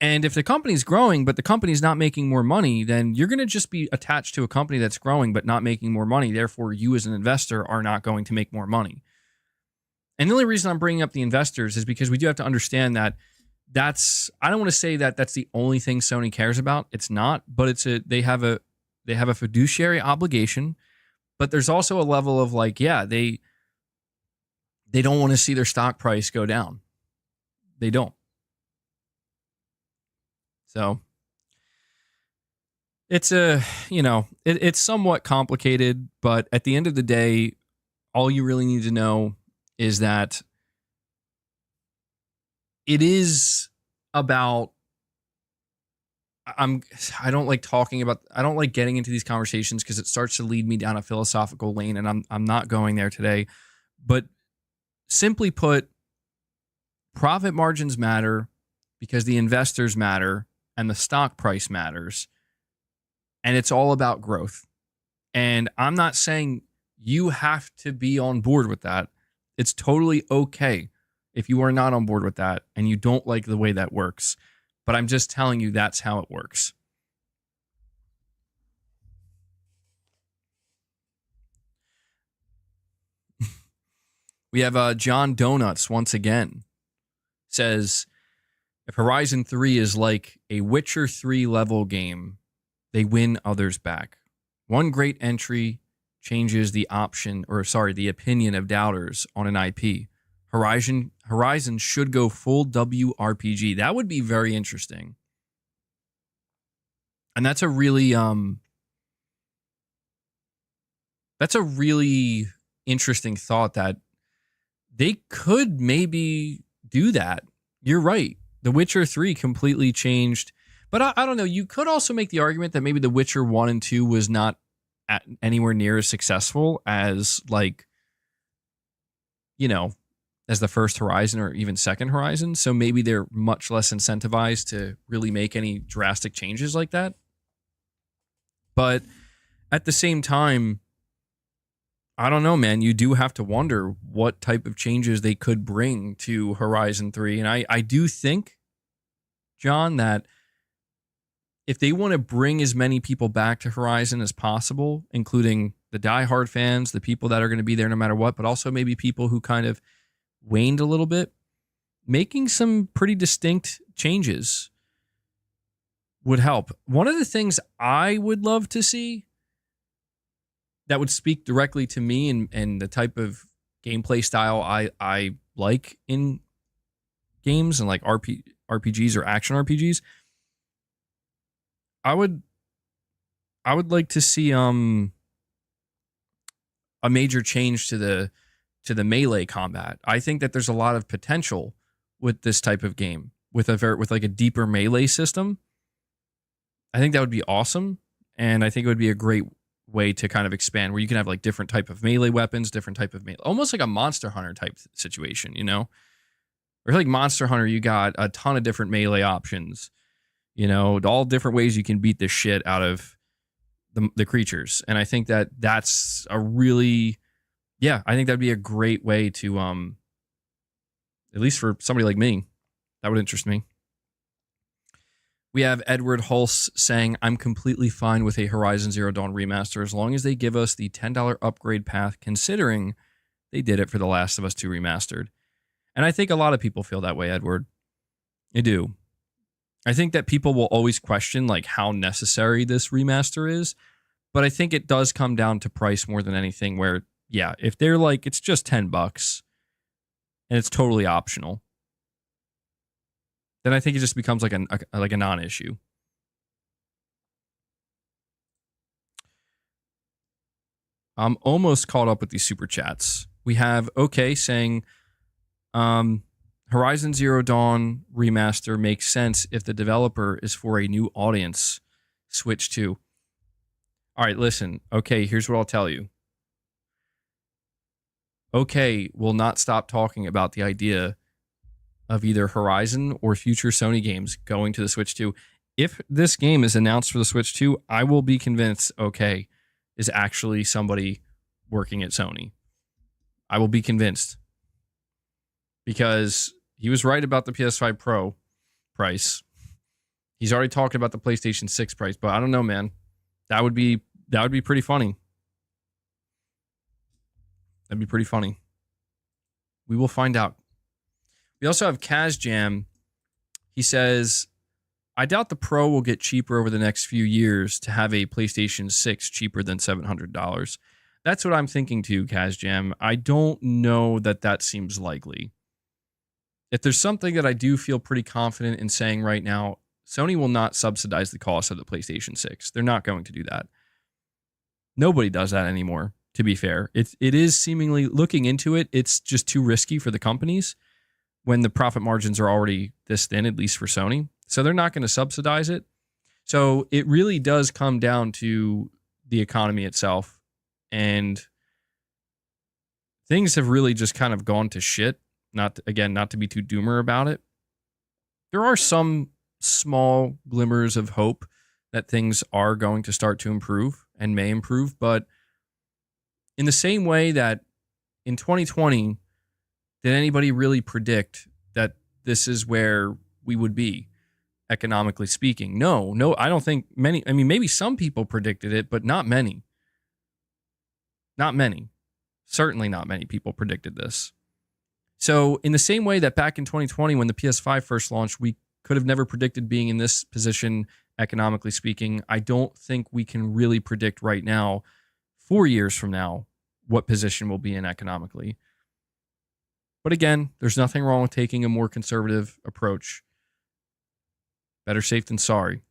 And if the company's growing, but the company's not making more money, then you're going to just be attached to a company that's growing but not making more money. Therefore, you as an investor are not going to make more money. And the only reason I'm bringing up the investors is because we do have to understand that I don't want to say that that's the only thing Sony cares about. It's not, but they have a fiduciary obligation, but there's also a level of like, yeah, they don't want to see their stock price go down. They don't. So it's it's somewhat complicated, but at the end of the day, all you really need to know is that it is about, I don't like getting into these conversations because it starts to lead me down a philosophical lane, and I'm not going there today. But simply put, profit margins matter because the investors matter and the stock price matters, and it's all about growth. And I'm not saying you have to be on board with that. It's totally okay if you are not on board with that and you don't like the way that works. But I'm just telling you that's how it works. We have John Donuts once again says, if Horizon 3 is like a Witcher 3 level game, they win others back. One great entry changes the opinion of doubters on an IP. Horizon should go full WRPG. That would be very interesting. And that's a really interesting thought, that they could maybe do that. You're right. The Witcher 3 completely changed. But I don't know. You could also make the argument that maybe The Witcher 1 and 2 was not anywhere near as successful as, like, as the first Horizon or even second Horizon. So maybe they're much less incentivized to really make any drastic changes like that. But at the same time, I don't know, man. You do have to wonder what type of changes they could bring to Horizon 3. And I do think, John, that if they want to bring as many people back to Horizon as possible, including the diehard fans, the people that are going to be there no matter what, but also maybe people who kind of waned a little bit, making some pretty distinct changes would help. One of the things I would love to see that would speak directly to me and the type of gameplay style I like in games and like RPGs or action RPGs, I would like to see a major change to the melee combat. I think that there's a lot of potential with this type of game with like a deeper melee system. I think that would be awesome, and I think it would be a great way to kind of expand where you can have like different type of melee weapons, different type of melee, almost like a Monster Hunter type situation, Or like Monster Hunter, you got a ton of different melee options, all different ways you can beat the shit out of the creatures. And I think that that's I think that'd be a great way to, at least for somebody like me, that would interest me. We have Edward Hulse saying, I'm completely fine with a Horizon Zero Dawn remaster as long as they give us the $10 upgrade path, considering they did it for The Last of Us 2 Remastered. And I think a lot of people feel that way, Edward. They do. I think that people will always question like how necessary this remaster is, but I think it does come down to price more than anything. Where yeah, if they're like it's just $10 and it's totally optional, then I think it just becomes like a non-issue. I'm almost caught up with these super chats. We have OK saying, Horizon Zero Dawn remaster makes sense if the developer is for a new audience. Switch to. All right, listen. OK, here's what I'll tell you. OK will not stop talking about the idea of either Horizon or future Sony games going to the Switch 2. If this game is announced for the Switch 2, I will be convinced OK is actually somebody working at Sony. I will be convinced. Because he was right about the PS5 Pro price. He's already talked about the PlayStation 6 price, but I don't know, man. That would be pretty funny. That'd be pretty funny. We will find out. We also have KazJam. He says, I doubt the Pro will get cheaper over the next few years to have a PlayStation 6 cheaper than $700. That's what I'm thinking too, KazJam. I don't know that seems likely. If there's something that I do feel pretty confident in saying right now, Sony will not subsidize the cost of the PlayStation 6. They're not going to do that. Nobody does that anymore, to be fair. It is seemingly, looking into it, it's just too risky for the companies when the profit margins are already this thin, at least for Sony. So they're not going to subsidize it. So it really does come down to the economy itself. And things have really just kind of gone to shit. Not to be too doomer about it. There are some small glimmers of hope that things are going to start to improve and may improve. But in the same way that in 2020, did anybody really predict that this is where we would be, economically speaking? No, I don't think many. I mean, maybe some people predicted it, but not many. Not many. Certainly not many people predicted this. So in the same way that back in 2020, when the PS5 first launched, we could have never predicted being in this position, economically speaking. I don't think we can really predict right now, 4 years from now, what position we'll be in economically. But again, there's nothing wrong with taking a more conservative approach. Better safe than sorry.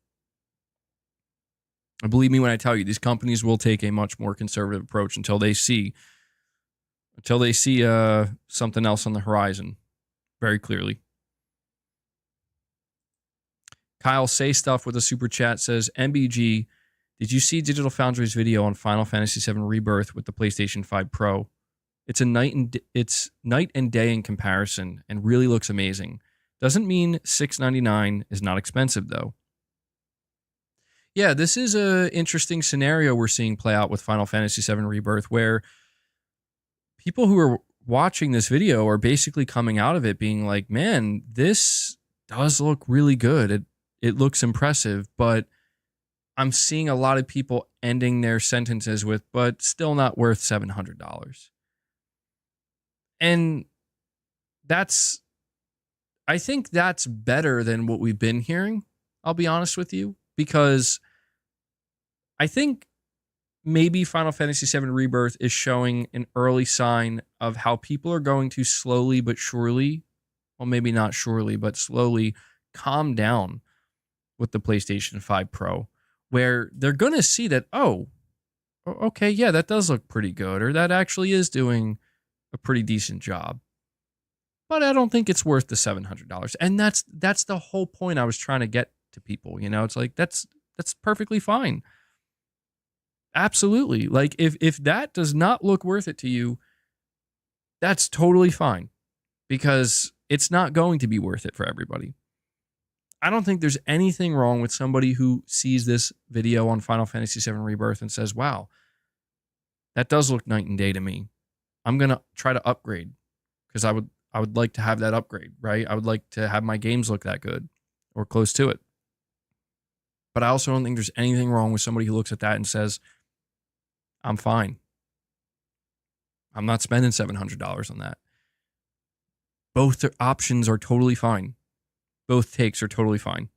And believe me when I tell you, these companies will take a much more conservative approach until they see something else on the horizon very clearly. Kyle Say Stuff with a super chat says, MBG, did you see Digital Foundry's video on Final Fantasy VII Rebirth with the PlayStation 5 Pro? It's night and day in comparison and really looks amazing. Doesn't mean $699 is not expensive though. Yeah, this is an interesting scenario we're seeing play out with Final Fantasy VII Rebirth, where people who are watching this video are basically coming out of it being like, man, this does look really good. It looks impressive, but I'm seeing a lot of people ending their sentences with, but still not worth $700. And I think that's better than what we've been hearing, I'll be honest with you, because I think maybe Final Fantasy VII Rebirth is showing an early sign of how people are going to slowly but surely, well, maybe not surely, but slowly calm down with the PlayStation 5 Pro, where they're going to see that, oh, okay, yeah, that does look pretty good, or that actually is doing a pretty decent job. But I don't think it's worth the $700. And that's the whole point I was trying to get to people. You know, it's like, that's perfectly fine. Absolutely. Like if that does not look worth it to you, that's totally fine, because it's not going to be worth it for everybody. I don't think there's anything wrong with somebody who sees this video on Final Fantasy VII Rebirth and says, wow, that does look night and day to me. I'm going to try to upgrade, because I would like to have that upgrade, right? I would like to have my games look that good or close to it. But I also don't think there's anything wrong with somebody who looks at that and says, I'm fine. I'm not spending $700 on that. Both options are totally fine. Both takes are totally fine.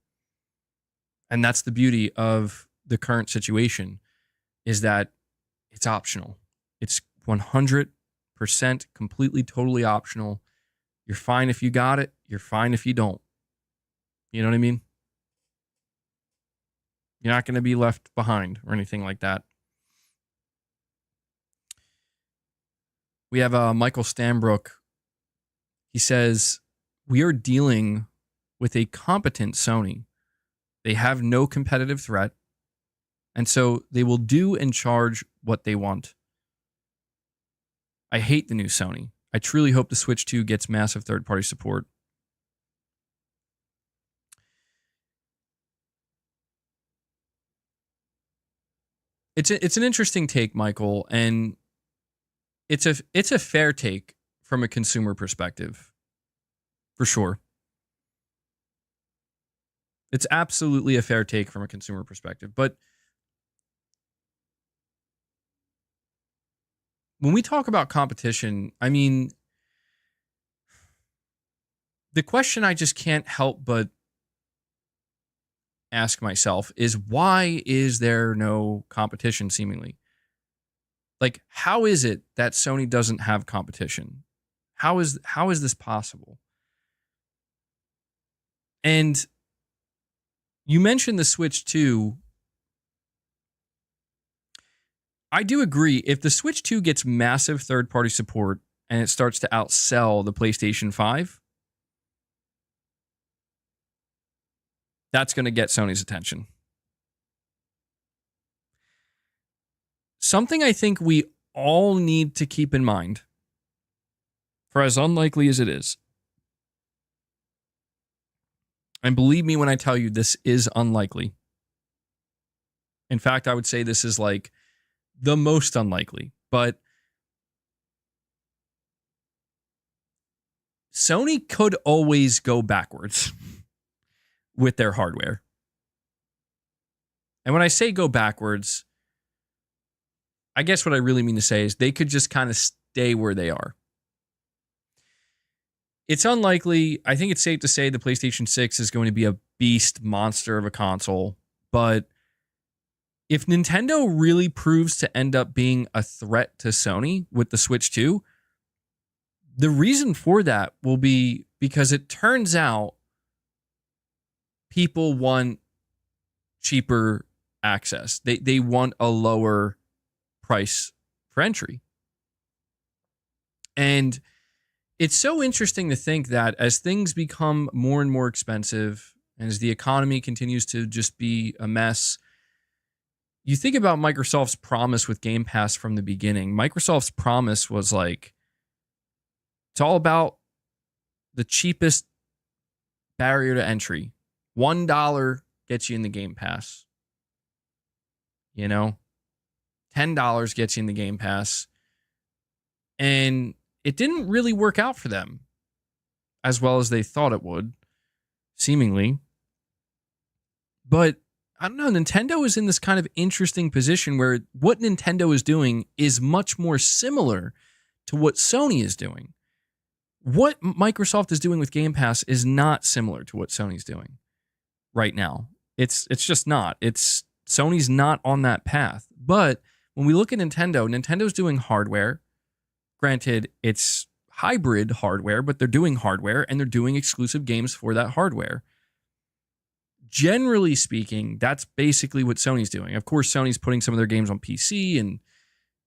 And that's the beauty of the current situation, is that it's optional. It's 100% completely, totally optional. You're fine if you got it. You're fine if you don't. You know what I mean? You're not going to be left behind or anything like that. We have Michael Stanbrook. He says, we are dealing with a competent Sony. They have no competitive threat, and so they will do and charge what they want. I hate the new Sony. I truly hope the Switch 2 gets massive third-party support. It's an interesting take, Michael, and it's a fair take from a consumer perspective, for sure. It's absolutely a fair take from a consumer perspective. But when we talk about competition, I mean, the question I just can't help but ask myself is, why is there no competition seemingly? Like, how is it that Sony doesn't have competition? How is this possible? And you mentioned the Switch 2. I do agree. If the Switch 2 gets massive third-party support and it starts to outsell the PlayStation 5, that's going to get Sony's attention. Something I think we all need to keep in mind, for as unlikely as it is, and believe me when I tell you this is unlikely. In fact, I would say this is like the most unlikely, but Sony could always go backwards with their hardware. And when I say go backwards, I guess what I really mean to say is they could just kind of stay where they are. It's unlikely. I think it's safe to say the PlayStation 6 is going to be a beast monster of a console. But if Nintendo really proves to end up being a threat to Sony with the Switch 2, the reason for that will be because it turns out people want cheaper access. They want a lower price for entry. And it's so interesting to think that as things become more and more expensive, and as the economy continues to just be a mess, you think about Microsoft's promise with Game Pass from the beginning. Microsoft's promise was like, it's all about the cheapest barrier to entry. $1 gets you in the Game Pass. You know, $10 gets you in the Game Pass. And it didn't really work out for them as well as they thought it would, seemingly. But I don't know, Nintendo is in this kind of interesting position where what Nintendo is doing is much more similar to what Sony is doing. What Microsoft is doing with Game Pass is not similar to what Sony's doing right now. It's just not. Sony's not on that path. But when we look at Nintendo, Nintendo's doing hardware. Granted, it's hybrid hardware, but they're doing hardware and they're doing exclusive games for that hardware. Generally speaking, that's basically what Sony's doing. Of course, Sony's putting some of their games on PC and,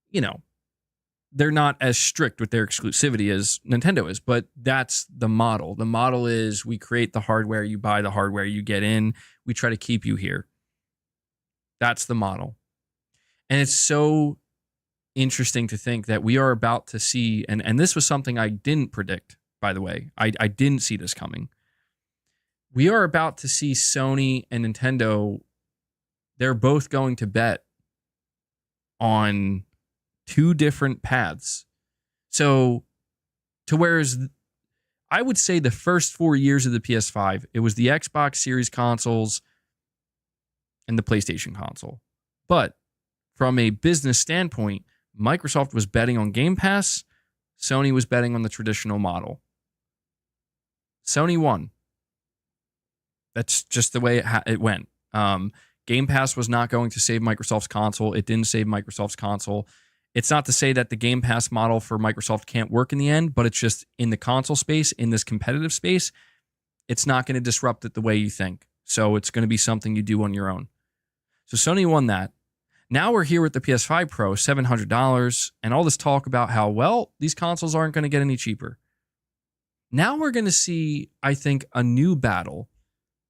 you know, they're not as strict with their exclusivity as Nintendo is, but that's the model. The model is we create the hardware, you buy the hardware, you get in, we try to keep you here. That's the model. And it's so interesting to think that we are about to see, and this was something I didn't predict, by the way. I didn't see this coming. We are about to see Sony and Nintendo, they're both going to bet on two different paths. So, to whereas I would say the first 4 years of the PS5, it was the Xbox Series consoles and the PlayStation console. But from a business standpoint, Microsoft was betting on Game Pass. Sony was betting on the traditional model. Sony won. That's just the way it went. Game Pass was not going to save Microsoft's console. It didn't save Microsoft's console. It's not to say that the Game Pass model for Microsoft can't work in the end, but it's just in the console space, in this competitive space, it's not going to disrupt it the way you think. So it's going to be something you do on your own. So Sony won that. Now we're here with the PS5 Pro, $700, and all this talk about how, well, these consoles aren't going to get any cheaper. Now we're going to see, I think, a new battle,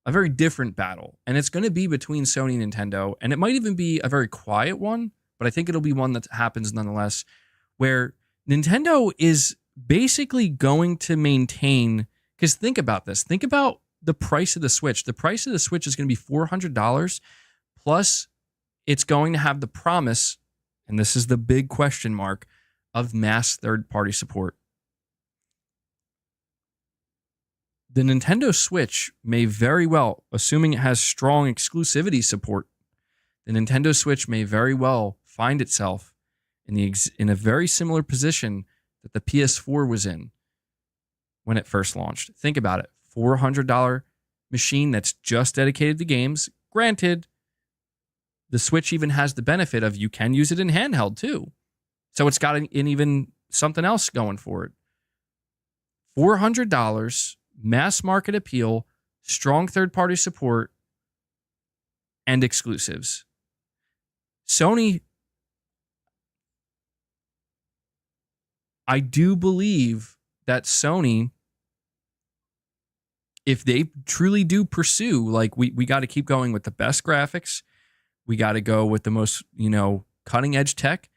a very different battle, and it's going to be between Sony and Nintendo, and it might even be a very quiet one, but I think it'll be one that happens nonetheless, where Nintendo is basically going to maintain, because think about this, think about the price of the Switch. The price of the Switch is going to be $400, plus it's going to have the promise, and this is the big question mark, of mass third-party support. The Nintendo Switch may very well, assuming it has strong exclusivity support, the Nintendo Switch may very well find itself in a very similar position that the PS4 was in when it first launched. Think about it. $400 machine that's just dedicated to games. Granted, the Switch even has the benefit of you can use it in handheld too. So it's got an even something else going for it. $400, mass market appeal, strong third-party support, and exclusives. Sony, I do believe that Sony, if they truly do pursue, like we got to keep going with the best graphics, we got to go with the most, cutting edge tech.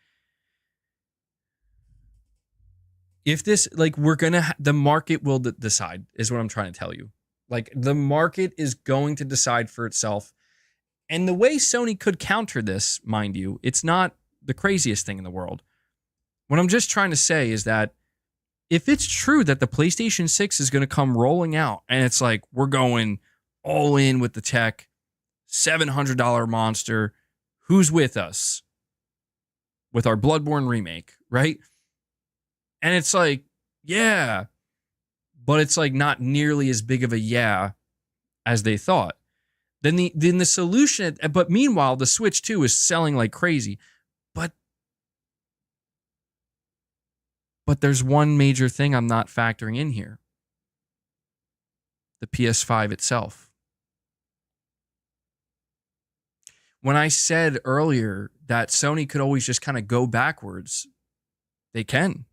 If this, the market will decide, is what I'm trying to tell you. Like, the market is going to decide for itself. And the way Sony could counter this, mind you, it's not the craziest thing in the world. What I'm just trying to say is that if it's true that the PlayStation 6 is going to come rolling out and it's like, we're going all in with the tech, $700 monster, who's with us? With our Bloodborne remake, right? And it's like, yeah, but it's like not nearly as big of a yeah as they thought. Then the solution, but meanwhile, the Switch 2 is selling like crazy. But there's one major thing I'm not factoring in here. The PS5 itself. When I said earlier that Sony could always just kind of go backwards, they can.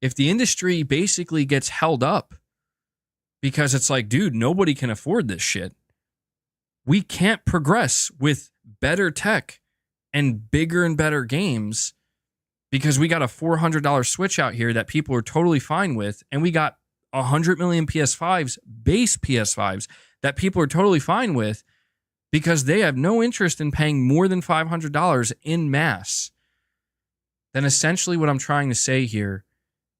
If the industry basically gets held up because it's like, dude, nobody can afford this shit. We can't progress with better tech and bigger and better games because we got a $400 Switch out here that people are totally fine with, and we got 100 million PS5s, base PS5s, that people are totally fine with because they have no interest in paying more than $500 in mass. Then essentially what I'm trying to say here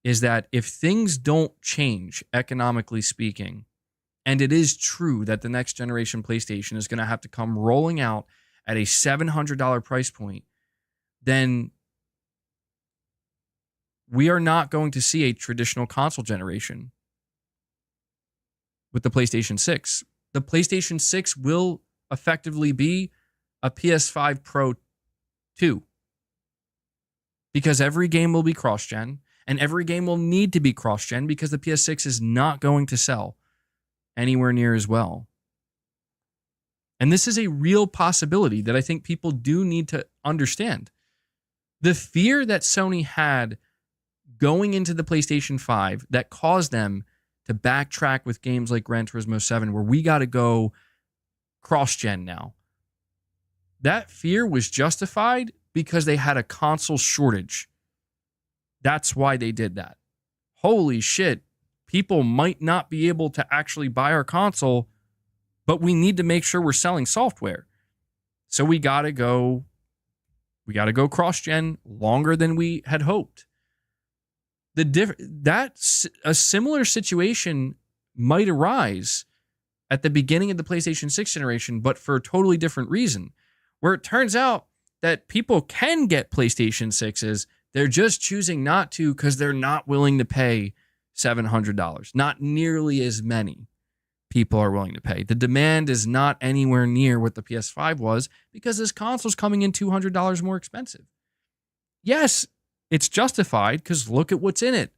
is that if things don't change, economically speaking, and it is true that the next generation PlayStation is going to have to come rolling out at a $700 price point, then we are not going to see a traditional console generation with the PlayStation 6. The PlayStation 6 will effectively be a PS5 Pro 2 because every game will be cross-gen and every game will need to be cross-gen because the PS6 is not going to sell anywhere near as well. And this is a real possibility that I think people do need to understand. The fear that Sony had going into the PlayStation 5 that caused them to backtrack with games like Gran Turismo 7, where we got to go cross-gen now. That fear was justified because they had a console shortage. That's why they did that. Holy shit, people might not be able to actually buy our console, but we need to make sure we're selling software. So we got to go cross-gen longer than we had hoped. That's a similar situation might arise at the beginning of the PlayStation 6 generation, but for a totally different reason, where it turns out that people can get PlayStation 6s. They're just choosing not to because they're not willing to pay $700. Not nearly as many people are willing to pay. The demand is not anywhere near what the PS5 was because this console's coming in $200 more expensive. Yes, it's justified because look at what's in it.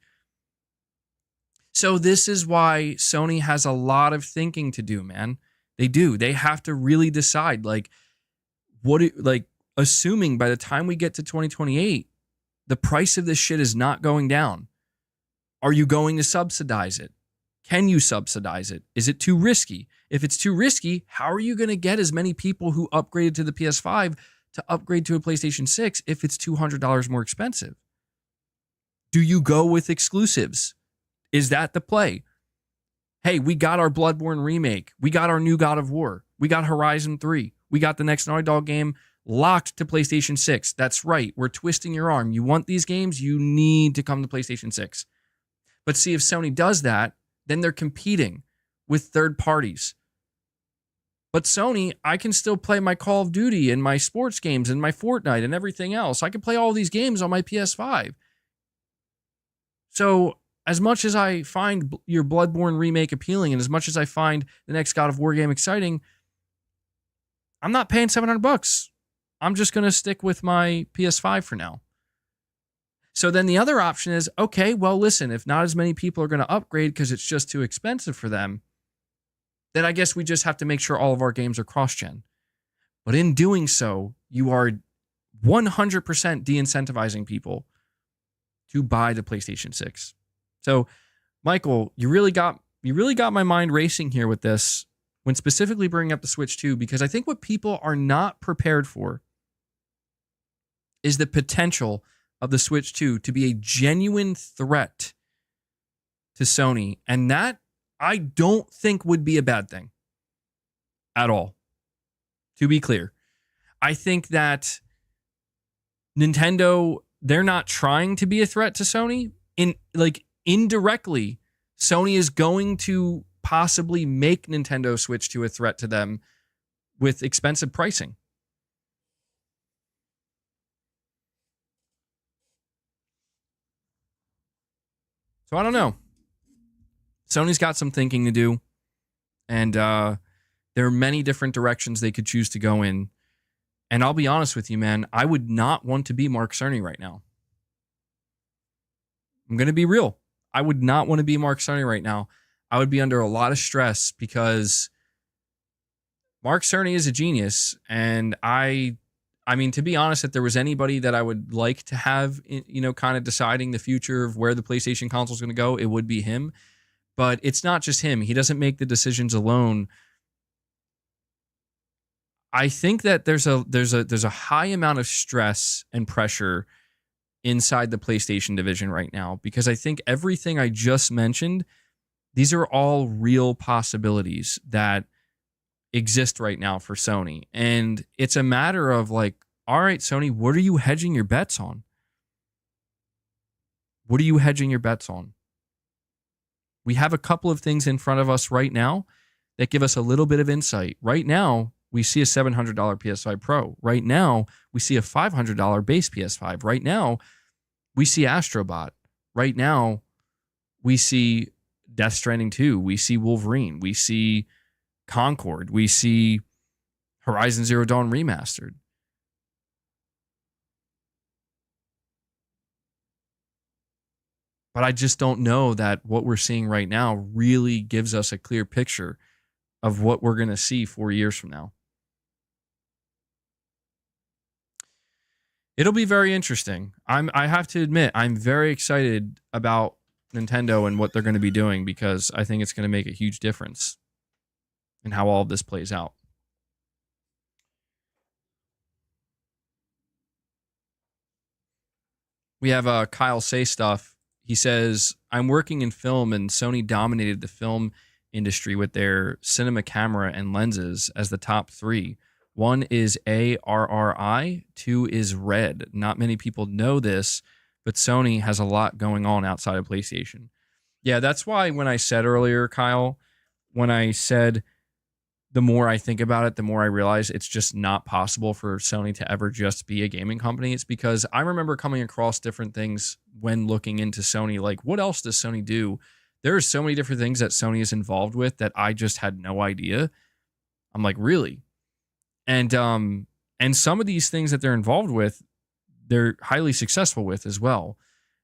So this is why Sony has a lot of thinking to do, man. They do. They have to really decide, like, assuming by the time we get to 2028, the price of this shit is not going down. Are you going to subsidize it? Can you subsidize it? Is it too risky? If it's too risky, how are you going to get as many people who upgraded to the PS5 to upgrade to a PlayStation 6 if it's $200 more expensive? Do you go with exclusives? Is that the play? Hey, we got our Bloodborne remake. We got our new God of War. We got Horizon 3. We got the next Naughty Dog game locked to PlayStation 6. That's right. We're twisting your arm. You want these games? You need to come to PlayStation 6. But see, if Sony does that, then they're competing with third parties. But Sony, I can still play my Call of Duty and my sports games and my Fortnite and everything else. I can play all these games on my PS5. So as much as I find your Bloodborne remake appealing and as much as I find the next God of War game exciting, I'm not paying $700. I'm just going to stick with my PS5 for now. So then the other option is, okay, well, listen, if not as many people are going to upgrade because it's just too expensive for them, then I guess we just have to make sure all of our games are cross-gen. But in doing so, you are 100% de-incentivizing people to buy the PlayStation 6. So, Michael, you really got my mind racing here with this when specifically bringing up the Switch 2, because I think what people are not prepared for is the potential of the Switch 2 to be a genuine threat to Sony. And that, I don't think would be a bad thing at all. To be clear, I think that Nintendo, they're not trying to be a threat to Sony. Indirectly, Sony is going to possibly make Nintendo Switch 2 a threat to them with expensive pricing. So I don't know. Sony's got some thinking to do. And there are many different directions they could choose to go in. And I'll be honest with you, man, I would not want to be Mark Cerny right now. I'm going to be real. I would not want to be Mark Cerny right now. I would be under a lot of stress because Mark Cerny is a genius. And I mean, to be honest, if there was anybody that I would like to have, kind of deciding the future of where the PlayStation console is going to go, it would be him. But it's not just him. He doesn't make the decisions alone. I think that there's a high amount of stress and pressure inside the PlayStation division right now, because I think everything I just mentioned, these are all real possibilities that exist right now for Sony. And it's a matter of like, all right, Sony, what are you hedging your bets on? What are you hedging your bets on? We have a couple of things in front of us right now that give us a little bit of insight. Right now, we see a $700 PS5 Pro. Right now, we see a $500 base PS5. Right now, we see Astrobot. Right now, we see Death Stranding 2. We see Wolverine. We see Concord. We see Horizon Zero Dawn Remastered. But I just don't know that what we're seeing right now really gives us a clear picture of what we're going to see 4 years from now. It'll be very interesting. I have to admit, I'm very excited about Nintendo and what they're going to be doing, because I think it's going to make a huge difference in how all of this plays out. We have Kyle Say Stuff. He says, I'm working in film, and Sony dominated the film industry with their cinema camera and lenses as the top three. One is ARRI, two is RED. Not many people know this, but Sony has a lot going on outside of PlayStation. Yeah, that's why when I said earlier, Kyle, when I said the more I think about it, the more I realize it's just not possible for Sony to ever just be a gaming company. It's because I remember coming across different things when looking into Sony, like what else does Sony do There are so many different things that Sony is involved with that I just had no idea. I'm like, really? And some of these things that they're involved with, they're highly successful with as well.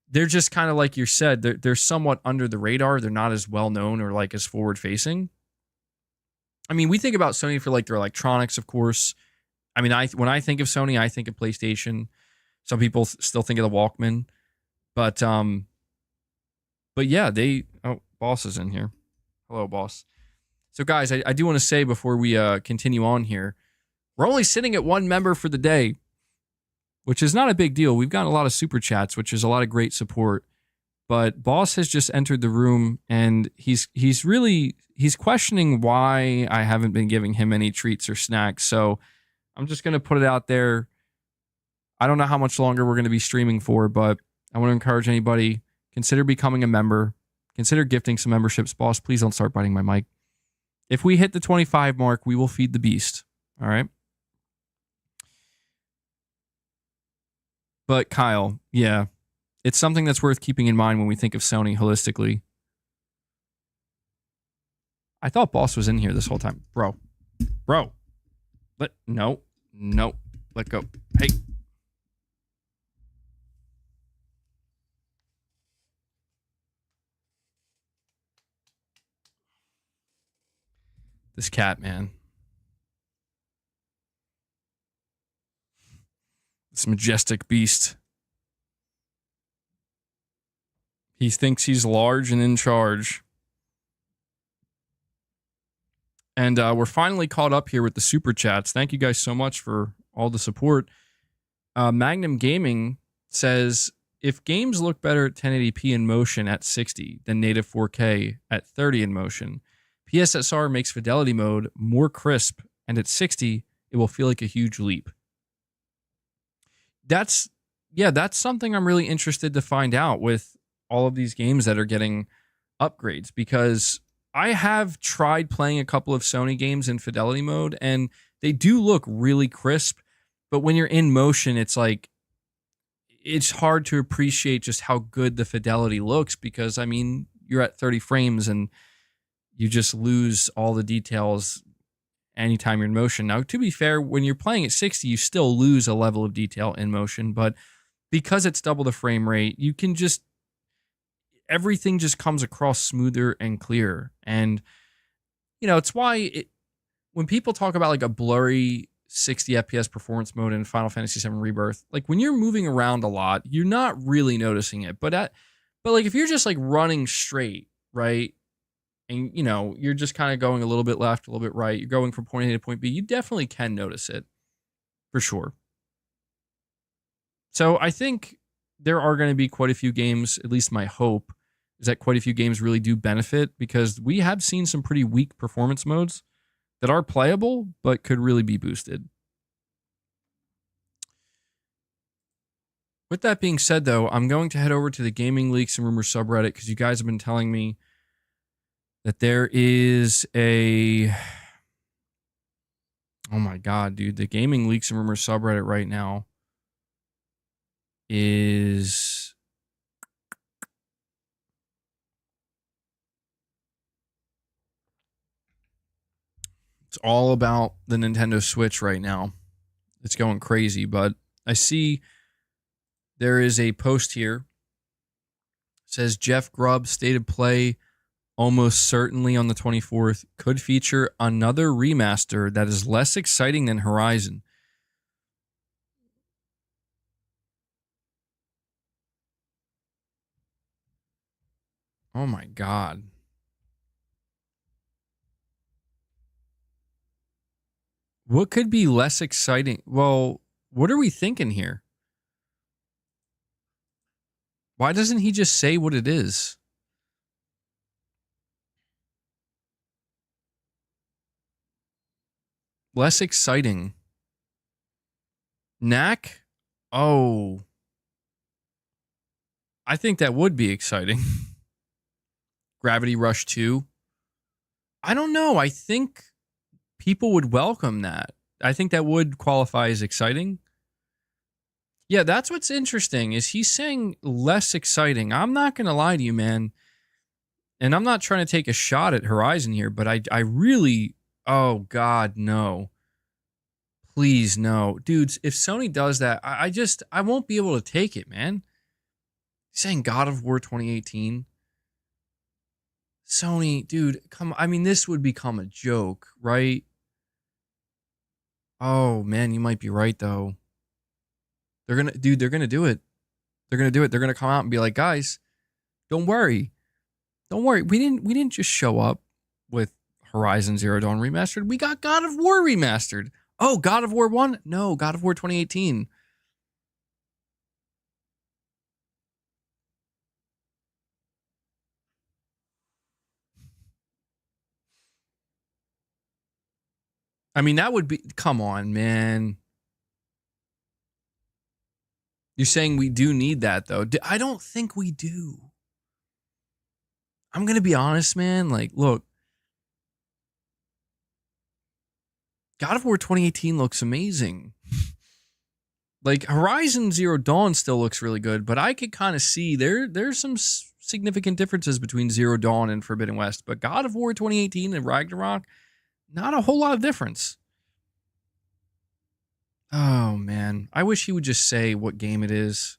They're just kind of like you said, they're somewhat under the radar. They're not as well known or like as forward facing. I mean, we think about Sony for like their electronics, of course. I mean, when I think of Sony, I think of PlayStation. Some people still think of the Walkman, but yeah, Boss is in here. Hello, Boss. So guys, I do want to say before we continue on here, we're only sitting at 1 member for the day, which is not a big deal. We've gotten a lot of super chats, which is a lot of great support. But Boss has just entered the room, and he's questioning why I haven't been giving him any treats or snacks. So I'm just going to put it out there. I don't know how much longer we're going to be streaming for, but I want to encourage anybody, consider becoming a member. Consider gifting some memberships. Boss, please don't start biting my mic. If we hit the 25 mark, we will feed the beast. All right? But Kyle, yeah, it's something that's worth keeping in mind when we think of Sony holistically. I thought Boss was in here this whole time. Bro. No, let go. Hey. This cat, man. This majestic beast. He thinks he's large and in charge. And we're finally caught up here with the super chats. Thank you guys so much for all the support. Magnum Gaming says, if games look better at 1080p in motion at 60 than native 4K at 30 in motion, PSSR makes fidelity mode more crisp, and at 60, it will feel like a huge leap. That's something I'm really interested to find out with all of these games that are getting upgrades, because I have tried playing a couple of Sony games in fidelity mode, and they do look really crisp, but when you're in motion, it's like, it's hard to appreciate just how good the fidelity looks, because, I mean, you're at 30 frames and you just lose all the details anytime you're in motion. Now, to be fair, when you're playing at 60, you still lose a level of detail in motion, but because it's double the frame rate, you can just, everything just comes across smoother and clearer. And, you know, it's why when people talk about like a blurry 60 FPS performance mode in Final Fantasy VII Rebirth, like when you're moving around a lot, you're not really noticing it. But like if you're just like running straight, right? And, you know, you're just kind of going a little bit left, a little bit right. You're going from point A to point B. You definitely can notice it, for sure. So I think there are going to be quite a few games, at least my hope, is that quite a few games really do benefit, because we have seen some pretty weak performance modes that are playable, but could really be boosted. With that being said, though, I'm going to head over to the Gaming Leaks and Rumors subreddit, because you guys have been telling me that there is a... Oh my god, dude. The Gaming Leaks and Rumors subreddit right now is... It's all about the Nintendo Switch right now. It's going crazy, but I see there is a post here. It says Jeff Grubb stated play almost certainly on the 24th could feature another remaster that is less exciting than Horizon. Oh my god. What could be less exciting? Well, what are we thinking here? Why doesn't he just say what it is? Less exciting. Knack? Oh. I think that would be exciting. Gravity Rush 2? I don't know. I think people would welcome that. I think that would qualify as exciting. Yeah, that's what's interesting, is he's saying less exciting. I'm not going to lie to you, man. And I'm not trying to take a shot at Horizon here, but I really, oh God, no. Please, no. Dudes, if Sony does that, I won't be able to take it, man. Saying God of War 2018. Sony, dude, come on. I mean, this would become a joke, right? Oh, man, you might be right, though. They're gonna do it. They're gonna do it. They're gonna come out and be like, guys, don't worry. Don't worry. We didn't just show up with Horizon Zero Dawn Remastered. We got God of War Remastered. Oh, God of War 1? No, God of War 2018. I mean, that would be, come on, man. You're saying we do need that, though. I don't think we do. I'm going to be honest, man. Like, look, God of War 2018 looks amazing. Like, Horizon Zero Dawn still looks really good, but I could kind of see there's some significant differences between Zero Dawn and Forbidden West. But God of War 2018 and Ragnarok, not a whole lot of difference. Oh, man. I wish he would just say what game it is.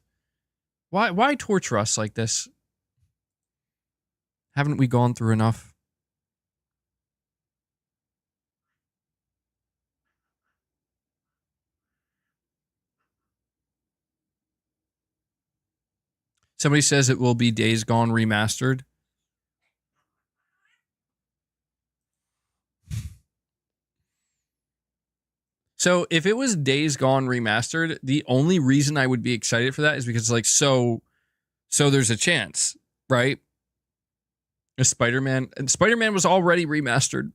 Why torture us like this? Haven't we gone through enough? Somebody says it will be Days Gone Remastered. So if it was Days Gone Remastered, the only reason I would be excited for that is because, like, so there's a chance, right? A Spider-Man, and Spider-Man was already remastered.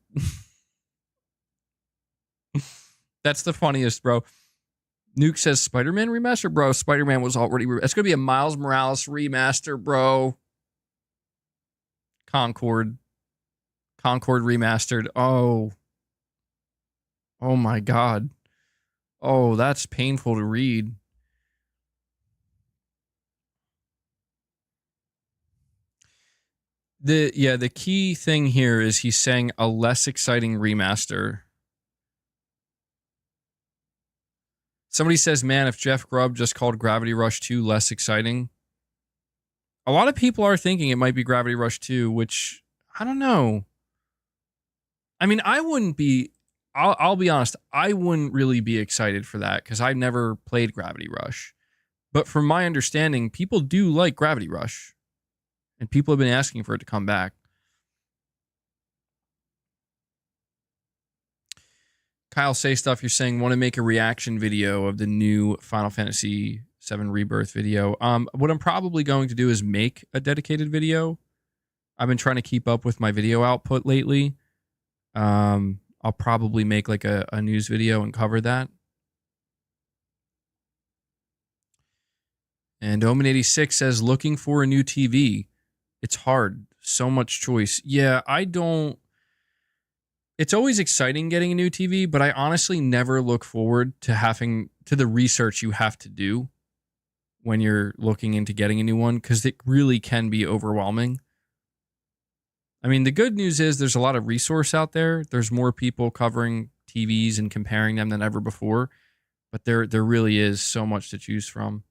That's the funniest, bro. Nuke says Spider-Man remastered, bro. Spider-Man was already. It's gonna be a Miles Morales remaster, bro. Concord remastered. Oh my God. Oh, that's painful to read. The key thing here is he's saying a less exciting remaster. Somebody says, man, if Jeff Grubb just called Gravity Rush 2 less exciting. A lot of people are thinking it might be Gravity Rush 2, which I don't know. I mean, I wouldn't be, I'll be honest, I wouldn't really be excited for that because I've never played Gravity Rush. But from my understanding, people do like Gravity Rush. And people have been asking for it to come back. Kyle Say Stuff, you're saying want to make a reaction video of the new Final Fantasy 7 Rebirth video. What I'm probably going to do is make a dedicated video. I've been trying to keep up with my video output lately. I'll probably make like a news video and cover that. And Omen86 says, looking for a new TV. It's hard. So much choice. Yeah, I don't. It's always exciting getting a new TV, but I honestly never look forward to having to the research you have to do when you're looking into getting a new one, because it really can be overwhelming. I mean, the good news is there's a lot of resource out there. There's more people covering TVs and comparing them than ever before, but there really is so much to choose from.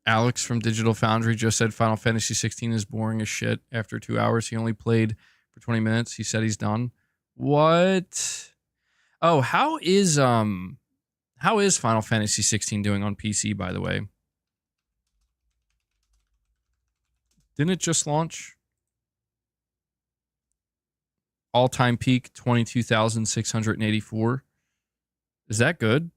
Alex from Digital Foundry just said Final Fantasy 16 is boring as shit. After 2 hours, he only played for 20 minutes. He said he's done. What? Oh, how is Final Fantasy 16 doing on PC, by the way? Didn't it just launch? All-time peak 22,684. Is that good?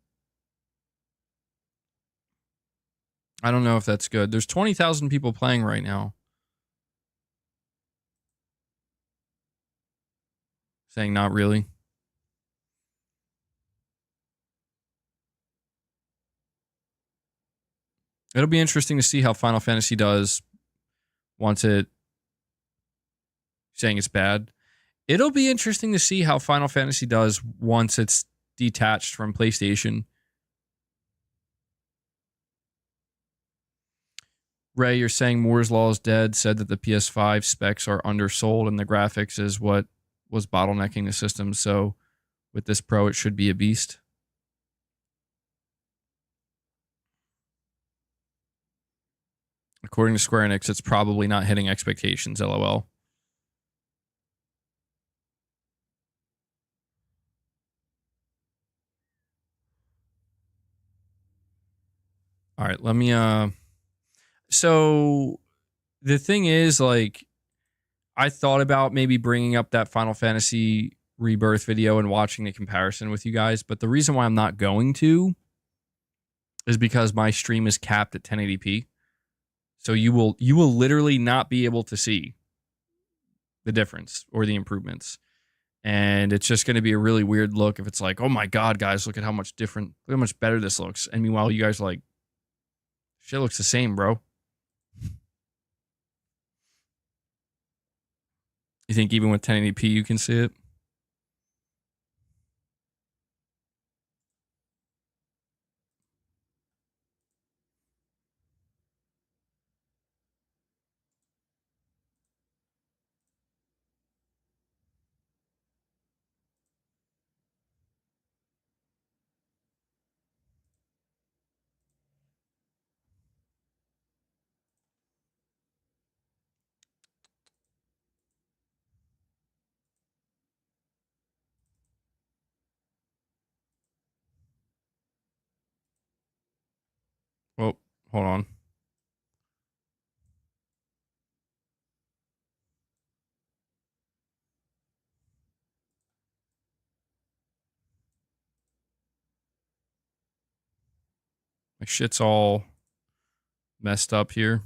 I don't know if that's good. There's 20,000 people playing right now. Saying not really. It'll be interesting to see how Final Fantasy does once it saying it's bad. It'll be interesting to see how Final Fantasy does once it's detached from PlayStation. Ray, you're saying Moore's Law is dead, said that the PS5 specs are undersold and the graphics is what was bottlenecking the system. So with this Pro, it should be a beast. According to Square Enix, it's probably not hitting expectations, LOL. All right, let me so the thing is, like, I thought about maybe bringing up that Final Fantasy Rebirth video and watching the comparison with you guys, but the reason why I'm not going to is because my stream is capped at 1080p. So you will literally not be able to see the difference or the improvements. And it's just going to be a really weird look if it's like, oh my God, guys, look at how much different, look how much better this looks. And meanwhile, you guys are like, shit looks the same, bro. You think even with 1080p you can see it? Well, hold on. My shit's all messed up here.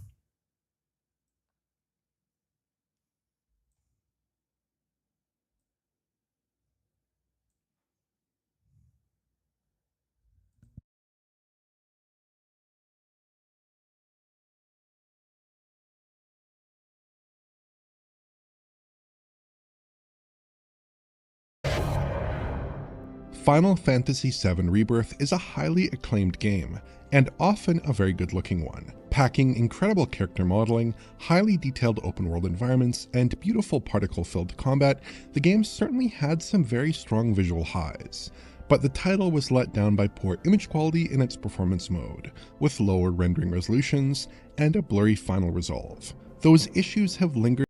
Final Fantasy VII Rebirth is a highly acclaimed game, and often a very good looking one. Packing incredible character modeling, highly detailed open world environments, and beautiful particle-filled combat, the game certainly had some very strong visual highs. But the title was let down by poor image quality in its performance mode, with lower rendering resolutions, and a blurry final resolve. Those issues have lingered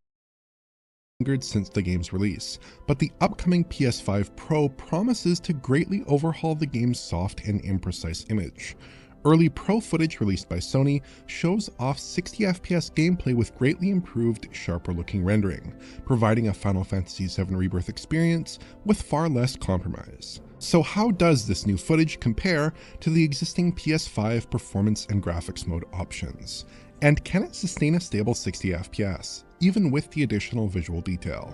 since the game's release, but the upcoming PS5 Pro promises to greatly overhaul the game's soft and imprecise image. Early Pro footage released by Sony shows off 60 FPS gameplay with greatly improved, sharper looking rendering, providing a Final Fantasy VII Rebirth experience with far less compromise. So how does this new footage compare to the existing PS5 performance and graphics mode options? And can it sustain a stable 60 FPS, even with the additional visual detail?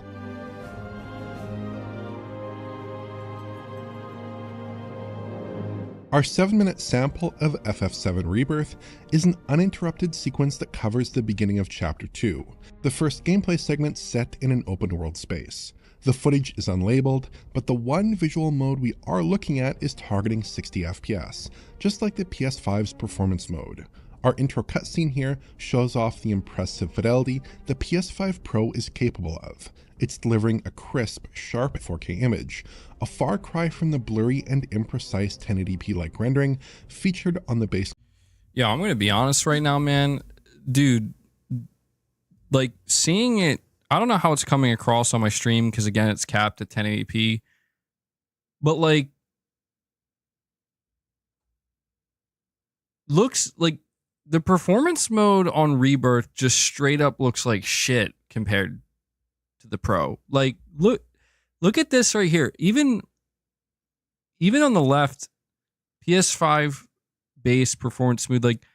Our 7-minute sample of FF7 Rebirth is an uninterrupted sequence that covers the beginning of Chapter 2, the first gameplay segment set in an open world space. The footage is unlabeled, but the one visual mode we are looking at is targeting 60 FPS, just like the PS5's performance mode. Our intro cutscene here shows off the impressive fidelity the PS5 Pro is capable of. It's delivering a crisp, sharp 4K image, a far cry from the blurry and imprecise 1080p-like rendering featured on the base. Yeah, I'm going to be honest right now, man. Dude, like, seeing it, I don't know how it's coming across on my stream, because again, it's capped at 1080p. But, like, looks like the performance mode on Rebirth just straight up looks like shit compared to the Pro. Like, look at this right here. Even on the left, PS5 base performance smooth. Like,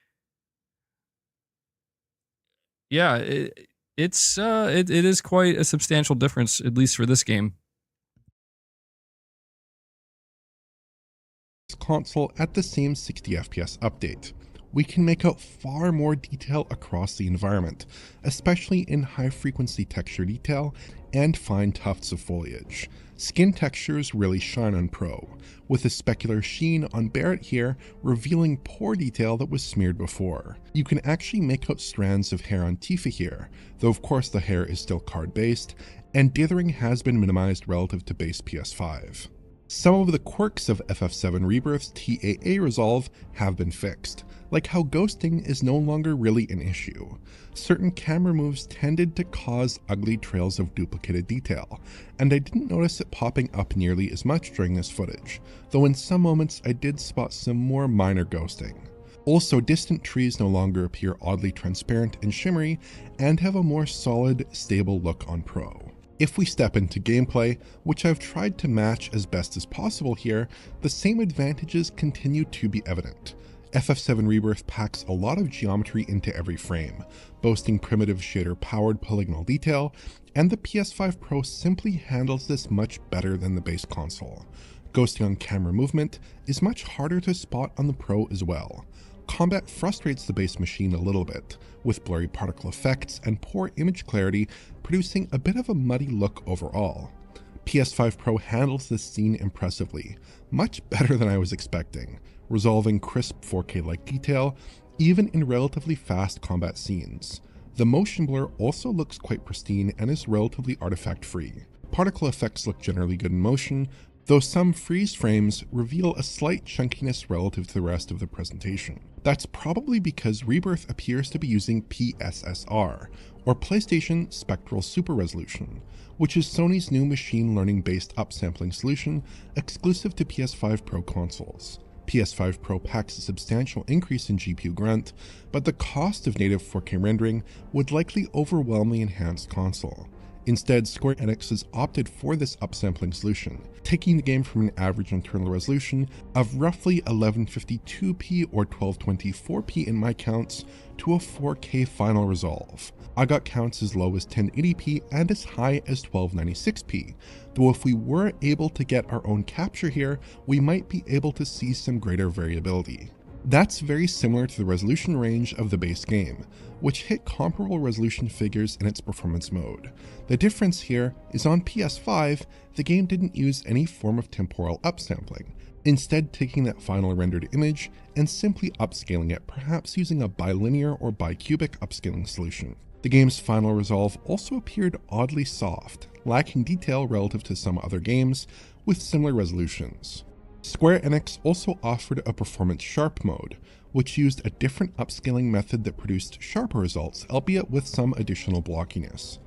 yeah, it is quite a substantial difference, at least for this game. Console at the same 60 FPS update. we can make out far more detail across the environment, especially in high frequency texture detail and fine tufts of foliage. Skin textures really shine on Pro, with a specular sheen on Barrett here revealing pore detail that was smeared before. You can actually make out strands of hair on Tifa here, though of course the hair is still card based, and dithering has been minimized relative to base PS5. Some of the quirks of FF7 Rebirth's TAA resolve have been fixed, like how ghosting is no longer really an issue. Certain camera moves tended to cause ugly trails of duplicated detail, and I didn't notice it popping up nearly as much during this footage, though in some moments I did spot some more minor ghosting. Also, distant trees no longer appear oddly transparent and shimmery, and have a more solid, stable look on Pro. If we step into gameplay, which I've tried to match as best as possible here, the same advantages continue to be evident. FF7 Rebirth packs a lot of geometry into every frame, boasting primitive shader-powered polygonal detail, and the PS5 Pro simply handles this much better than the base console. Ghosting on camera movement is much harder to spot on the Pro as well. Combat frustrates the base machine a little bit, with blurry particle effects and poor image clarity producing a bit of a muddy look overall. PS5 Pro handles this scene impressively, much better than I was expecting, resolving crisp 4K-like detail even in relatively fast combat scenes. The motion blur also looks quite pristine and is relatively artifact-free. Particle effects look generally good in motion, though some freeze frames reveal a slight chunkiness relative to the rest of the presentation. That's probably because Rebirth appears to be using PSSR, or PlayStation Spectral Super Resolution, which is Sony's new machine learning-based upsampling solution exclusive to PS5 Pro consoles. PS5 Pro packs a substantial increase in GPU grunt, but the cost of native 4K rendering would likely overwhelm the enhanced console. Instead, Square Enix has opted for this upsampling solution, taking the game from an average internal resolution of roughly 1152p or 1224p in my counts to a 4K final resolve. I got counts as low as 1080p and as high as 1296p, though if we were able to get our own capture here, we might be able to see some greater variability. That's very similar to the resolution range of the base game, which hit comparable resolution figures in its performance mode. The difference here is on PS5, the game didn't use any form of temporal upsampling, instead taking that final rendered image and simply upscaling it, perhaps using a bilinear or bicubic upscaling solution. The game's final resolve also appeared oddly soft, lacking detail relative to some other games with similar resolutions. Square Enix also offered a performance sharp mode, which used a different upscaling method that produced sharper results, albeit with some additional blockiness.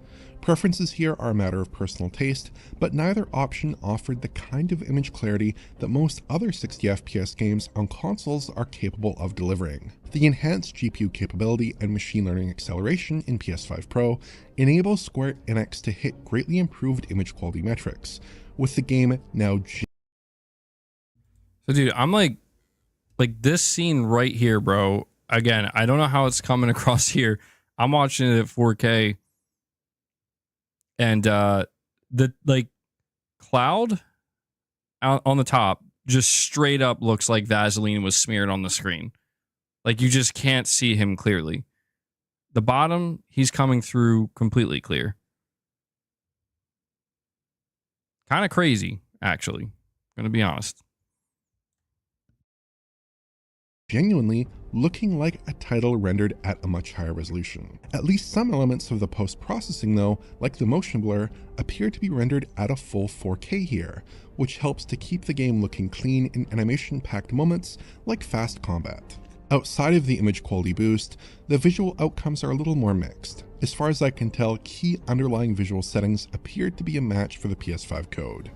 Preferences here are a matter of personal taste, but neither option offered the kind of image clarity that most other 60 FPS games on consoles are capable of delivering. The enhanced GPU capability and machine learning acceleration in PS5 Pro enables Square Enix to hit greatly improved image quality metrics, with the game now So dude, I'm like this scene right here, bro. Again, I don't know how it's coming across here. I'm watching it at 4K. And the like cloud out on the top just straight up looks like Vaseline was smeared on the screen. Like you just can't see him clearly. The bottom, he's coming through completely clear. Kind of crazy, actually. I'm gonna be honest. Genuinely looking like a title rendered at a much higher resolution. At least some elements of the post-processing though, like the motion blur, appear to be rendered at a full 4K here, which helps to keep the game looking clean in animation-packed moments like fast combat. Outside of the image quality boost, the visual outcomes are a little more mixed. As far as I can tell, key underlying visual settings appear to be a match for the PS5 code.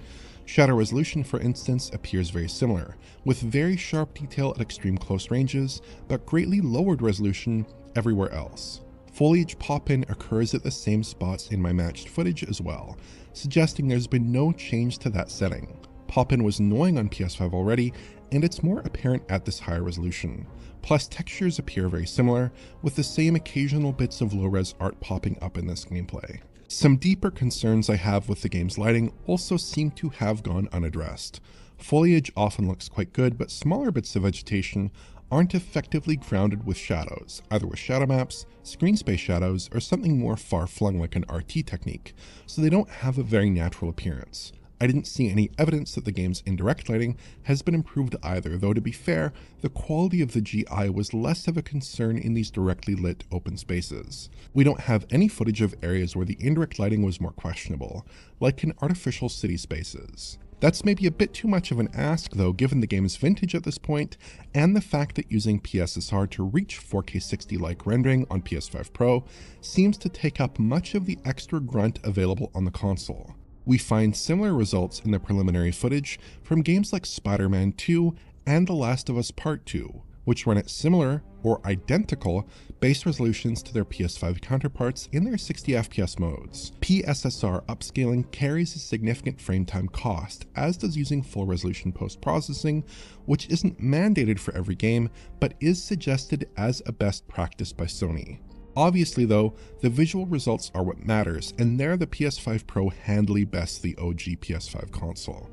Shadow resolution, for instance, appears very similar, with very sharp detail at extreme close ranges, but greatly lowered resolution everywhere else. Foliage pop-in occurs at the same spots in my matched footage as well, suggesting there's been no change to that setting. Pop-in was annoying on PS5 already, and it's more apparent at this higher resolution. Plus, textures appear very similar, with the same occasional bits of low-res art popping up in this gameplay. Some deeper concerns I have with the game's lighting also seem to have gone unaddressed. Foliage often looks quite good, but smaller bits of vegetation aren't effectively grounded with shadows, either with shadow maps, screen space shadows, or something more far-flung like an RT technique, so they don't have a very natural appearance. I didn't see any evidence that the game's indirect lighting has been improved either, though to be fair, the quality of the GI was less of a concern in these directly lit open spaces. We don't have any footage of areas where the indirect lighting was more questionable, like in artificial city spaces. That's maybe a bit too much of an ask though, given the game's vintage at this point, and the fact that using PSSR to reach 4K 60-like rendering on PS5 Pro seems to take up much of the extra grunt available on the console. We find similar results in the preliminary footage from games like Spider-Man 2 and The Last of Us Part 2, which run at similar or identical base resolutions to their PS5 counterparts in their 60 FPS modes. PSSR upscaling carries a significant frame time cost, as does using full resolution post-processing, which isn't mandated for every game, but is suggested as a best practice by Sony. Obviously though, the visual results are what matters, and there the PS5 Pro handily bests the OG PS5 console.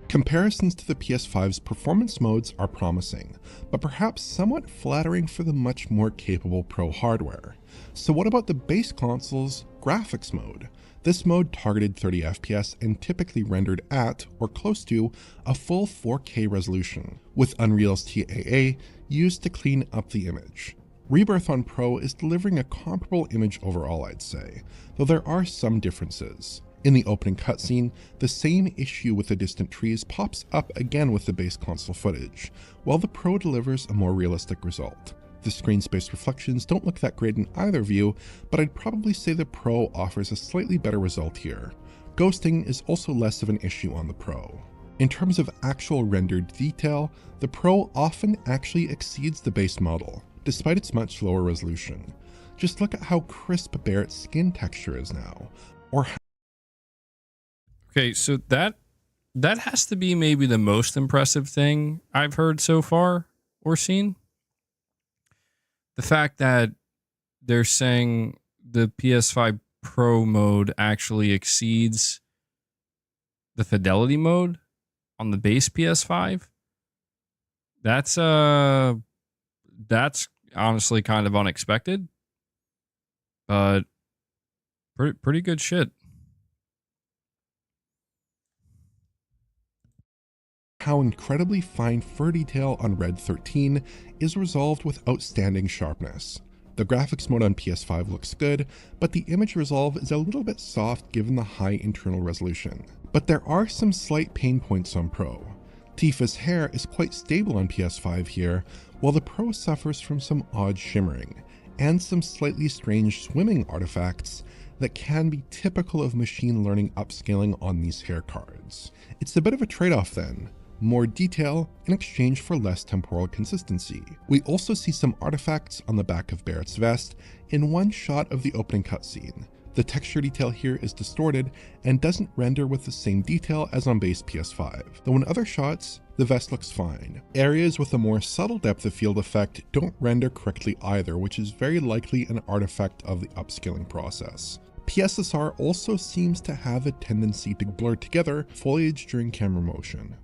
Comparisons to the PS5's performance modes are promising, but perhaps somewhat flattering for the much more capable Pro hardware. So what about the base console's graphics mode? This mode targeted 30 FPS and typically rendered at, or close to, a full 4K resolution, with Unreal's TAA used to clean up the image. Rebirth on Pro is delivering a comparable image overall, I'd say, though there are some differences. In the opening cutscene, the same issue with the distant trees pops up again with the base console footage, while the Pro delivers a more realistic result. The screen space reflections don't look that great in either view, but I'd probably say the Pro offers a slightly better result here. Ghosting is also less of an issue on the Pro. In terms of actual rendered detail, the Pro often actually exceeds the base model, despite its much lower resolution. Just look at how crisp Barrett's skin texture is now, or how Okay, so that has to be maybe the most impressive thing I've heard so far or seen. The fact that they're saying the PS5 Pro mode actually exceeds the fidelity mode on the base PS5. That's honestly kind of unexpected, but pretty good shit. how incredibly fine fur detail on Red 13 is resolved with outstanding sharpness. The graphics mode on PS5 looks good, but the image resolve is a little bit soft given the high internal resolution. But there are some slight pain points on Pro. Tifa's hair is quite stable on PS5 here, while the Pro suffers from some odd shimmering, and some slightly strange swimming artifacts that can be typical of machine learning upscaling on these hair cards. It's a bit of a trade-off then. More detail in exchange for less temporal consistency. We also see some artifacts on the back of Barrett's vest in one shot of the opening cutscene. The texture detail here is distorted and doesn't render with the same detail as on base PS5, though in other shots, the vest looks fine. Areas with a more subtle depth of field effect don't render correctly either, which is very likely an artifact of the upscaling process. PSSR also seems to have a tendency to blur together foliage during camera motion.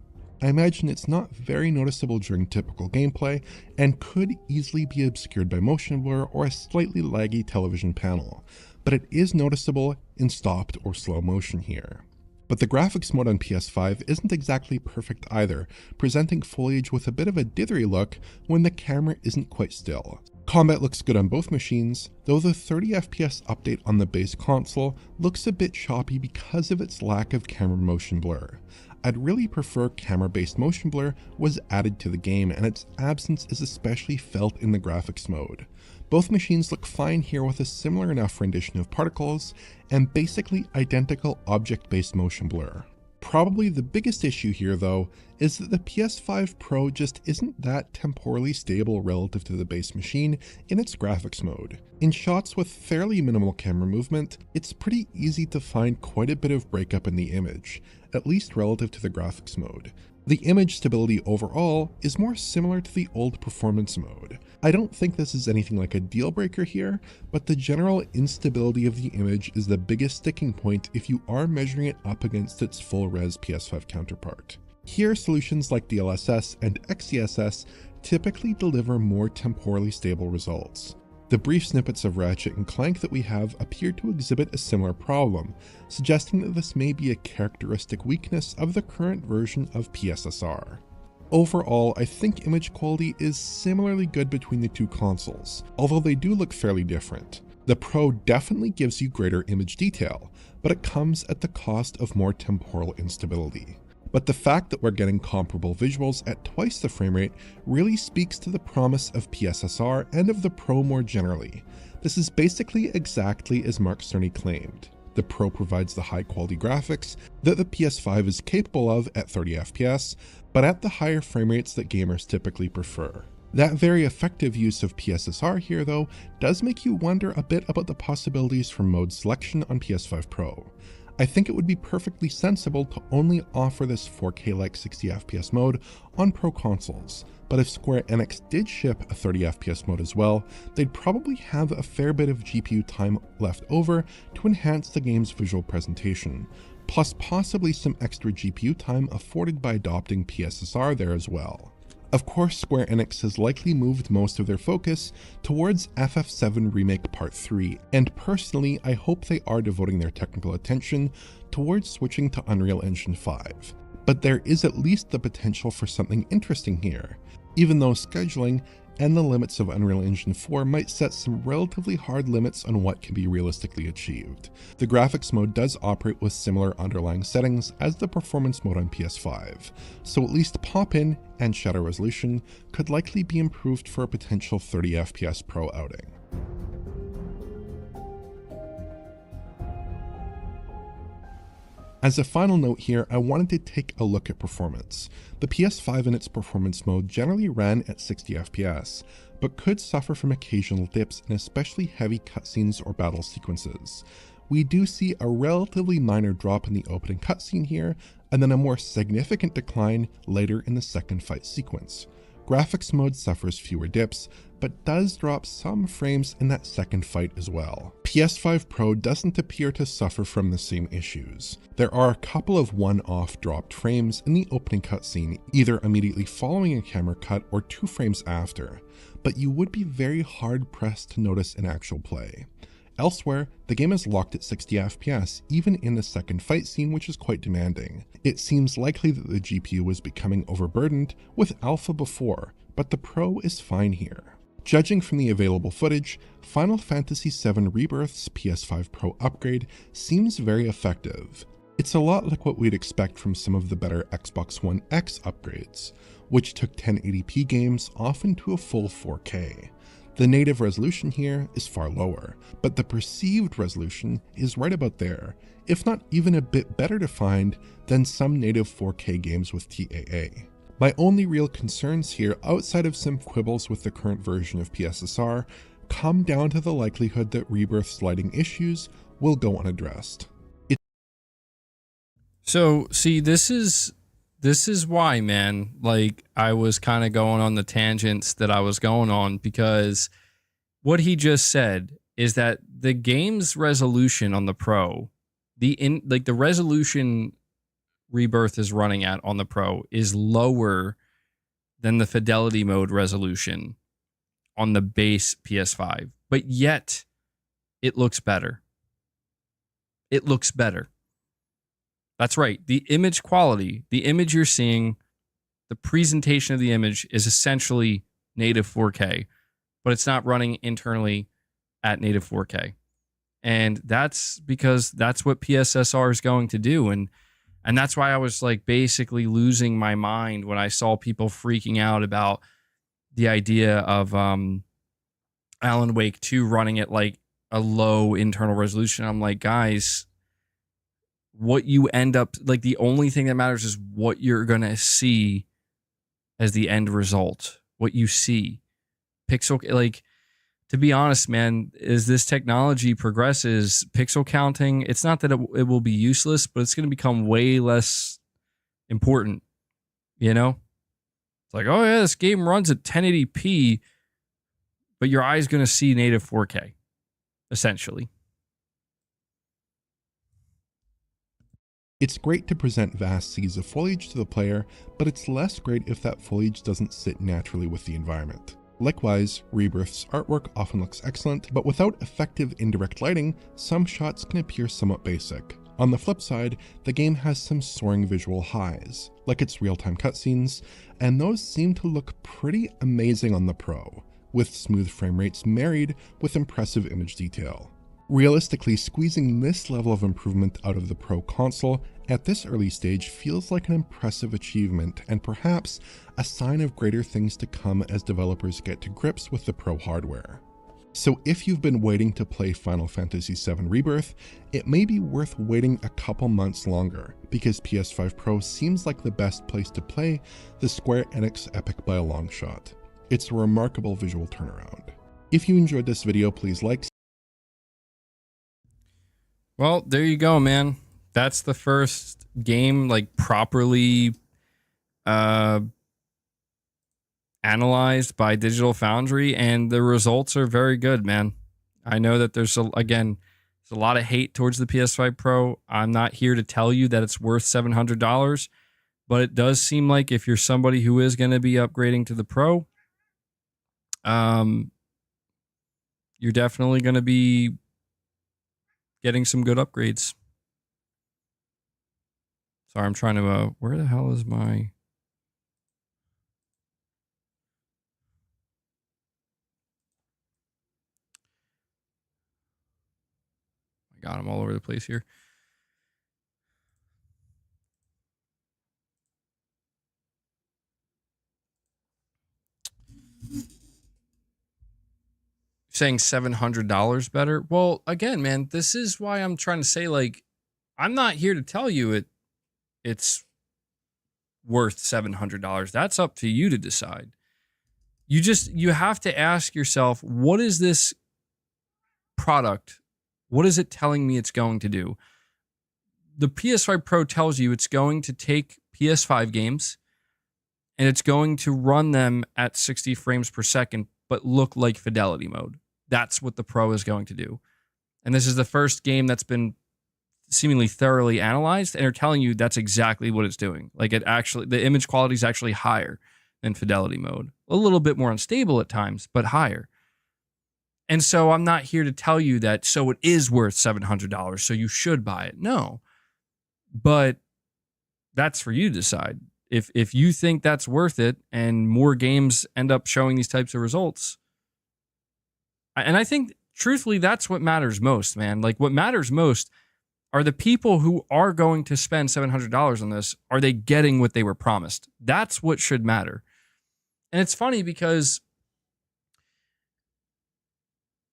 I imagine it's not very noticeable during typical gameplay and could easily be obscured by motion blur or a slightly laggy television panel, but it is noticeable in stopped or slow motion here. But the graphics mode on PS5 isn't exactly perfect either, presenting foliage with a bit of a dithery look when the camera isn't quite still. Combat looks good on both machines, though the 30 FPS update on the base console looks a bit choppy because of its lack of camera motion blur. I'd really prefer camera-based motion blur was added to the game, and its absence is especially felt in the graphics mode. Both machines look fine here with a similar enough rendition of particles and basically identical object-based motion blur. Probably the biggest issue here though is that the PS5 Pro just isn't that temporally stable relative to the base machine in its graphics mode. In shots with fairly minimal camera movement, it's pretty easy to find quite a bit of breakup in the image, at least relative to the graphics mode. The image stability overall is more similar to the old performance mode. I don't think this is anything like a deal breaker here, but the general instability of the image is the biggest sticking point if you are measuring it up against its full-res PS5 counterpart. Here, solutions like DLSS and XeSS typically deliver more temporally stable results. The brief snippets of Ratchet and Clank that we have appear to exhibit a similar problem, suggesting that this may be a characteristic weakness of the current version of PSSR. Overall, I think image quality is similarly good between the two consoles, although they do look fairly different. The Pro definitely gives you greater image detail, but it comes at the cost of more temporal instability. But the fact that we're getting comparable visuals at twice the frame rate really speaks to the promise of PSSR and of the Pro more generally. This is basically exactly as Mark Cerny claimed. The Pro provides the high quality graphics that the PS5 is capable of at 30 FPS, but at the higher frame rates that gamers typically prefer. That very effective use of PSSR here though does make you wonder a bit about the possibilities for mode selection on PS5 Pro. I think it would be perfectly sensible to only offer this 4K-like 60 FPS mode on Pro consoles, but if Square Enix did ship a 30 FPS mode as well, they'd probably have a fair bit of GPU time left over to enhance the game's visual presentation, plus possibly some extra GPU time afforded by adopting PSSR there as well. Of course, Square Enix has likely moved most of their focus towards FF7 Remake Part 3, and personally, I hope they are devoting their technical attention towards switching to Unreal Engine 5. But there is at least the potential for something interesting here, even though scheduling and the limits of Unreal Engine 4 might set some relatively hard limits on what can be realistically achieved. The graphics mode does operate with similar underlying settings as the performance mode on PS5, so at least pop-in and shadow resolution could likely be improved for a potential 30 FPS Pro outing. As a final note here, I wanted to take a look at performance. The PS5 in its performance mode generally ran at 60 FPS, but could suffer from occasional dips in especially heavy cutscenes or battle sequences. We do see a relatively minor drop in the opening cutscene here, and then a more significant decline later in the second fight sequence. Graphics mode suffers fewer dips, but does drop some frames in that second fight as well. PS5 Pro doesn't appear to suffer from the same issues. There are a couple of one-off dropped frames in the opening cutscene, either immediately following a camera cut or 2 frames after, but you would be very hard-pressed to notice in actual play. Elsewhere, the game is locked at 60 FPS, even in the second fight scene, which is quite demanding. It seems likely that the GPU was becoming overburdened with alpha before, but the Pro is fine here. Judging from the available footage, Final Fantasy VII Rebirth's PS5 Pro upgrade seems very effective. It's a lot like what we'd expect from some of the better Xbox One X upgrades, which took 1080p games often to a full 4K. The native resolution here is far lower, but the perceived resolution is right about there, if not even a bit better defined than some native 4K games with TAA. My only real concerns here, outside of some quibbles with the current version of PSSR, come down to the likelihood that Rebirth's lighting issues will go unaddressed. So, see, this is why, man, like, I was kind of going on the tangents that I was going on, because what he just said is that the game's resolution on the Pro, the resolution Rebirth is running at on the Pro is lower than the fidelity mode resolution on the base PS5, but yet it looks better. It looks better. That's right. The image quality, the image you're seeing, the presentation of the image is essentially native 4K, but it's not running internally at native 4K. And that's because that's what PSSR is going to do. And that's why I was like basically losing my mind when I saw people freaking out about the idea of Alan Wake 2 running at like a low internal resolution. I'm like, guys, what you end up, like, the only thing that matters is what you're going to see as the end result, what you see. Pixel, like, to be honest, man, as this technology progresses, pixel counting, it's not that it will be useless, but it's going to become way less important. You know, it's like, oh yeah, this game runs at 1080p, but your eye's going to see native 4K, essentially. It's great to present vast seas of foliage to the player, but it's less great if that foliage doesn't sit naturally with the environment. Likewise, Rebirth's artwork often looks excellent, but without effective indirect lighting, some shots can appear somewhat basic. On the flip side, the game has some soaring visual highs, like its real-time cutscenes, and those seem to look pretty amazing on the Pro, with smooth frame rates married with impressive image detail. Realistically, squeezing this level of improvement out of the Pro console at this early stage feels like an impressive achievement and perhaps a sign of greater things to come as developers get to grips with the Pro hardware. So if you've been waiting to play Final Fantasy VII Rebirth, it may be worth waiting a couple months longer, because PS5 Pro seems like the best place to play the Square Enix epic by a long shot. It's a remarkable visual turnaround. If you enjoyed this video, please like. Well, there you go, man. That's the first game, like, properly analyzed by Digital Foundry, and the results are very good, man. I know that there's a lot of hate towards the PS5 Pro. I'm not here to tell you that it's worth $700, but it does seem like if you're somebody who is going to be upgrading to the Pro, you're definitely going to be getting some good upgrades. Sorry, I'm trying to, where the hell is my... God, I'm all over the place here. Saying $700 better. Well, again, man, this is why I'm trying to say, like, I'm not here to tell you it's worth $700. That's up to you to decide. You have to ask yourself, what is this product? What is it telling me it's going to do? The PS5 Pro tells you it's going to take PS5 games and it's going to run them at 60 frames per second, but look like fidelity mode. That's what the Pro is going to do. And this is the first game that's been seemingly thoroughly analyzed, and they're telling you that's exactly what it's doing. Like, the image quality is actually higher than fidelity mode. A little bit more unstable at times, but higher. And so I'm not here to tell you that, so it is worth $700, so you should buy it. No. But that's for you to decide. If you think that's worth it and more games end up showing these types of results. And I think, truthfully, that's what matters most, man. Like, what matters most are the people who are going to spend $700 on this. Are they getting what they were promised? That's what should matter. And it's funny because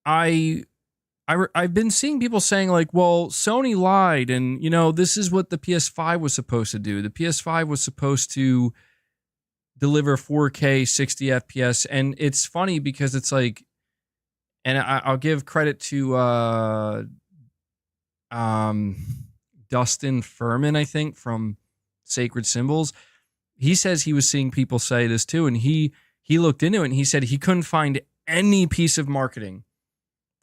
I've been seeing people saying, like, well, Sony lied, and, you know, this is what the PS5 was supposed to do. The PS5 was supposed to deliver 4K 60 FPS. And it's funny because it's like, and I'll give credit to Dustin Furman, I think, from Sacred Symbols. He says he was seeing people say this too, and he looked into it, and he said he couldn't find any piece of marketing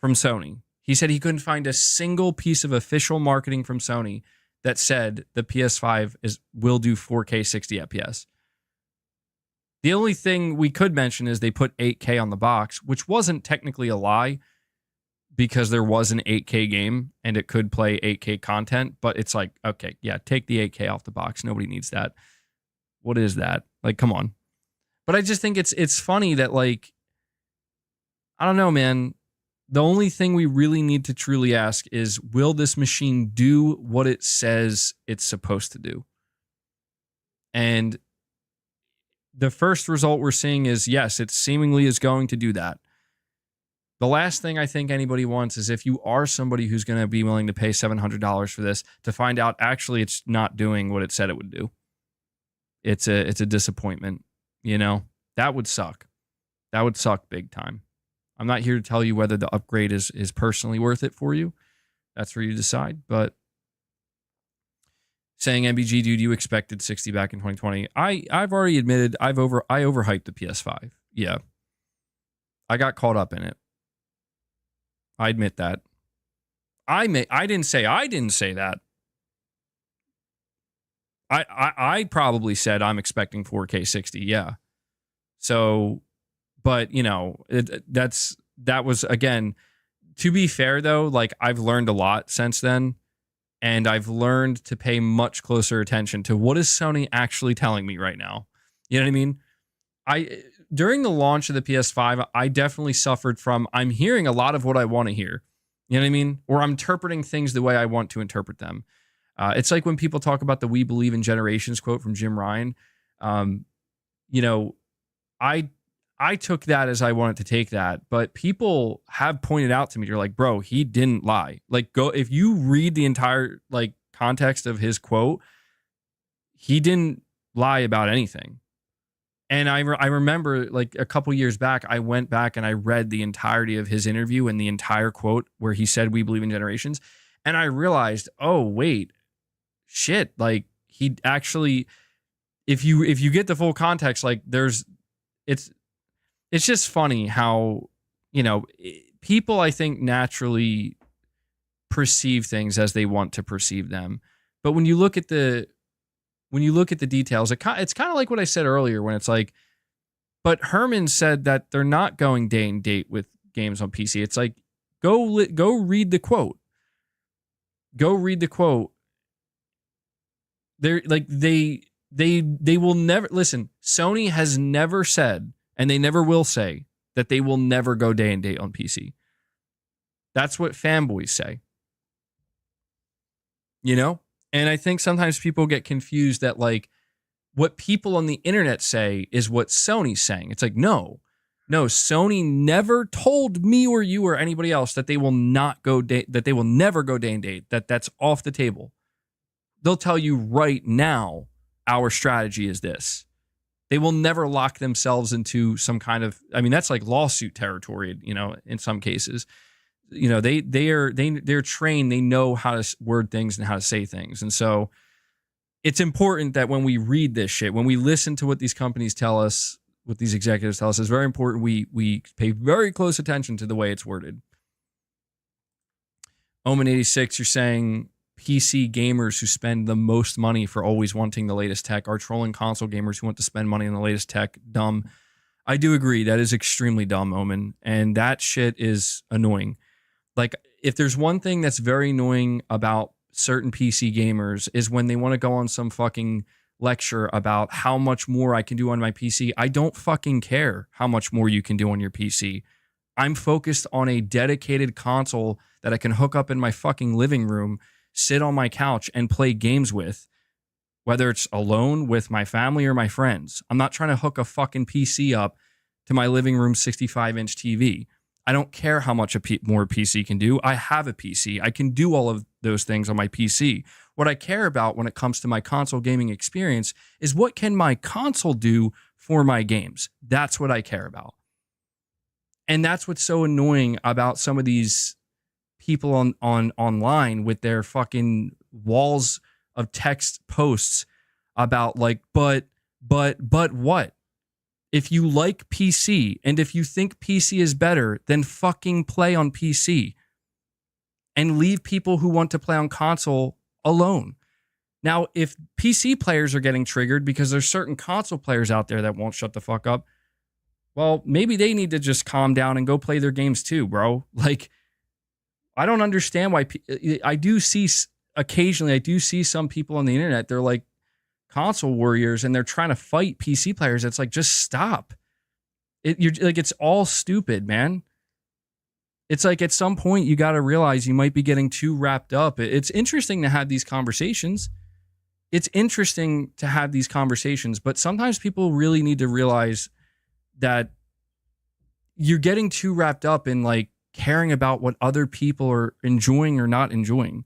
from Sony. He said he couldn't find a single piece of official marketing from Sony that said the PS5 will do 4K 60 FPS. The only thing we could mention is they put 8K on the box, which wasn't technically a lie because there was an 8K game and it could play 8K content, but it's like, okay, yeah, take the 8K off the box. Nobody needs that. What is that? Like, come on. But I just think it's funny that, like, I don't know, man. The only thing we really need to truly ask is, will this machine do what it says it's supposed to do? And the first result we're seeing is, yes, it seemingly is going to do that. The last thing I think anybody wants is, if you are somebody who's going to be willing to pay $700 for this, to find out actually it's not doing what it said it would do. It's a disappointment, you know? That would suck. That would suck big time. I'm not here to tell you whether the upgrade is personally worth it for you. That's for you to decide. But saying, MBG, dude, you expected 60 back in 2020. I've already admitted I overhyped the PS5. Yeah. I got caught up in it. I admit that. I didn't say that. I probably said I'm expecting 4K 60. Yeah. So, but you know, that was, again, to be fair though, like I've learned a lot since then, and I've learned to pay much closer attention to what is Sony actually telling me right now. You know what I mean? During the launch of the PS5, I definitely suffered from, I'm hearing a lot of what I want to hear. You know what I mean? Or I'm interpreting things the way I want to interpret them. It's like when people talk about the "We Believe in Generations" quote from Jim Ryan. You know, I took that as I wanted to take that, but people have pointed out to me, you're like, bro, he didn't lie. Like, go, if you read the entire like context of his quote, he didn't lie about anything. And I remember like a couple years back, I went back and I read the entirety of his interview and the entire quote where he said, "We believe in generations." And I realized, oh, wait, shit. Like he actually, if you get the full context, like it's just funny how, you know, people, I think, naturally perceive things as they want to perceive them. But when you look at the details, it's kind of like what I said earlier when it's like, but Herman said that they're not going day and date with games on PC. It's like, go read the quote. Go read the quote. They're like, they will never, listen, Sony has never said, and they never will say, that they will never go day and date on PC. That's what fanboys say. You know? And I think sometimes people get confused that like what people on the internet say is what Sony's saying. It's like, no, Sony never told me or you or anybody else that they will not go that they will never go day and date, that's off the table. They'll tell you right now, our strategy is this. They will never lock themselves into some kind of, I mean, that's like lawsuit territory, you know, in some cases. You know, they're trained, they know how to word things and how to say things. And so it's important that when we read this shit, when we listen to what these companies tell us, what these executives tell us, it's very important we pay very close attention to the way it's worded. Omen86, you're saying PC gamers who spend the most money for always wanting the latest tech are trolling console gamers who want to spend money on the latest tech. Dumb. I do agree. That is extremely dumb, Omen. And that shit is annoying. Like, if there's one thing that's very annoying about certain PC gamers is when they want to go on some fucking lecture about how much more I can do on my PC. I don't fucking care how much more you can do on your PC. I'm focused on a dedicated console that I can hook up in my fucking living room, sit on my couch, and play games with, whether it's alone, with my family, or my friends. I'm not trying to hook a fucking PC up to my living room 65-inch TV. I don't care how much more PC can do. I have a PC. I can do all of those things on my PC. What I care about when it comes to my console gaming experience is what can my console do for my games. That's what I care about. And that's what's so annoying about some of these people on online with their fucking walls of text posts about like, but what? If you like PC and if you think PC is better, then fucking play on PC and leave people who want to play on console alone. Now, if PC players are getting triggered because there's certain console players out there that won't shut the fuck up, well, maybe they need to just calm down and go play their games too, bro. Like, I don't understand why I do see some people on the internet, they're like console warriors and they're trying to fight PC players. It's like, just stop. You're like, it's all stupid, man. It's like at some point you got to realize you might be getting too wrapped up. It's interesting to have these conversations. But sometimes people really need to realize that you're getting too wrapped up in like caring about what other people are enjoying or not enjoying.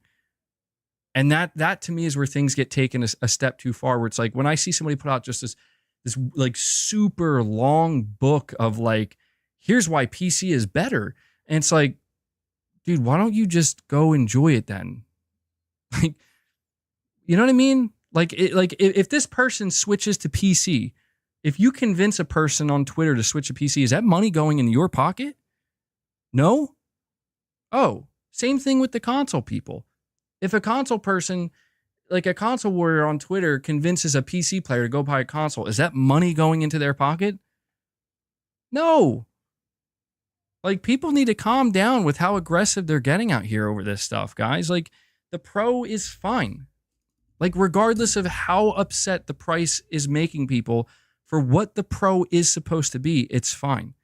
And that to me is where things get taken a step too far, where it's like when I see somebody put out just this like super long book of like, here's why PC is better. And it's like, dude, why don't you just go enjoy it then? Like, You know what I mean? Like, if this person switches to PC, if you convince a person on Twitter to switch to PC, is that money going in your pocket? No? Oh, same thing with the console people. If a console person, like a console warrior on Twitter, convinces a PC player to go buy a console, is that money going into their pocket? No. Like, people need to calm down with how aggressive they're getting out here over this stuff, guys. Like, the Pro is fine. Like, regardless of how upset the price is making people for what the Pro is supposed to be, it's fine.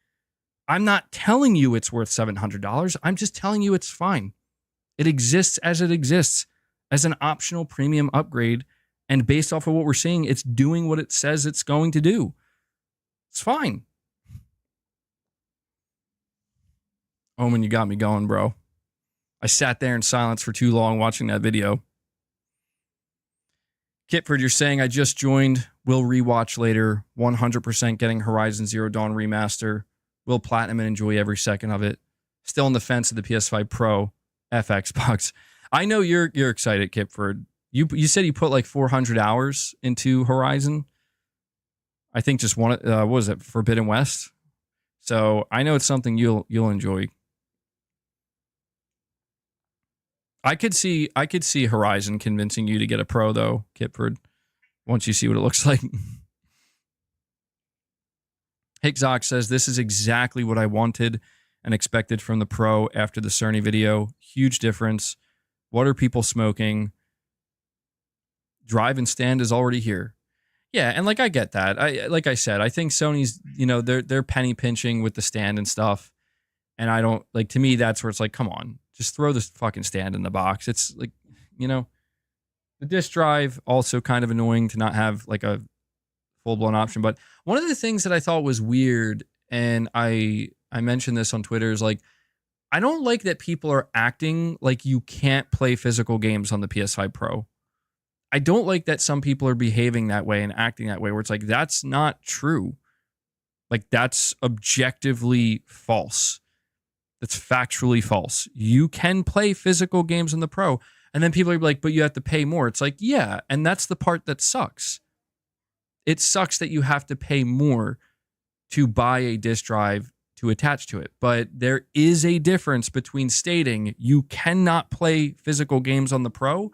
I'm not telling you it's worth $700. I'm just telling you it's fine. It exists as it exists, as an optional premium upgrade. And based off of what we're seeing, it's doing what it says it's going to do. It's fine. Omen, you got me going, bro. I sat there in silence for too long watching that video. Kitford, you're saying I just joined. Will rewatch later. 100% getting Horizon Zero Dawn Remaster. Will platinum and enjoy every second of it. Still on the fence of the PS5 Pro F Xbox. I know you're excited, Kitford. You said you put like 400 hours into Horizon. I think just one. What was it? Forbidden West. So I know it's something you'll enjoy. I could see Horizon convincing you to get a Pro though, Kitford, once you see what it looks like. Hickzock says, this is exactly what I wanted and expected from the Pro after the Sony video. Huge difference. What are people smoking? Drive and stand is already here. Yeah, and like I get that. Like I said, I think Sony's, they're penny pinching with the stand and stuff. And I don't, like, to me, that's where it's like, come on, just throw this fucking stand in the box. It's like, the disk drive, also kind of annoying to not have like a full-blown option. But one of the things that I thought was weird, and I mentioned this on Twitter, is like, I don't like that people are acting like you can't play physical games on the PS5 Pro. I don't like that some people are behaving that way and acting that way, where it's like, that's not true. Like, that's objectively false. That's factually false. You can play physical games on the Pro. And then people are like, but you have to pay more. It's like, yeah, and that's the part that sucks. It sucks that you have to pay more to buy a disk drive to attach to it. But there is a difference between stating you cannot play physical games on the Pro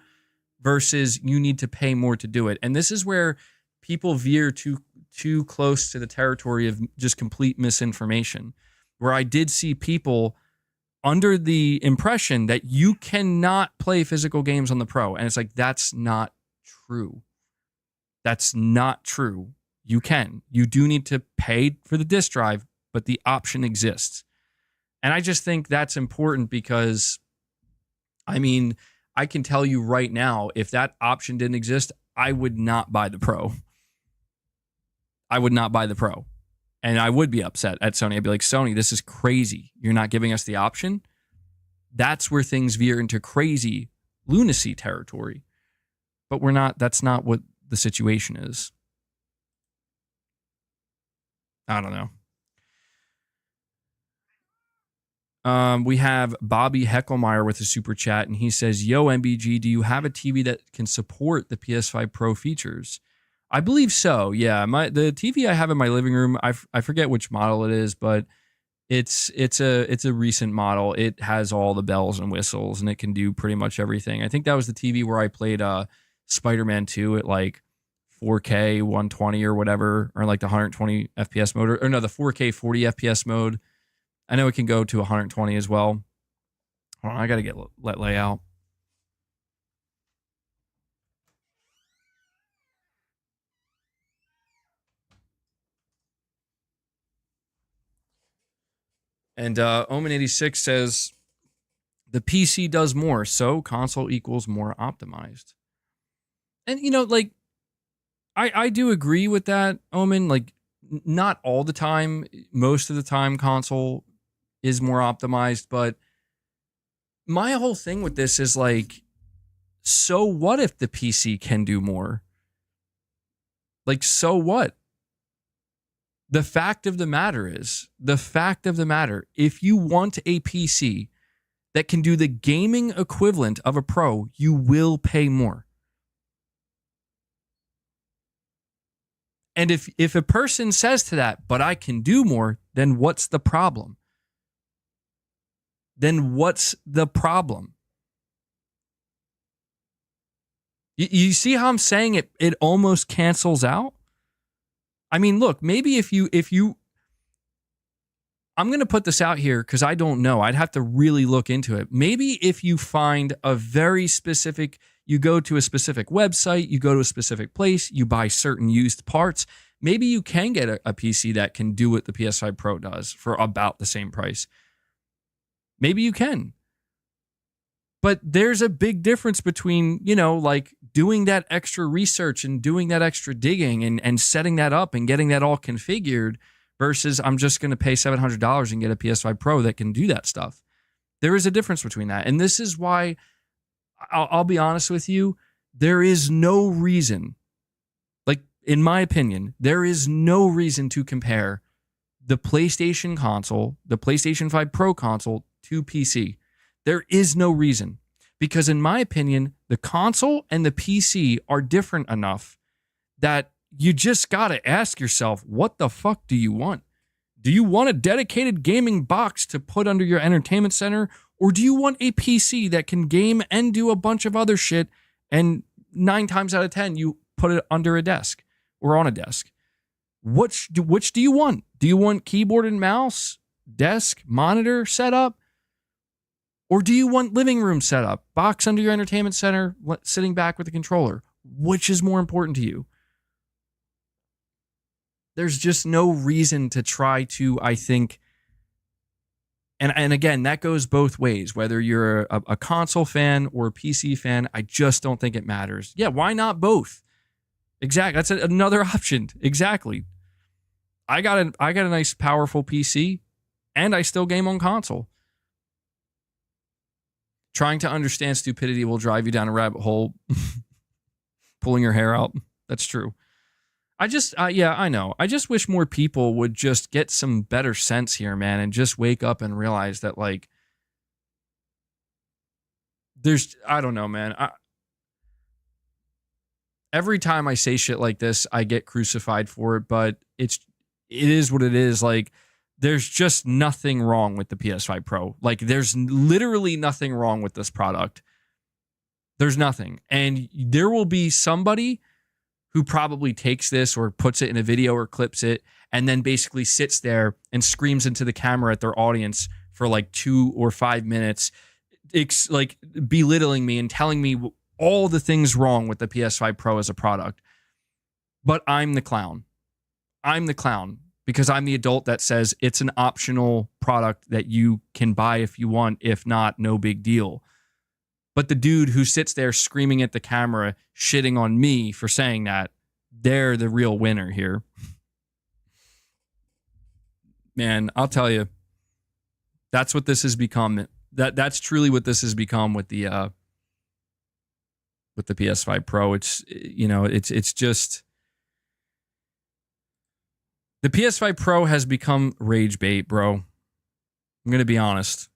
versus you need to pay more to do it. And this is where people veer too close to the territory of just complete misinformation, where I did see people under the impression that you cannot play physical games on the Pro. And it's like, that's not true. That's not true. You can. You do need to pay for the disk drive, but the option exists. And I just think that's important because, I mean, I can tell you right now, if that option didn't exist, I would not buy the Pro. I would not buy the Pro. And I would be upset at Sony. I'd be like, Sony, this is crazy. You're not giving us the option. That's where things veer into crazy lunacy territory. But we're not, that's not what the situation is. I don't know. We have Bobby Heckelmeyer with a super chat, and he says, yo, MBG, do you have a TV that can support the PS5 Pro features? I believe so. Yeah, the TV I have in my living room, I forget which model it is, but it's a recent model. It has all the bells and whistles, and it can do pretty much everything. I think that was the TV where I played Spider-Man 2 at like 4K 120 or whatever, or like the 120 FPS mode, or no, the 4K 40 FPS mode. I know it can go to 120 as well. Hold on, I gotta let layout. And Omen86 says, the PC does more, so console equals more optimized. And, like, I do agree with that, Omen. Like, not all the time. Most of the time, console is more optimized. But my whole thing with this is, like, so what if the PC can do more? Like, so what? The fact of the matter is, if you want a PC that can do the gaming equivalent of a Pro, you will pay more. And if a person says to that, but I can do more, then what's the problem? Then what's the problem? You see how I'm saying it almost cancels out? I mean, look, maybe if you I'm going to put this out here because I don't know. I'd have to really look into it. Maybe if you find a very specific, you go to a specific website, you go to a specific place, you buy certain used parts, maybe you can get a PC that can do what the PS5 Pro does for about the same price. Maybe you can. But there's a big difference between, like doing that extra research and doing that extra digging and setting that up and getting that all configured versus I'm just going to pay $700 and get a PS5 Pro that can do that stuff. There is a difference between that. And this is why, I'll be honest with you, there is no reason, like in my opinion, there is no reason to compare the PlayStation console, the PlayStation 5 Pro console to PC. There is no reason. Because in my opinion, the console and the PC are different enough that you just got to ask yourself, what the fuck do you want? Do you want a dedicated gaming box to put under your entertainment center? Or do you want a PC that can game and do a bunch of other shit and 9 times out of 10, you put it under a desk or on a desk? Which do you want? Do you want keyboard and mouse, desk, monitor setup? Or do you want living room setup, box under your entertainment center, sitting back with the controller? Which is more important to you? There's just no reason to try to, I think, and again, that goes both ways. Whether you're a console fan or a PC fan, I just don't think it matters. Yeah, why not both? Exactly. That's another option. Exactly. I got a nice, powerful PC, and I still game on console. Trying to understand stupidity will drive you down a rabbit hole. Pulling your hair out. That's true. I know. I just wish more people would just get some better sense here, man, and just wake up and realize that, like, I don't know, man. Every time I say shit like this, I get crucified for it, but it is what it is. Like, there's just nothing wrong with the PS5 Pro. Like, there's literally nothing wrong with this product. There's nothing. And there will be somebody who probably takes this or puts it in a video or clips it and then basically sits there and screams into the camera at their audience for like 2 or 5 minutes, like belittling me and telling me all the things wrong with the PS5 Pro as a product. But I'm the clown. I'm the clown because I'm the adult that says it's an optional product that you can buy if you want. If not, no big deal. But the dude who sits there screaming at the camera, shitting on me for saying that, they're the real winner here. Man, I'll tell you, that's what this has become. That's truly what this has become with the PS5 Pro. It's just the PS5 Pro has become rage bait, bro. I'm gonna be honest.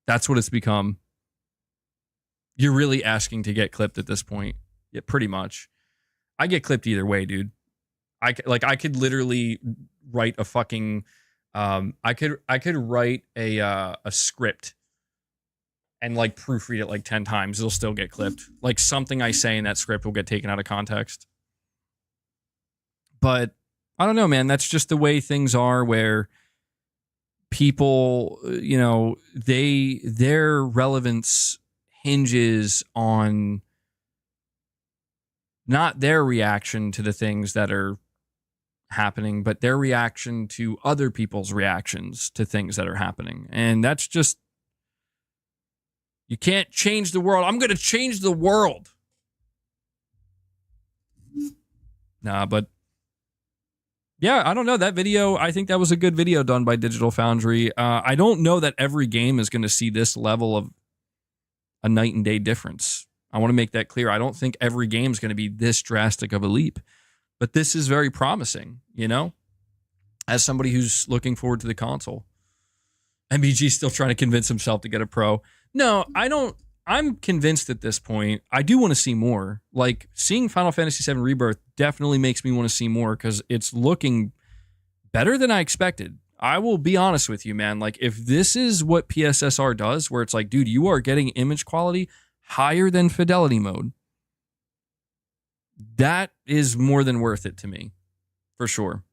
That's what it's become. You're really asking to get clipped at this point. Yeah, pretty much. I get clipped either way, dude. I could literally write a fucking I could write a script and like proofread it like 10 times. It'll still get clipped. Like something I say in that script will get taken out of context. But I don't know, man. That's just the way things are, where people, their relevance hinges on not their reaction to the things that are happening, but their reaction to other people's reactions to things that are happening. And that's just, you can't change the world. I'm going to change the world. Nah, but yeah, I don't know. That video, I think that was a good video done by Digital Foundry. I don't know that every game is going to see this level of a night and day difference. I want to make that clear. I don't think every game is going to be this drastic of a leap, but this is very promising, as somebody who's looking forward to the console. MBG still trying to convince himself to get a Pro. No, I don't I'm convinced at this point. I do want to see more. Like, seeing Final Fantasy VII Rebirth definitely makes me want to see more because it's looking better than I expected. I will be honest with you, man. Like, if this is what PSSR does, where it's like, dude, you are getting image quality higher than fidelity mode, that is more than worth it to me, for sure.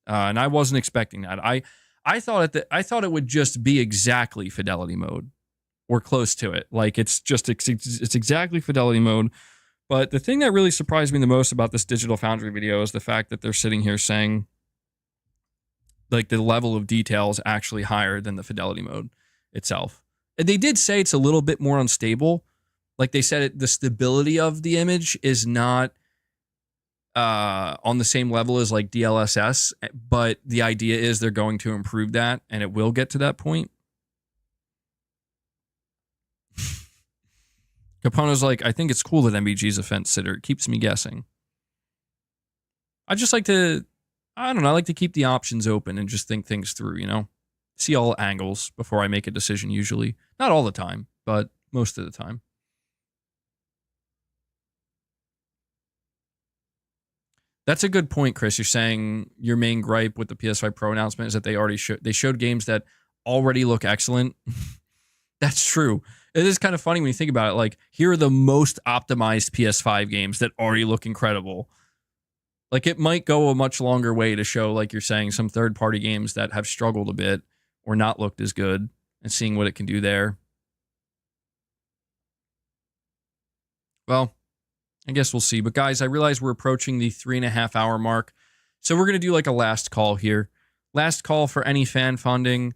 And I wasn't expecting that. I thought it would just be exactly fidelity mode or close to it. Like, it's exactly fidelity mode. But the thing that really surprised me the most about this Digital Foundry video is the fact that they're sitting here saying, like, the level of detail is actually higher than the fidelity mode itself. And they did say it's a little bit more unstable. Like, they said the stability of the image is not on the same level as like DLSS, but the idea is they're going to improve that, and it will get to that point. Capone's like, I think it's cool that MBG's a fence sitter. It keeps me guessing. I just like to, I don't know, I like to keep the options open and just think things through, you know? See all angles before I make a decision usually. Not all the time, but most of the time. That's a good point, Chris. You're saying your main gripe with the PS5 Pro announcement is that they showed games that already look excellent. That's true. It is kind of funny when you think about it. Like, here are the most optimized PS5 games that already look incredible. Like, it might go a much longer way to show, like you're saying, some third-party games that have struggled a bit or not looked as good and seeing what it can do there. Well, I guess we'll see. But guys, I realize we're approaching the 3.5 hour mark. So we're going to do like a last call here. Last call for any fan funding.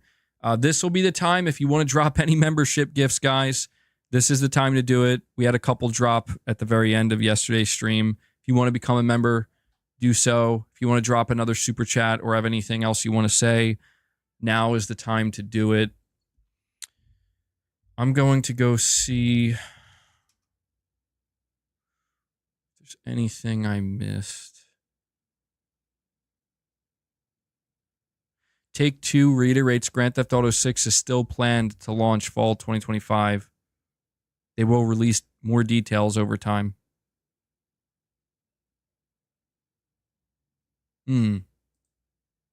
This will be the time if you want to drop any membership gifts, guys. This is the time to do it. We had a couple drop at the very end of yesterday's stream. If you want to become a member, do so. If you want to drop another super chat or have anything else you want to say, now is the time to do it. I'm going to go see anything I missed. Take-Two reiterates Grand Theft Auto 6 is still planned to launch fall 2025. They will release more details over time.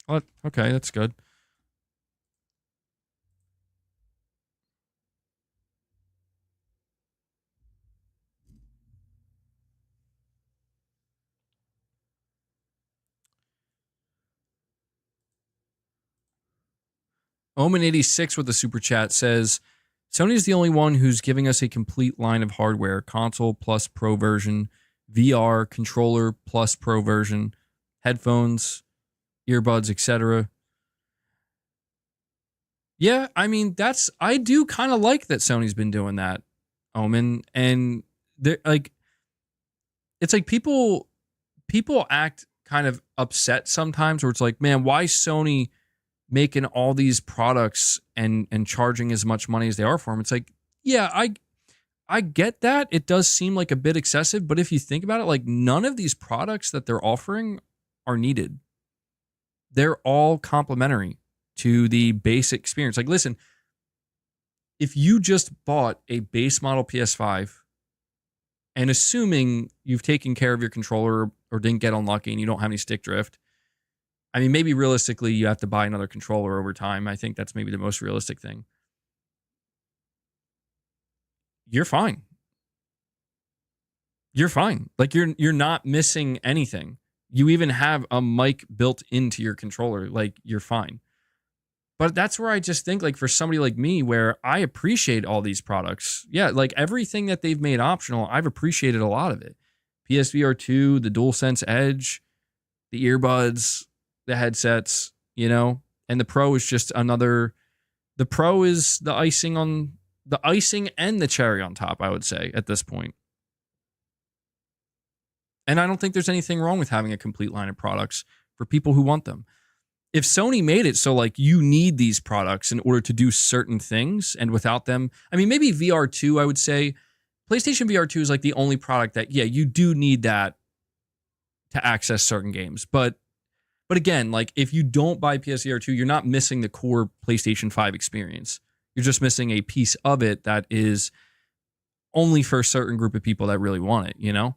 What? Okay, that's good. Omen86 with the super chat says, Sony is the only one who's giving us a complete line of hardware, console plus pro version, VR, controller plus pro version, headphones, earbuds, etc. Yeah, I mean, I do kind of like that Sony's been doing that, Omen. And they're like, it's like people act kind of upset sometimes where it's like, man, why Sony making all these products and charging as much money as they are for them? It's like, yeah, I get that. It does seem like a bit excessive, but if you think about it, like, none of these products that they're offering are needed. They're all complementary to the basic experience. Like, listen, if you just bought a base model PS5 and assuming you've taken care of your controller or didn't get unlucky and you don't have any stick drift, I mean, maybe realistically, you have to buy another controller over time. I think that's maybe the most realistic thing. You're fine. You're fine. Like, you're not missing anything. You even have a mic built into your controller. Like, you're fine. But that's where I just think, like, for somebody like me, where I appreciate all these products. Yeah, like, everything that they've made optional, I've appreciated a lot of it. PSVR 2, the DualSense Edge, the earbuds, the headsets, you know, and the Pro is just another. The Pro is the icing and the cherry on top, I would say, at this point. And I don't think there's anything wrong with having a complete line of products for people who want them. If Sony made it so, like, you need these products in order to do certain things, and without them, I mean, maybe VR2, I would say, PlayStation VR2 is like the only product that, yeah, you do need that to access certain games. But again, like, if you don't buy PSVR 2, you're not missing the core PlayStation 5 experience. You're just missing a piece of it that is only for a certain group of people that really want it, you know?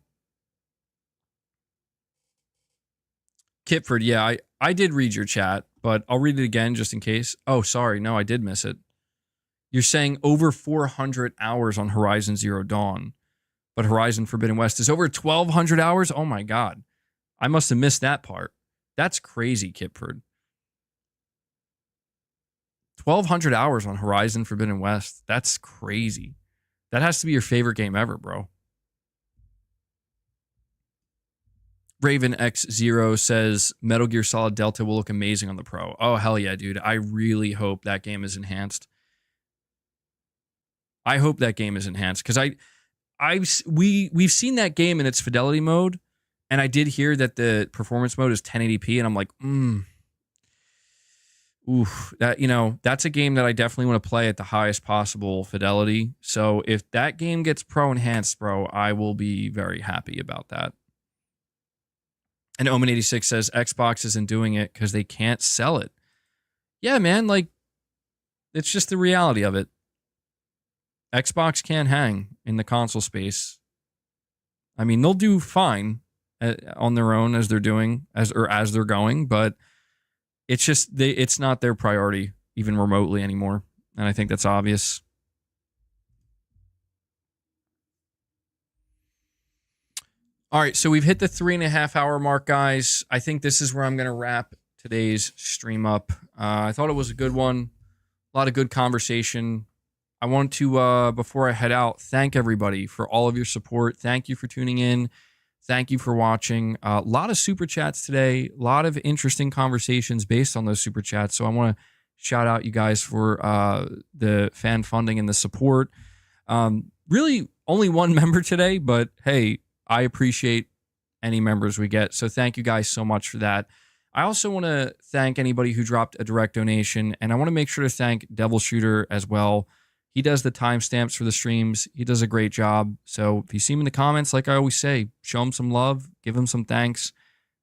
Kitford, yeah, I did read your chat, but I'll read it again just in case. Oh, sorry. No, I did miss it. You're saying over 400 hours on Horizon Zero Dawn, but Horizon Forbidden West is over 1,200 hours? Oh, my God. I must have missed that part. That's crazy, Kitford. 1,200 hours on Horizon Forbidden West. That's crazy. That has to be your favorite game ever, bro. Raven X0 says Metal Gear Solid Delta will look amazing on the Pro. Oh, hell yeah, dude. I really hope that game is enhanced. I hope that game is enhanced because we've seen that game in its fidelity mode, and I did hear that the performance mode is 1080p, and I'm like, oof, that, you know, that's a game that I definitely want to play at the highest possible fidelity. So if that game gets Pro enhanced, bro, I will be very happy about that. And Omen86 says Xbox isn't doing it because they can't sell it. Yeah, man, like, it's just the reality of it. Xbox can't hang in the console space. I mean, they'll do fine on their own as they're doing, as they're going, but it's just it's not their priority even remotely anymore, and I think that's obvious. All right, so we've hit the 3.5 hour mark, guys. I think this is where I'm going to wrap today's stream up. I thought it was a good one. A lot of good conversation. I want to, before I head out, thank everybody for all of your support. Thank you for tuning in. Thank you for watching. A lot of super chats today. A lot of interesting conversations based on those super chats. So I want to shout out you guys for the fan funding and the support. Really, only one member today, but hey, I appreciate any members we get. So thank you guys so much for that. I also want to thank anybody who dropped a direct donation, and I want to make sure to thank Devil Shooter as well. He does the timestamps for the streams. He does a great job. So if you see him in the comments, like I always say, show him some love, give him some thanks.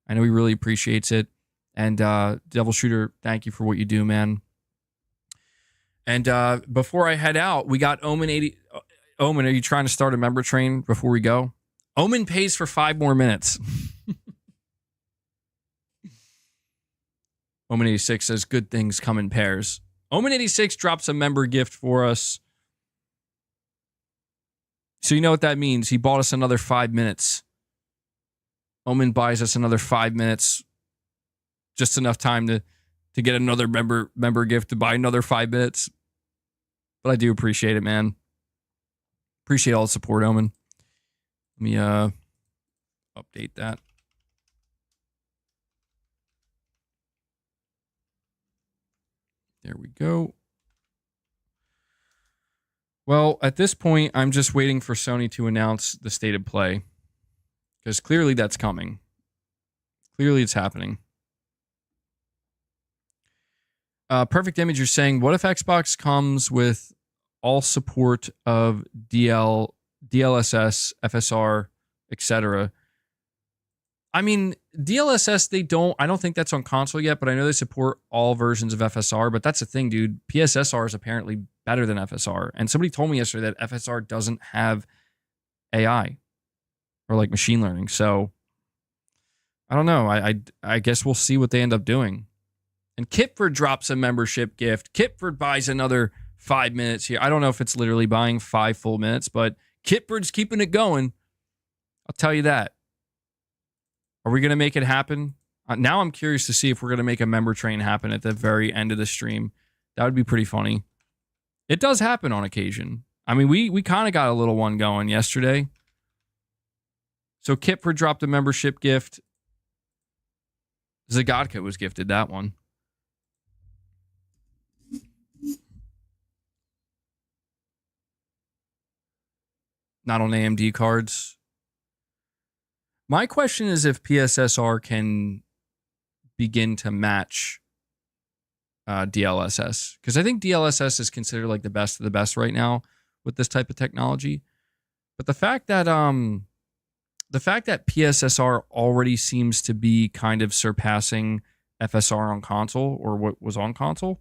I know he really appreciates it. And Devil Shooter, thank you for what you do, man. And before I head out, we got Omen80. Omen, are you trying to start a member train before we go? Omen pays for 5 more minutes. Omen86 says, good things come in pairs. Omen86 drops a member gift for us. So you know what that means. He bought us another 5 minutes. Omen buys us another 5 minutes. Just enough time to get another member gift to buy another 5 minutes. But I do appreciate it, man. Appreciate all the support, Omen. Let me update that. There we go. Well, at this point, I'm just waiting for Sony to announce the state of play. Because clearly that's coming. Clearly it's happening. Perfect Image, you're saying, what if Xbox comes with all support of DLSS, FSR, etc.? I mean, DLSS, I don't think that's on console yet, but I know they support all versions of FSR. But that's the thing, dude. PSSR is apparently better than FSR. And somebody told me yesterday that FSR doesn't have AI or like machine learning. So I don't know. I guess we'll see what they end up doing. And Kitford drops a membership gift. Kitford buys another 5 minutes here. I don't know if it's literally buying 5 full minutes, but Kitford's keeping it going. I'll tell you that. Are we going to make it happen? Now I'm curious to see if we're going to make a member train happen at the very end of the stream. That would be pretty funny. It does happen on occasion. I mean, we kind of got a little one going yesterday. So Kitford dropped a membership gift. Zagadka was gifted that one. Not on AMD cards. My question is if PSSR can begin to match DLSS. Because I think DLSS is considered like the best of the best right now with this type of technology. But the fact that PSSR already seems to be kind of surpassing FSR on console, or what was on console.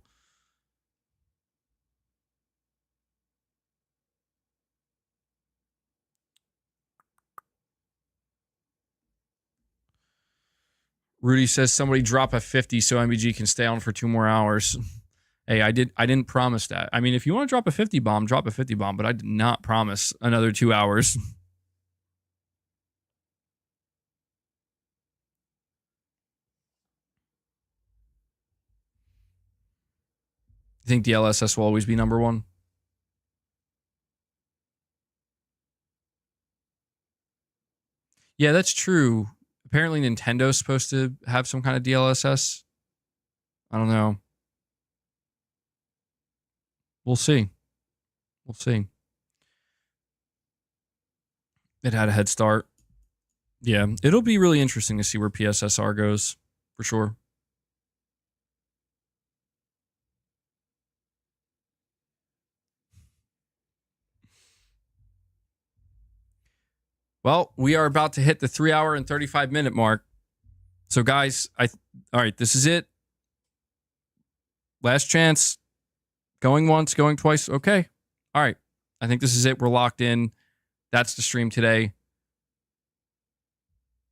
Rudy says somebody drop a 50 so MBG can stay on for 2 more hours. Hey, I didn't promise that. I mean, if you want to drop a 50 bomb, drop a 50 bomb, but I did not promise another 2 hours. You think DLSS will always be number 1? Yeah, that's true. Apparently Nintendo's supposed to have some kind of DLSS. I don't know. We'll see. We'll see. It had a head start. Yeah, it'll be really interesting to see where PSSR goes, for sure. Well, we are about to hit the 3 hour and 35 minute mark. So guys, all right, this is it. Last chance. Going once, going twice. Okay. All right. I think this is it. We're locked in. That's the stream today.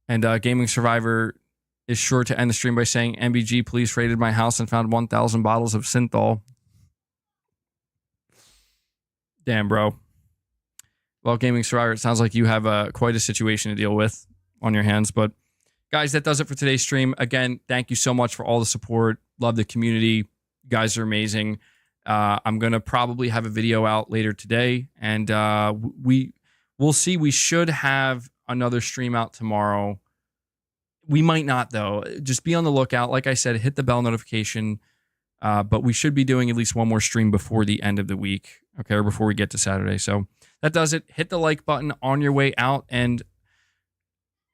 And Gaming Survivor is sure to end the stream by saying, MBG police raided my house and found 1,000 bottles of synthol. Damn, bro. Well, Gaming Survivor, it sounds like you have quite a situation to deal with on your hands. But guys, that does it for today's stream. Again, thank you so much for all the support. Love the community. You guys are amazing. I'm going to probably have a video out later today. And we'll see. We should have another stream out tomorrow. We might not, though. Just be on the lookout. Like I said, hit the bell notification. But we should be doing at least one more stream before the end of the week. Okay, or before we get to Saturday. So that does it. Hit the like button on your way out. And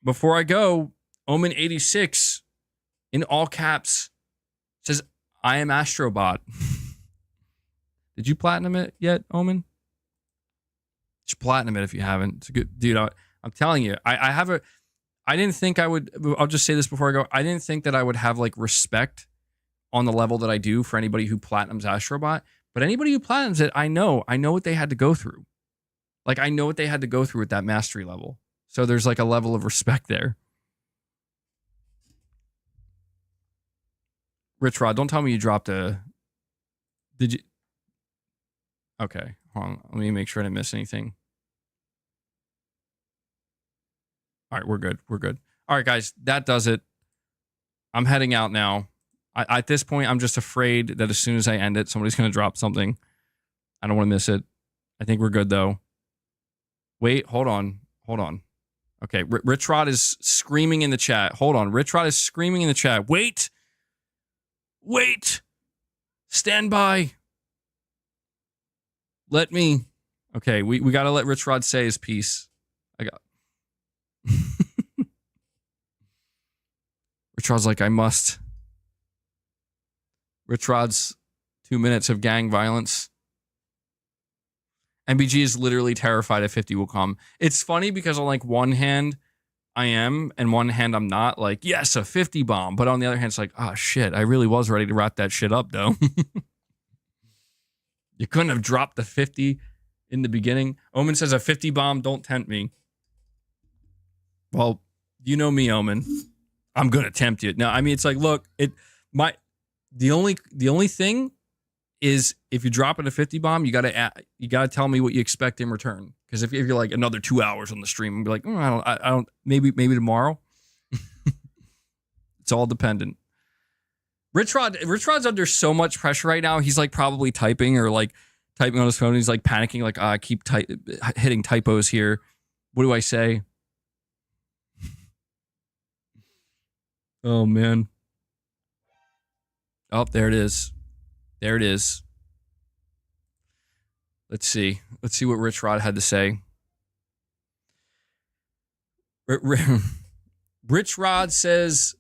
before I go, Omen86 in all caps says, I am Astrobot. Did you platinum it yet, Omen? Just platinum it if you haven't. It's a good dude. I'm telling you, I didn't think I would. I'll just say this before I go. I didn't think that I would have like respect on the level that I do for anybody who platinums Astrobot. But anybody who platinums it, I know what they had to go through. Like, I know what they had to go through at that mastery level. So there's like a level of respect there. Rich Rod, don't tell me you dropped a... Did you... Okay, hold on. Let me make sure I didn't miss anything. All right, we're good. We're good. All right, guys, that does it. I'm heading out now. At this point, I'm just afraid that as soon as I end it, somebody's going to drop something. I don't want to miss it. I think we're good, though. Wait, hold on. Hold on. Okay, Rich Rod is screaming in the chat. Hold on. Rich Rod is screaming in the chat. Wait. Wait. Stand by. Let me. Okay, we got to let Rich Rod say his piece. Rich Rod's like, I must. Rich Rod's 2 minutes of gang violence. MBG is literally terrified a 50 will come. It's funny because on like one hand, I am, and one hand I'm not. Like, yes, a 50 bomb. But on the other hand, it's like, oh shit, I really was ready to wrap that shit up though. You couldn't have dropped the 50 in the beginning. Omen says a 50 bomb, don't tempt me. Well, you know me, Omen. I'm gonna tempt you. No, I mean it's like, look, the only thing is if you drop it a 50 bomb, you gotta tell me what you expect in return. Because if you're like another 2 hours on the stream, and be like, I don't, maybe tomorrow. It's all dependent. Rich Rod's under so much pressure right now. He's like probably typing or like typing on his phone. He's like panicking, like I keep hitting typos here. What do I say? Oh man. Oh, there it is. There it is. Let's see. Let's see what Rich Rod had to say. Rich Rod says,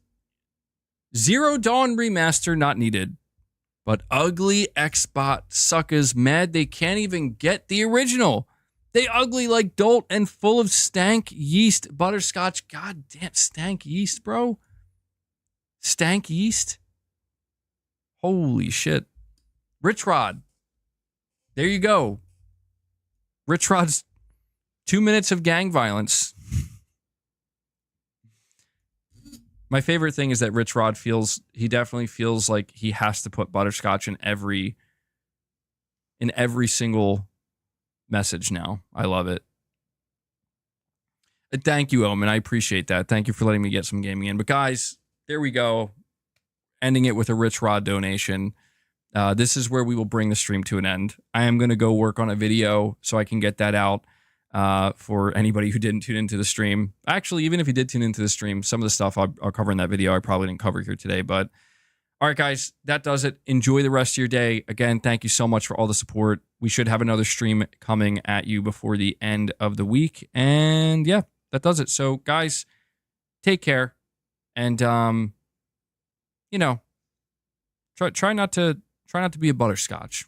Zero Dawn remaster not needed. But ugly Xbot suckers mad they can't even get the original. They ugly like dolt and full of stank yeast butterscotch. God damn, stank yeast, bro. Stank yeast. Holy shit. Rich Rod. There you go. Rich Rod's 2 minutes of gang violence. My favorite thing is that Rich Rod he definitely feels like he has to put butterscotch in every single message now. I love it. Thank you, Omen. I appreciate that. Thank you for letting me get some gaming in. But guys, there we go. Ending it with a Rich Rod donation. This is where we will bring the stream to an end. I am going to go work on a video so I can get that out for anybody who didn't tune into the stream. Actually, even if you did tune into the stream, some of the stuff I'll cover in that video I probably didn't cover here today. But all right, guys, that does it. Enjoy the rest of your day. Again, thank you so much for all the support. We should have another stream coming at you before the end of the week. And yeah, that does it. So guys, take care. And, you know, try not to be a butterscotch.